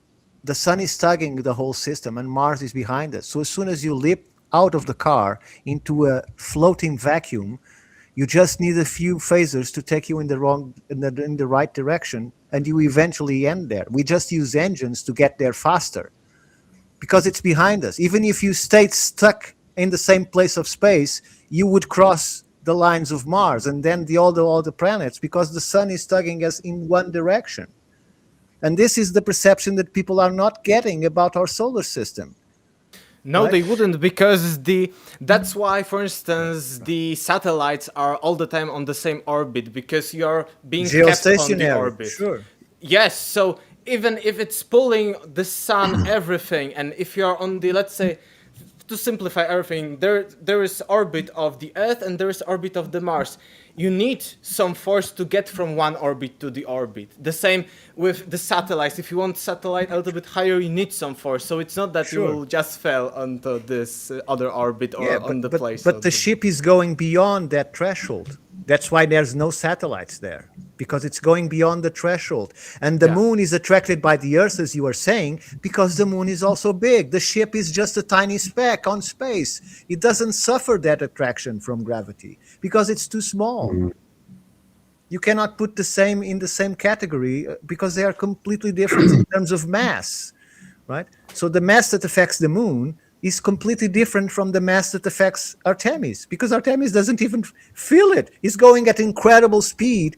The sun is tugging the whole system, and Mars is behind us. So as soon as you leap out of the car into a floating vacuum, you just need a few phasers to take you in the right direction, and you eventually end there. We just use engines to get there faster, because it's behind us. Even if you stayed stuck in the same place of space, you would cross the lines of Mars and then all the planets, because the sun is tugging us in one direction. And this is the perception that people are not getting about our solar system. No, Right? they wouldn't, because that's why, for instance, the satellites are all the time on the same orbit, because you're being kept on the orbit. Sure. Yes, so even if it's pulling the sun, everything, and if you're on the, let's say, to simplify everything, there is orbit of the Earth and there is orbit of the Mars. You need some force to get from one orbit to the orbit. The same with the satellites. If you want satellite a little bit higher, you need some force. So it's not that you will just fall onto this other orbit or on the place. But the ship is going beyond that threshold. That's why there's no satellites there, because it's going beyond the threshold. And the moon is attracted by the Earth, as you were saying, because the moon is also big. The ship is just a tiny speck on space. It doesn't suffer that attraction from gravity because it's too small. You cannot put the same in the same category because they are completely different in terms of mass, right? So the mass that affects the moon is completely different from the mass that affects Artemis, because Artemis doesn't even feel it. It's going at incredible speed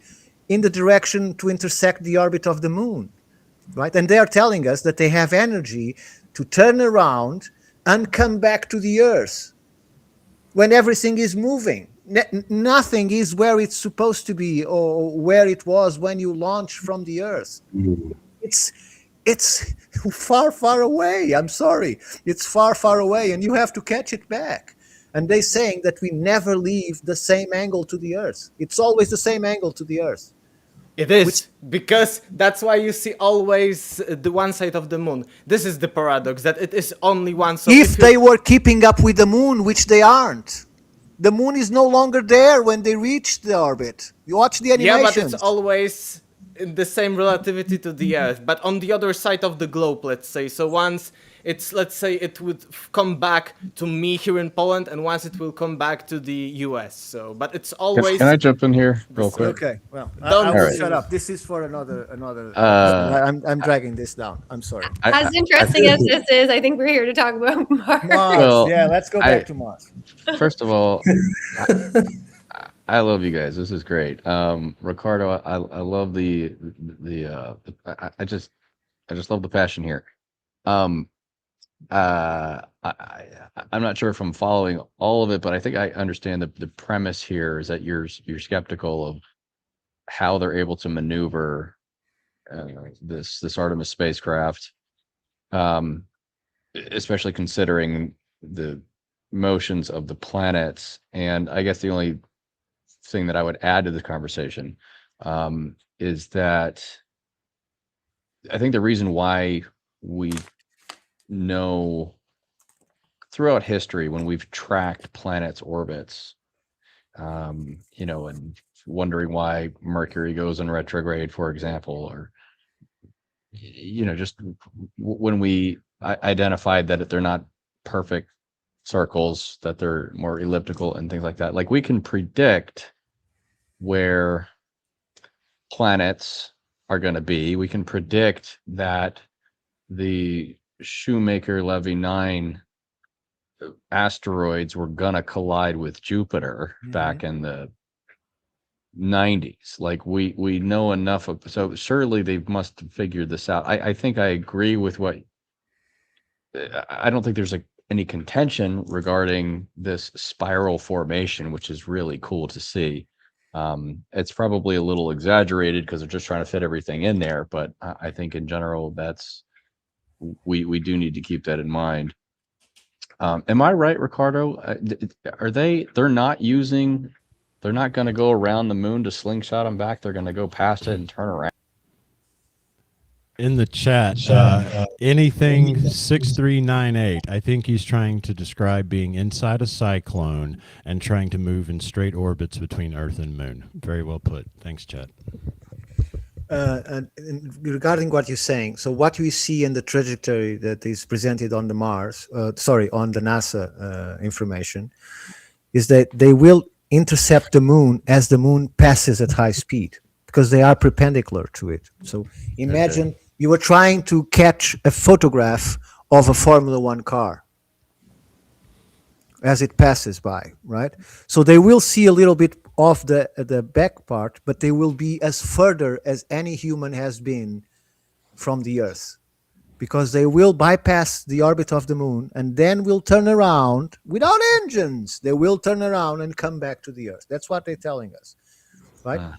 in the direction to intersect the orbit of the moon, right? And they are telling us that they have energy to turn around and come back to the Earth when everything is moving. Nothing is where it's supposed to be or where it was when you launch from the Earth. it's far, far away. I'm sorry. It's far, far away, and you have to catch it back. And they're saying that we never leave the same angle to the Earth. It's always the same angle to the Earth. It is, because that's why you see always the one side of the moon. This is the paradox, that it is only one. So If they were keeping up with the moon, which they aren't, the moon is no longer there when they reach the orbit. You watch the yeah, animations. but it's always in the same relativity to the Earth, but on the other side of the globe, let's say. So once it's, let's say, it would come back to me here in Poland, and once it will come back to the US. So, but it's always. Can I jump in here real quick? Okay, well, Don't I will right. shut up. This is for another. I'm dragging this down. I'm sorry. As interesting as this is, I think we're here to talk about Mars. Well, yeah, let's go back to Mars. First of all, I love you guys. This is great. Ricardo, I love I just love the passion here. I'm not sure if I'm following all of it, but I think I understand the premise here is that you're skeptical of how they're able to maneuver this Artemis spacecraft, especially considering the motions of the planets. And I guess the only thing that I would add to the conversation is that I think the reason why we know throughout history, when we've tracked planets' orbits, and wondering why Mercury goes in retrograde, for example, or just when we identified that they're not perfect circles, that they're more elliptical and things like that. Like, we can predict where planets are going to be. We can predict that the Shoemaker-Levy 9 asteroids were going to collide with Jupiter back in the 90s. Like, we know enough of, so surely they must have figured this out. I think I agree with what, I don't think there's any contention regarding this spiral formation, which is really cool to see. It's probably a little exaggerated because they're just trying to fit everything in there, but I think in general we do need to keep that in mind. Am I right, Ricardo? They're not going to go around the moon to slingshot them back. They're going to go past it and turn around. In the chat, anything 6398. I think he's trying to describe being inside a cyclone and trying to move in straight orbits between Earth and Moon. Very well put. Thanks, chat. And regarding what you're saying, so what we see in the trajectory that is presented on the on the NASA information, is that they will intercept the moon as the moon passes at high speed, because they are perpendicular to it. So imagine you were trying to catch a photograph of a Formula One car as it passes by, right? So they will see a little bit of the back part, but they will be as further as any human has been from the Earth, because they will bypass the orbit of the moon and then will turn around without engines. They will turn around and come back to the Earth. That's what they're telling us, right?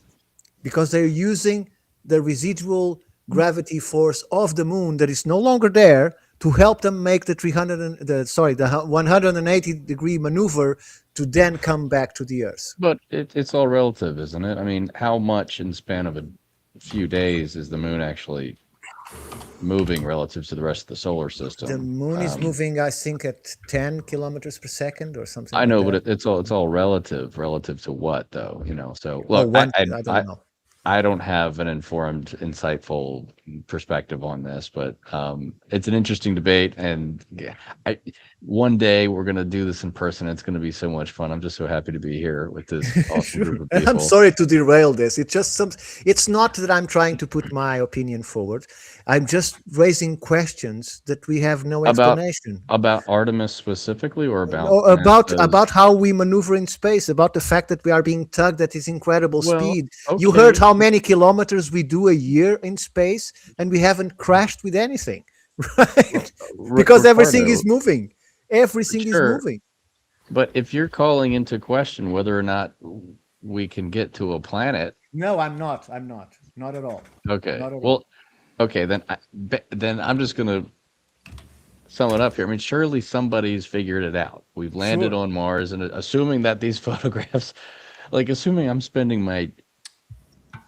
Because they're using the residual gravity force of the moon that is no longer there to help them make the 180-degree maneuver to then come back to the Earth. But it's all relative, isn't it? I mean, how much in the span of a few days is the moon actually moving relative to the rest of the solar system? The moon is moving, I think, at 10 kilometers per second or something. I know, like but it's all relative to what, though? So look, I don't know. I don't have an informed, insightful perspective on this, but it's an interesting debate. And one day we're going to do this in person. It's going to be so much fun. I'm just so happy to be here with this awesome group of people. I'm sorry to derail this. It's not that I'm trying to put my opinion forward. I'm just raising questions that we have no explanation. About Artemis specifically, or about how we maneuver in space, about the fact that we are being tugged at this incredible speed. You okay. heard how many kilometers we do a year in space, and we haven't crashed with anything, right? Because everything is moving. Everything is moving. But if you're calling into question whether or not we can get to a planet. No, I'm not. Not at all. Okay. Not at all. Well, Okay, then I'm just gonna sum it up here. I mean, surely somebody's figured it out. We've landed Sure. on Mars, and assuming that these photographs, like assuming I'm spending my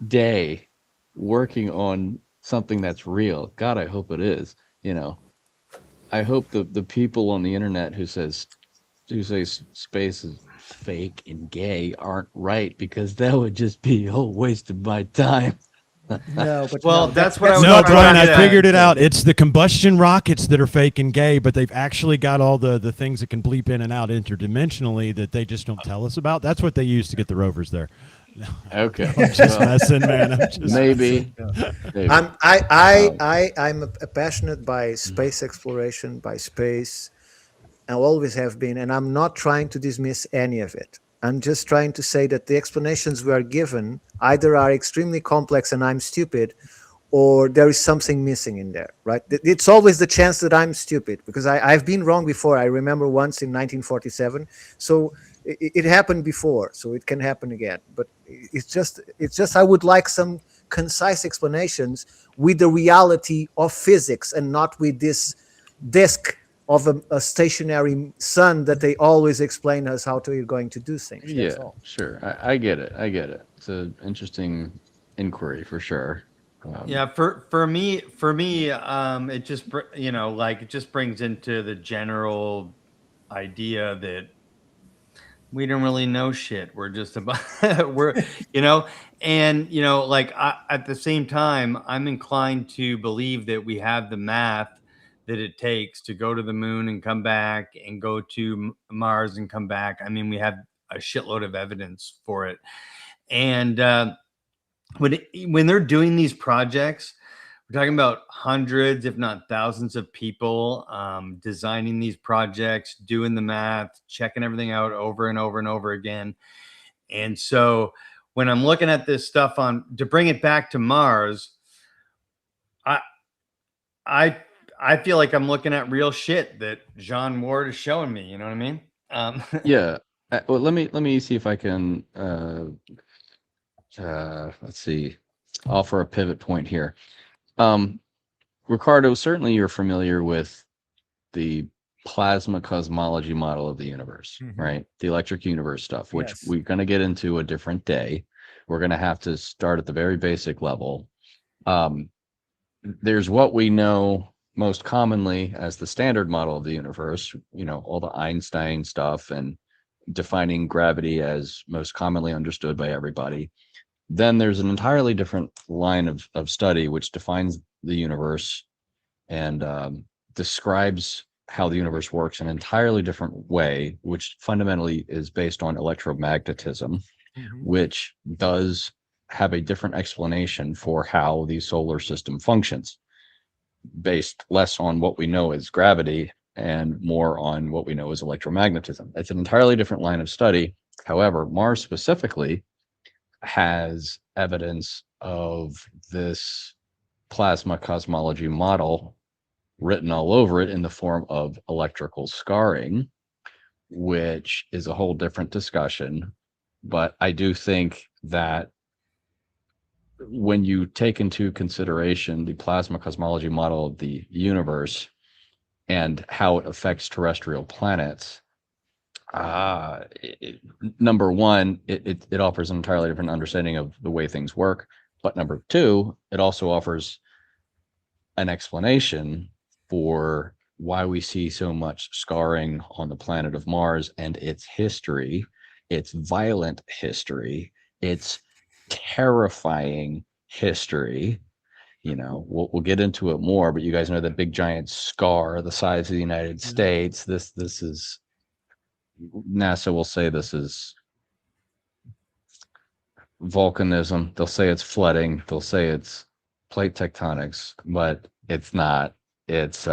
day working on something that's real. God, I hope it is. You know, I hope the people on the internet who say space is fake and gay aren't right, because that would just be a whole waste of my time. No, but Well, no, that's what I was No, trying Brian, to I get figured at. it out. It's the combustion rockets that are fake and gay, but they've actually got all the things that can bleep in and out interdimensionally that they just don't tell us about. That's what they use to get the rovers there. Okay. I'm just Well, messing, man. I'm just maybe. messing. I'm a passionate by space exploration, by space. I always have been, and I'm not trying to dismiss any of it. I'm just trying to say that the explanations we are given either are extremely complex and I'm stupid, or there is something missing in there, right? It's always the chance that I'm stupid, because I've been wrong before. I remember once in 1947. So it happened before, so it can happen again. But it's just I would like some concise explanations with the reality of physics, and not with this disk of a stationary sun that they always explain us how you're going to do things. Yeah, That's all. sure. I get it. I get it. It's an interesting inquiry for sure. Yeah, for me, it just like it just brings into the general idea that we don't really know shit. We're just about and like at the same time, I'm inclined to believe that we have the math that it takes to go to the moon and come back, and go to Mars and come back. I mean, we have a shitload of evidence for it. And when they're doing these projects, we're talking about hundreds, if not thousands, of people designing these projects, doing the math, checking everything out over and over and over again. And so when I'm looking at this stuff to bring it back to Mars, I I I feel like I'm looking at real shit that John Ward is showing me. You know what I mean? Yeah. Well, let me see if I can let's see, offer a pivot point here. Ricardo, certainly you're familiar with the plasma cosmology model of the universe, right? The electric universe stuff, which Yes. we're going to get into a different day. We're going to have to start at the very basic level. There's what we know most commonly as the standard model of the universe, all the Einstein stuff and defining gravity as most commonly understood by everybody. Then there's an entirely different line of study which defines the universe and describes how the universe works in an entirely different way, which fundamentally is based on electromagnetism, which does have a different explanation for how the solar system functions, based less on what we know as gravity and more on what we know as electromagnetism. It's an entirely different line of study. However, Mars specifically has evidence of this plasma cosmology model written all over it in the form of electrical scarring, which is a whole different discussion. But I do think that when you take into consideration the plasma cosmology model of the universe and how it affects terrestrial planets, number one, it offers an entirely different understanding of the way things work. But number two, it also offers an explanation for why we see so much scarring on the planet of Mars and its history, its violent history, its terrifying history. We'll get into it more, but you guys know that big giant scar the size of the United States. This is, NASA will say this is volcanism. They'll say it's flooding. They'll say it's plate tectonics, but it's not. It's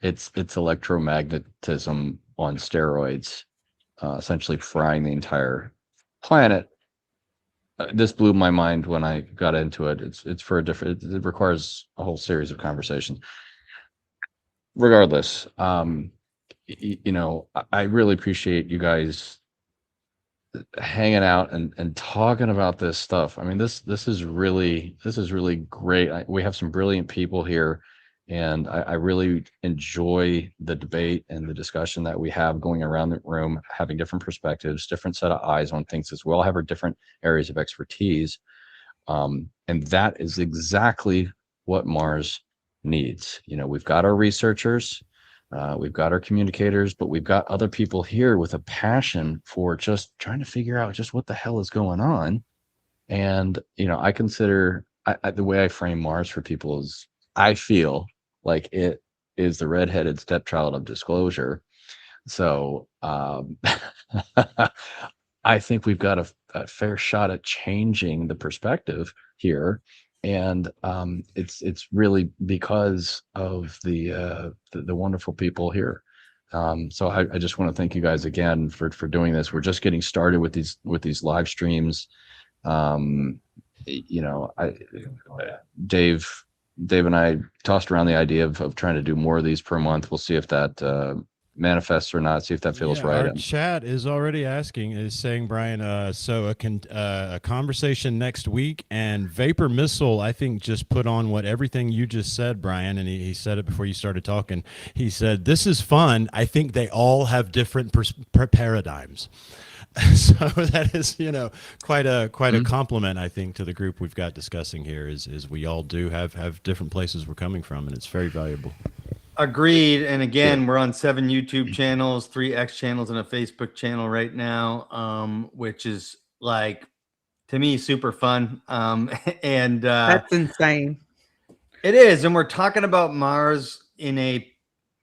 it's electromagnetism on steroids, essentially frying the entire planet. This blew my mind when I got into it. It's for a different. It requires a whole series of conversations. Regardless, I really appreciate you guys hanging out and talking about this stuff. I mean, this is really great. We have some brilliant people here, and I really enjoy the debate and the discussion that we have going around the room, having different perspectives, different set of eyes on things as well. Have our different areas of expertise, and that is exactly what Mars needs. We've got our researchers. We've got our communicators, but we've got other people here with a passion for just trying to figure out just what the hell is going on. And, I consider the way I frame Mars for people is I feel like it is the redheaded stepchild of disclosure. So I think we've got a fair shot at changing the perspective here. And it's really because of the wonderful people here. So I just want to thank you guys again for doing this. We're just getting started with these live streams. Dave and I tossed around the idea of trying to do more of these per month. We'll see if that manifests or not, see if that feels right. Our chat is already is saying, Brian, so a conversation next week, and Vapor Missile, I think, just put on everything you just said, Brian, and he said it before you started talking. He said, this is fun. I think they all have different paradigms. So that is, quite a compliment, I think, to the group we've got discussing here is we all do have different places we're coming from, and it's very valuable. Agreed. And again, we're on 7 YouTube channels, 3 X channels, and a Facebook channel right now, which is to me, super fun. And that's insane. It is. And we're talking about Mars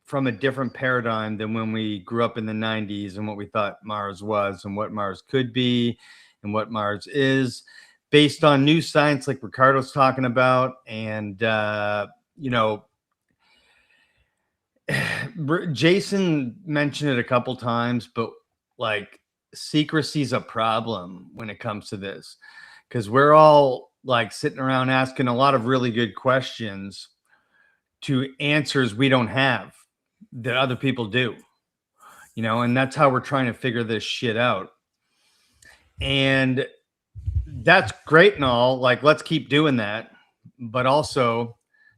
from a different paradigm than when we grew up in the 90s and what we thought Mars was and what Mars could be and what Mars is, based on new science like Ricardo's talking about. And, Jason mentioned it a couple times, but secrecy is a problem when it comes to this, because we're all sitting around asking a lot of really good questions to answers we don't have that other people do, and that's how we're trying to figure this shit out. And that's great and all, let's keep doing that, but also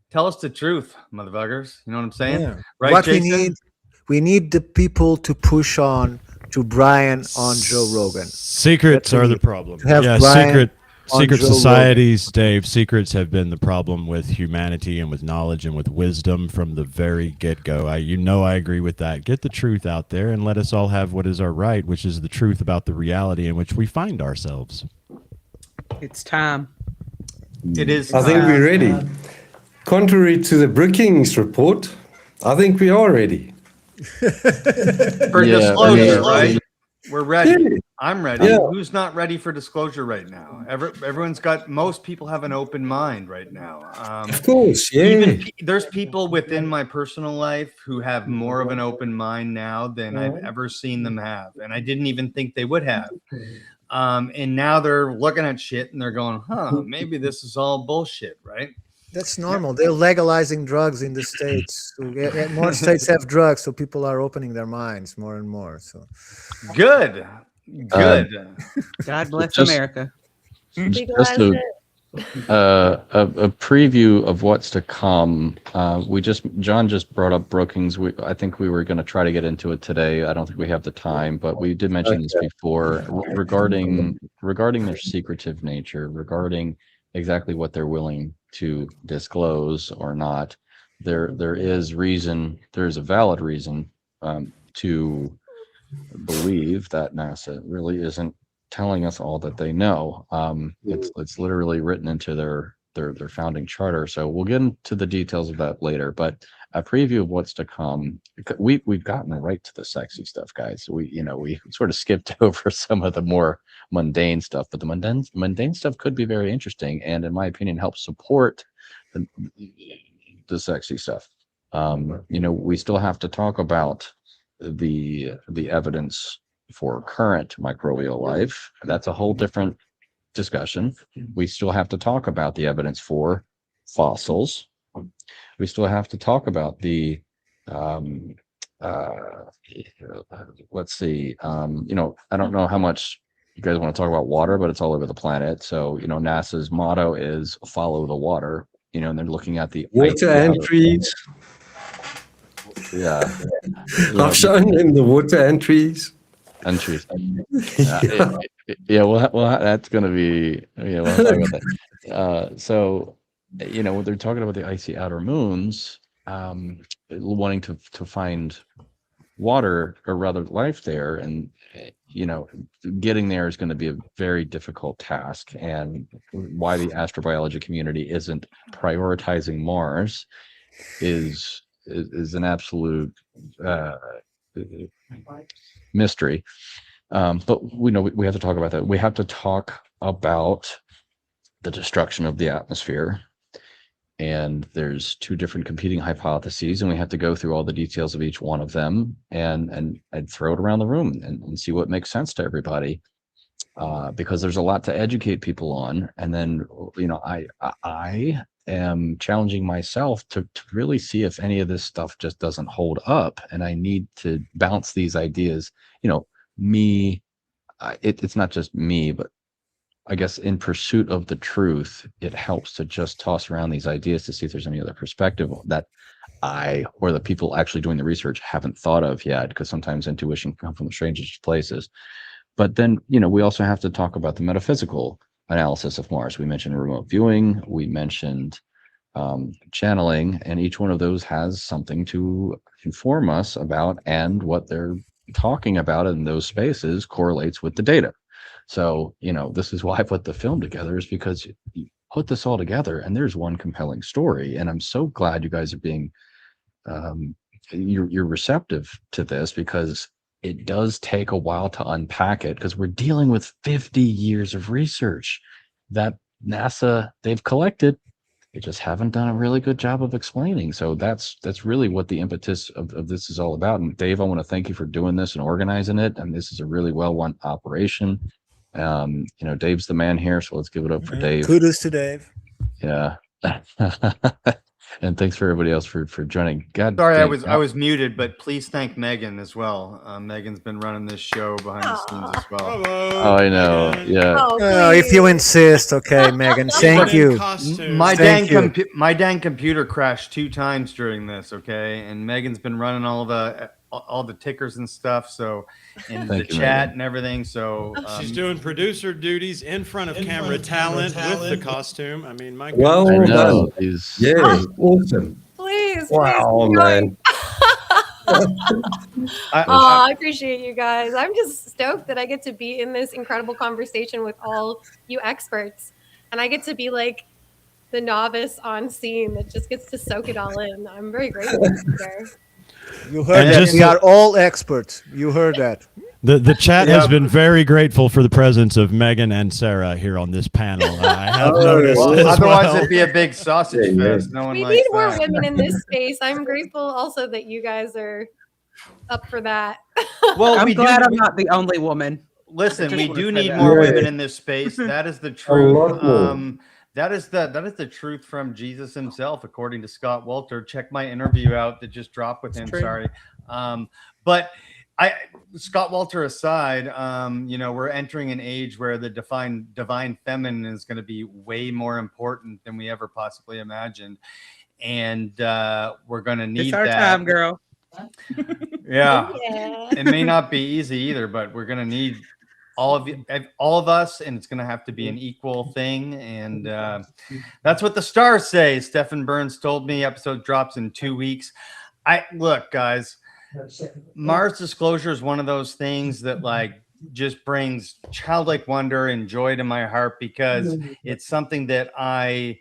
tell us the truth, motherfuckers. You know what I'm saying? Yeah. Right, What Jason? we need the people to push on to Brian on Joe Rogan. Secrets are the problem. Yeah, secret societies, Dave. Secrets have been the problem with humanity and with knowledge and with wisdom from the very get-go. I agree with that. Get the truth out there and let us all have what is our right, which is the truth about the reality in which we find ourselves. It's time. It is. I think we're ready. Contrary to the Brookings report, I think we are ready. For disclosure, right? We're ready. Yeah. I'm ready. Yeah. Who's not ready for disclosure right now? Most people have an open mind right now. Of course, yeah. There's people within my personal life who have more of an open mind now than I've ever seen them have. And I didn't even think they would have. And now they're looking at shit and they're going, maybe this is all bullshit, right? That's normal. They're legalizing drugs in the States. So more states have drugs, so people are opening their minds more and more. So good. God bless America. Just a preview of what's to come. John just brought up Brookings. I think we were going to try to get into it today. I don't think we have the time, but we did mention this before regarding their secretive nature, regarding exactly what they're willing to disclose or not. There is a valid reason to believe that NASA really isn't telling us all that they know. It's literally written into their founding charter. So we'll get into the details of that later, but a preview of what's to come. We've gotten right to the sexy stuff, guys. We sort of skipped over some of the more mundane stuff, but the mundane stuff could be very interesting, and in my opinion, help support the sexy stuff. We still have to talk about the evidence for current microbial life. That's a whole different discussion. We still have to talk about the evidence for fossils. We still have to talk about the let's see, I don't know how much you guys want to talk about water, but it's all over the planet. So, NASA's motto is follow the water, and they're looking at the Water and trees. Yeah. I've shown them the water and trees. And trees. Well, that's going to be, we'll talk about that. So, when they're talking about the icy outer moons, wanting to find water, or rather life there, and getting there is going to be a very difficult task. And why the astrobiology community isn't prioritizing Mars is an absolute mystery. But we have to talk about that. We have to talk about the destruction of the atmosphere. And there's two different competing hypotheses, and we have to go through all the details of each one of them and I'd throw it around the room and see what makes sense to everybody. Because there's a lot to educate people on. And then, I am challenging myself to really see if any of this stuff just doesn't hold up. And I need to bounce these ideas, it's not just me, but I guess in pursuit of the truth, it helps to just toss around these ideas to see if there's any other perspective that I or the people actually doing the research haven't thought of yet, because sometimes intuition can come from the strangest places. But then, we also have to talk about the metaphysical analysis of Mars. We mentioned remote viewing, we mentioned channeling, and each one of those has something to inform us about, and what they're talking about in those spaces correlates with the data. So, this is why I put the film together, is because you put this all together and there's one compelling story. And I'm so glad you guys are being, you're receptive to this, because it does take a while to unpack it, because we're dealing with 50 years of research that NASA, they've collected. They just haven't done a really good job of explaining. So that's really what the impetus of this is all about. And Dave, I want to thank you for doing this and organizing it. And this is a really well-run operation. Dave's the man here, so let's give it up for Dave. Kudos to Dave. Yeah. And thanks for everybody else for joining. God, Sorry, Dave, I was muted, but please thank Megan as well. Megan's been running this show behind the scenes as well. Oh, I know. Yeah. Oh, if you insist, okay, Megan. Thank you. My Thank you. dang computer crashed 2 times during this, okay? And Megan's been running all the tickers and stuff, so in the chat and everything. So she's doing producer duties in front of camera talent with the costume. I mean, my Well goodness. done. Yeah, awesome. Please. Wow, please man. I appreciate you guys. I'm just stoked that I get to be in this incredible conversation with all you experts, and I get to be like the novice on scene that just gets to soak it all in. I'm very grateful to be there. You heard that. We are all experts. You heard that. The chat has been very grateful for the presence of Megan and Sarah here on this panel. I have noticed. Otherwise, it'd be a big sausage fest. No one We likes need more that. women in this space. I'm grateful also that you guys are up for that. Well, I'm glad I'm not the only woman. Listen, we wanna do say need that. more Yeah. women in this space. That is the lot truth. more. That is the truth from Jesus himself, according to Scott Walter. Check my interview out that just dropped with him. true. Sorry, but Scott Walter aside, we're entering an age where the divine feminine is going to be way more important than we ever possibly imagined, and we're going to need It's our that. time, girl. Yeah. Yeah. It may not be easy either, but we're going to need all of us, and it's going to have to be an equal thing. And that's what the stars say. Stephen Burns told me. Episode drops in 2 weeks. Look, guys, Mars Disclosure is one of those things that just brings childlike wonder and joy to my heart, because it's something that I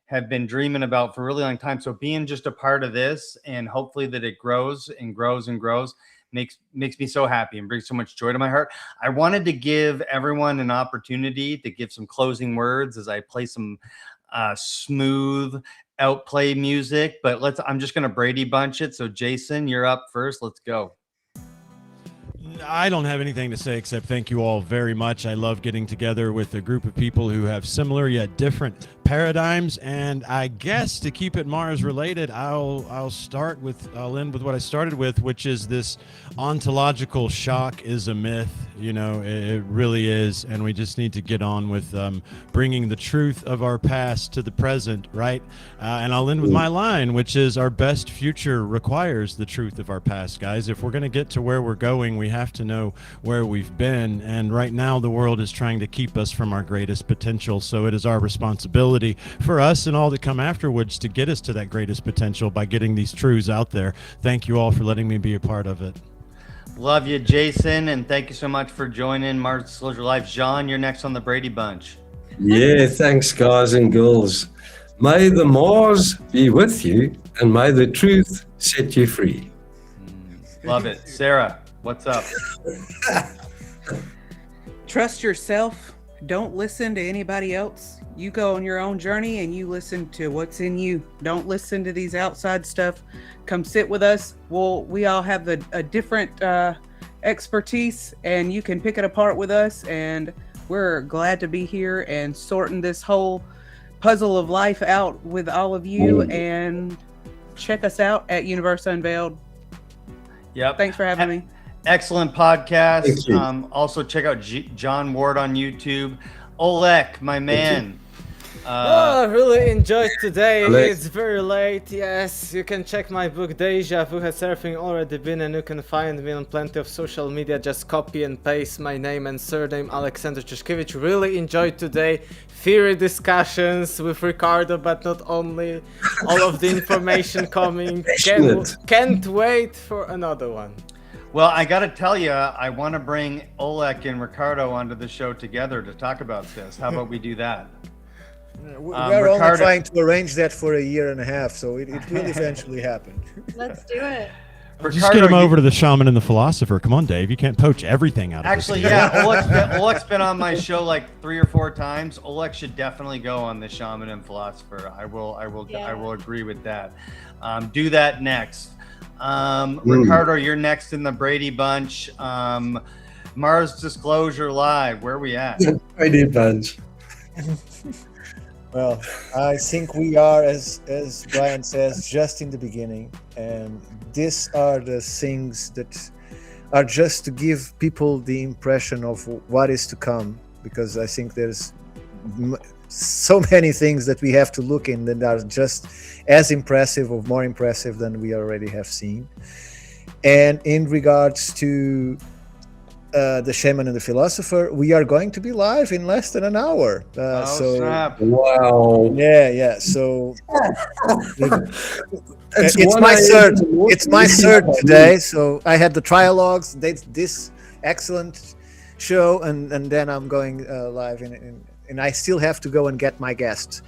have been dreaming about for a really long time. So being just a part of this, and hopefully that it grows and grows and grows, makes me so happy and brings so much joy to my heart. I wanted to give everyone an opportunity to give some closing words as I play some smooth outplay music, but I'm just going to Brady Bunch it. So Jason, you're up first. Let's go. I don't have anything to say except thank you all very much. I love getting together with a group of people who have similar yet different paradigms. And I guess to keep it Mars related, I'll end with what I started with, which is this ontological shock is a myth. It really is, and we just need to get on with bringing the truth of our past to the present, right? And I'll end with my line, which is our best future requires the truth of our past, guys. If we're going to get to where we're going, we have to know where we've been. And right now, the world is trying to keep us from our greatest potential. So it is our responsibility for us and all that come afterwards to get us to that greatest potential by getting these truths out there. Thank you all for letting me be a part of it. Love you, Jason, and thank you so much for joining Mars Disclosure Live. John, you're next on the Brady Bunch. Yeah, thanks, guys and girls. May the Mars be with you, and may the truth set you free. Love it. Sarah, what's up? Trust yourself. Don't listen to anybody else. You go on your own journey and you listen to what's in you. Don't listen to these outside stuff. Come sit with us. We all have a different expertise, and you can pick it apart with us. And we're glad to be here and sorting this whole puzzle of life out with all of you. And check us out at Universe Unveiled. Yep. Thanks for having me. Excellent podcast. Also check out John Ward on YouTube. Oleg, my man. I really enjoyed today. Oleg. It's very late. Yes, you can check my book Deja Vu has everything already been, and you can find me on plenty of social media. Just copy and paste my name and surname, Alexander Czeszkiewicz. Really enjoyed today. Fiery discussions with Ricardo, but not only. All of the information coming. Can't wait for another one. Well, I got to tell you, I want to bring Oleg and Ricardo onto the show together to talk about this. How about we do that? We're only trying to arrange that for a year and a half, so it will eventually happen. Let's do it. Just get him over to the Shaman and the Philosopher. Come on, Dave. You can't poach everything out of Actually, this. yeah, Oleg's been on my show like 3 or 4 times. Oleg should definitely go on the Shaman and Philosopher. I will agree with that. Do that next. Ricardo, you're next in the Brady Bunch. Mars Disclosure Live. Where are we at? Brady Bunch. Well, I think we are, as Brian says, just in the beginning, and these are the things that are just to give people the impression of what is to come, because I think there's so many things that we have to look in that are just as impressive or more impressive than we already have seen. And in regards to the Shaman and the Philosopher, we are going to be live in less than an hour. Snap. Wow. Yeah. So it's my third today. So I had the trialogues. This excellent show, and then I'm going live and I still have to go and get my guests.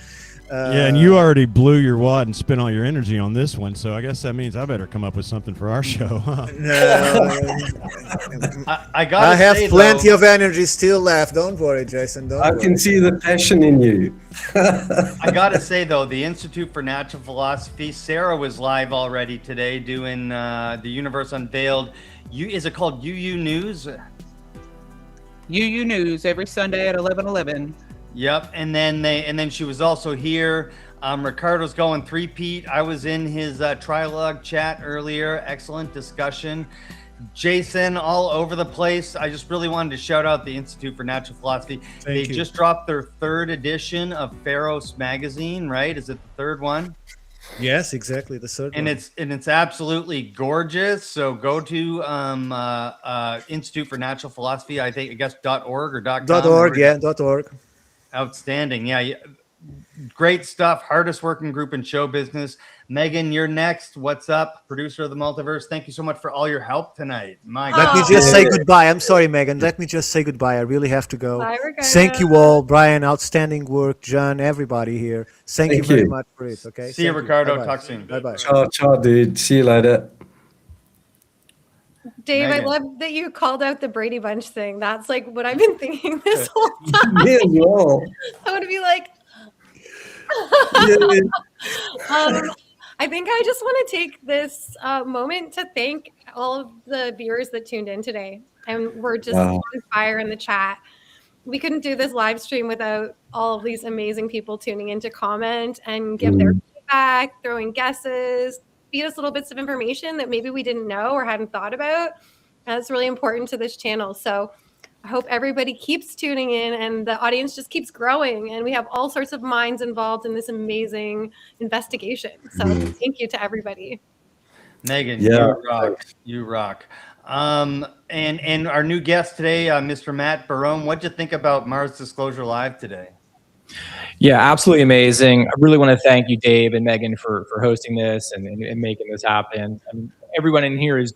Yeah, and you already blew your wad and spent all your energy on this one, so I guess that means I better come up with something for our show, huh? I have plenty of energy still left. Don't worry, Jason. I can see the passion in you. I gotta say though, the Institute for Natural Philosophy, Sarah was live already today doing the Universe Unveiled. Is it called UU News? UU News every Sunday at 11:11. Yep, and then she was also here. Ricardo's going 3-peat. I was in his trilogue chat earlier. Excellent discussion. Jason, all over the place. I just really wanted to shout out the Institute for Natural Philosophy. They just dropped their 3rd edition of Pharos magazine, right? Is it the 3rd one? Yes, exactly, the 3rd one. It's absolutely gorgeous. So go to Institute for Natural Philosophy. I guess .org or .com. .org, yeah, .org. Outstanding. Yeah. Great stuff. Hardest working group in show business. Megan, you're next. What's up? Producer of the Multiverse. Thank you so much for all your help tonight. Let me just say goodbye. I'm sorry, Megan. Let me just say goodbye. I really have to go. Bye, Ricardo. Thank you all. Brian, outstanding work. John, everybody here. Thank you very much for it. Okay. See you, Ricardo. Bye-bye. Talk soon. Bye-bye. Ciao, dude. See you later. Dave, Megan. I love that you called out the Brady Bunch thing. That's like what I've been thinking this whole time. Me as well. I want to be like, I think I just want to take this moment to thank all of the viewers that tuned in today. And we're just on fire in the chat. we couldn't do this live stream without all of these amazing people tuning in to comment and give their feedback, throw in guesses, feed us little bits of information that maybe we didn't know or hadn't thought about. And it's really important to this channel. So I hope everybody keeps tuning in and the audience just keeps growing. And we have all sorts of minds involved in this amazing investigation. So thank you to everybody. Megan, Yeah. you rock. You rock. And our new guest today, Mr. Matt Barone, what'd you think about Mars Disclosure Live today? Yeah, absolutely amazing. I really want to thank you, Dave and Megan, for hosting this and making this happen. I mean, everyone in here is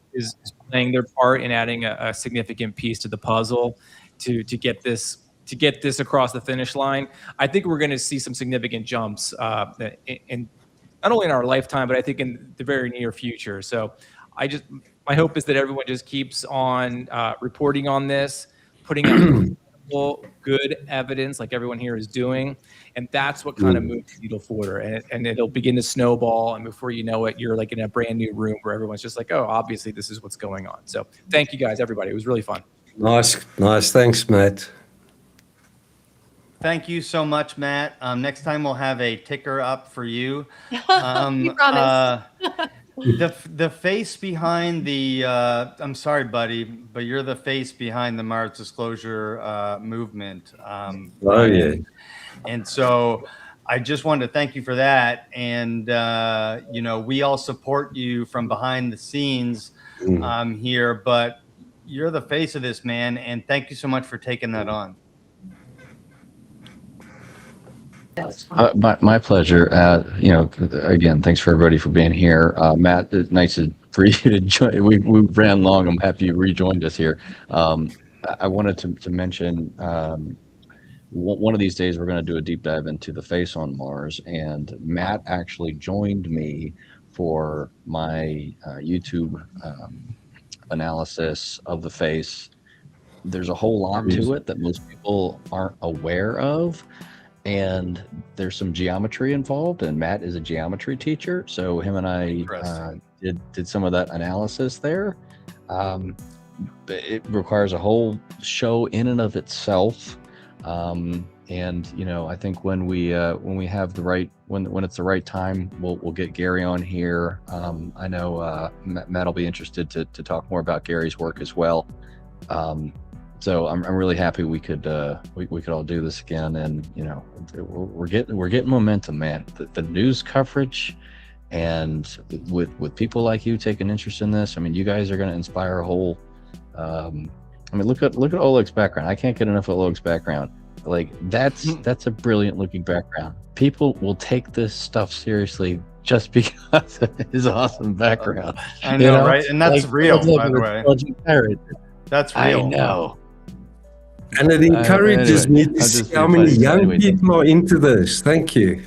playing their part in adding a significant piece to the puzzle to get this across the finish line. I think we're going to see some significant jumps in not only in our lifetime, but I think in the very near future. So my hope is that everyone just keeps on reporting on this, putting out good evidence like everyone here is doing. And that's what kind of moves the needle forward. And it'll begin to snowball. And before you know it, you're like in a brand new room where everyone's just like, oh, obviously this is what's going on. So thank you guys, everybody. It was really fun. Nice. Thanks, Matt. Thank you so much, Matt. Next time we'll have a ticker up for you. You promise. The face behind the I'm sorry, buddy, but you're the face behind the Mars Disclosure movement. Yeah. And so I just wanted to thank you for that. And we all support you from behind the scenes here, but you're the face of this, man. And thank you so much for taking that on. My pleasure. Again, thanks for everybody for being here. Matt, it's nice for you to join. We ran long. I'm happy you rejoined us here. I wanted to mention one of these days we're going to do a deep dive into the face on Mars, and Matt actually joined me for my YouTube analysis of the face. There's a whole lot to it that most people aren't aware of. And there's some geometry involved, and Matt is a geometry teacher, so him and I did some of that analysis there. It requires a whole show in and of itself, and I think when we have the right when it's the right time, we'll get Gary on here. I know Matt will be interested to talk more about Gary's work as well. So I'm really happy we could all do this again, and we're getting momentum, man. The news coverage, and with people like you taking interest in this, I mean, you guys are going to inspire a whole. Look at Oleg's background. I can't get enough of Oleg's background. Like that's a brilliant looking background. People will take this stuff seriously just because of his awesome background. I know, right? And that's real, by the way. That's real. I know. And it encourages me to see how many young people are into this. Thank you.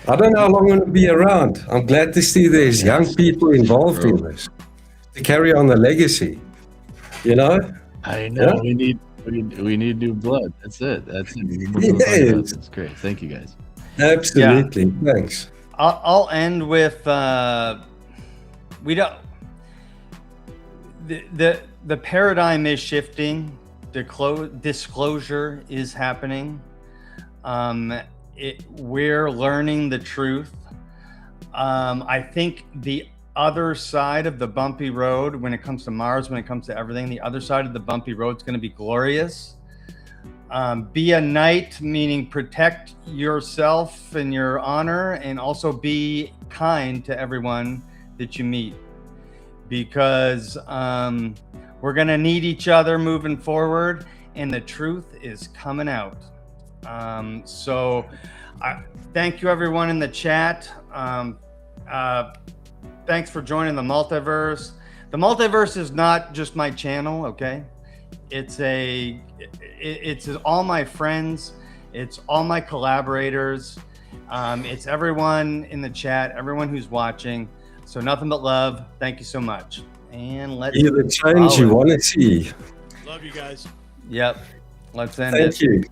I don't know how long I'm going to be around. I'm glad to see there's young people involved in this to carry on the legacy. I know. Yeah. We need new blood. That's it. We need more blood. That's great. Thank you, guys. Absolutely. Yeah. Thanks. I'll end with we don't. The paradigm is shifting. Disclosure is happening. We're learning the truth. I think the other side of the bumpy road, when it comes to Mars, when it comes to everything, the other side of the bumpy road is going to be glorious. Be a knight, meaning protect yourself and your honor, and also be kind to everyone that you meet, because we're going to need each other moving forward, and the truth is coming out. So thank you, everyone in the chat. Thanks for joining the Multiverse. The Multiverse is not just my channel, okay? It's all my friends. It's all my collaborators. It's everyone in the chat, everyone who's watching. So nothing but love. Thank you so much. And let's be the change you want to see. Love you guys. Yep. Let's end it. Thank you.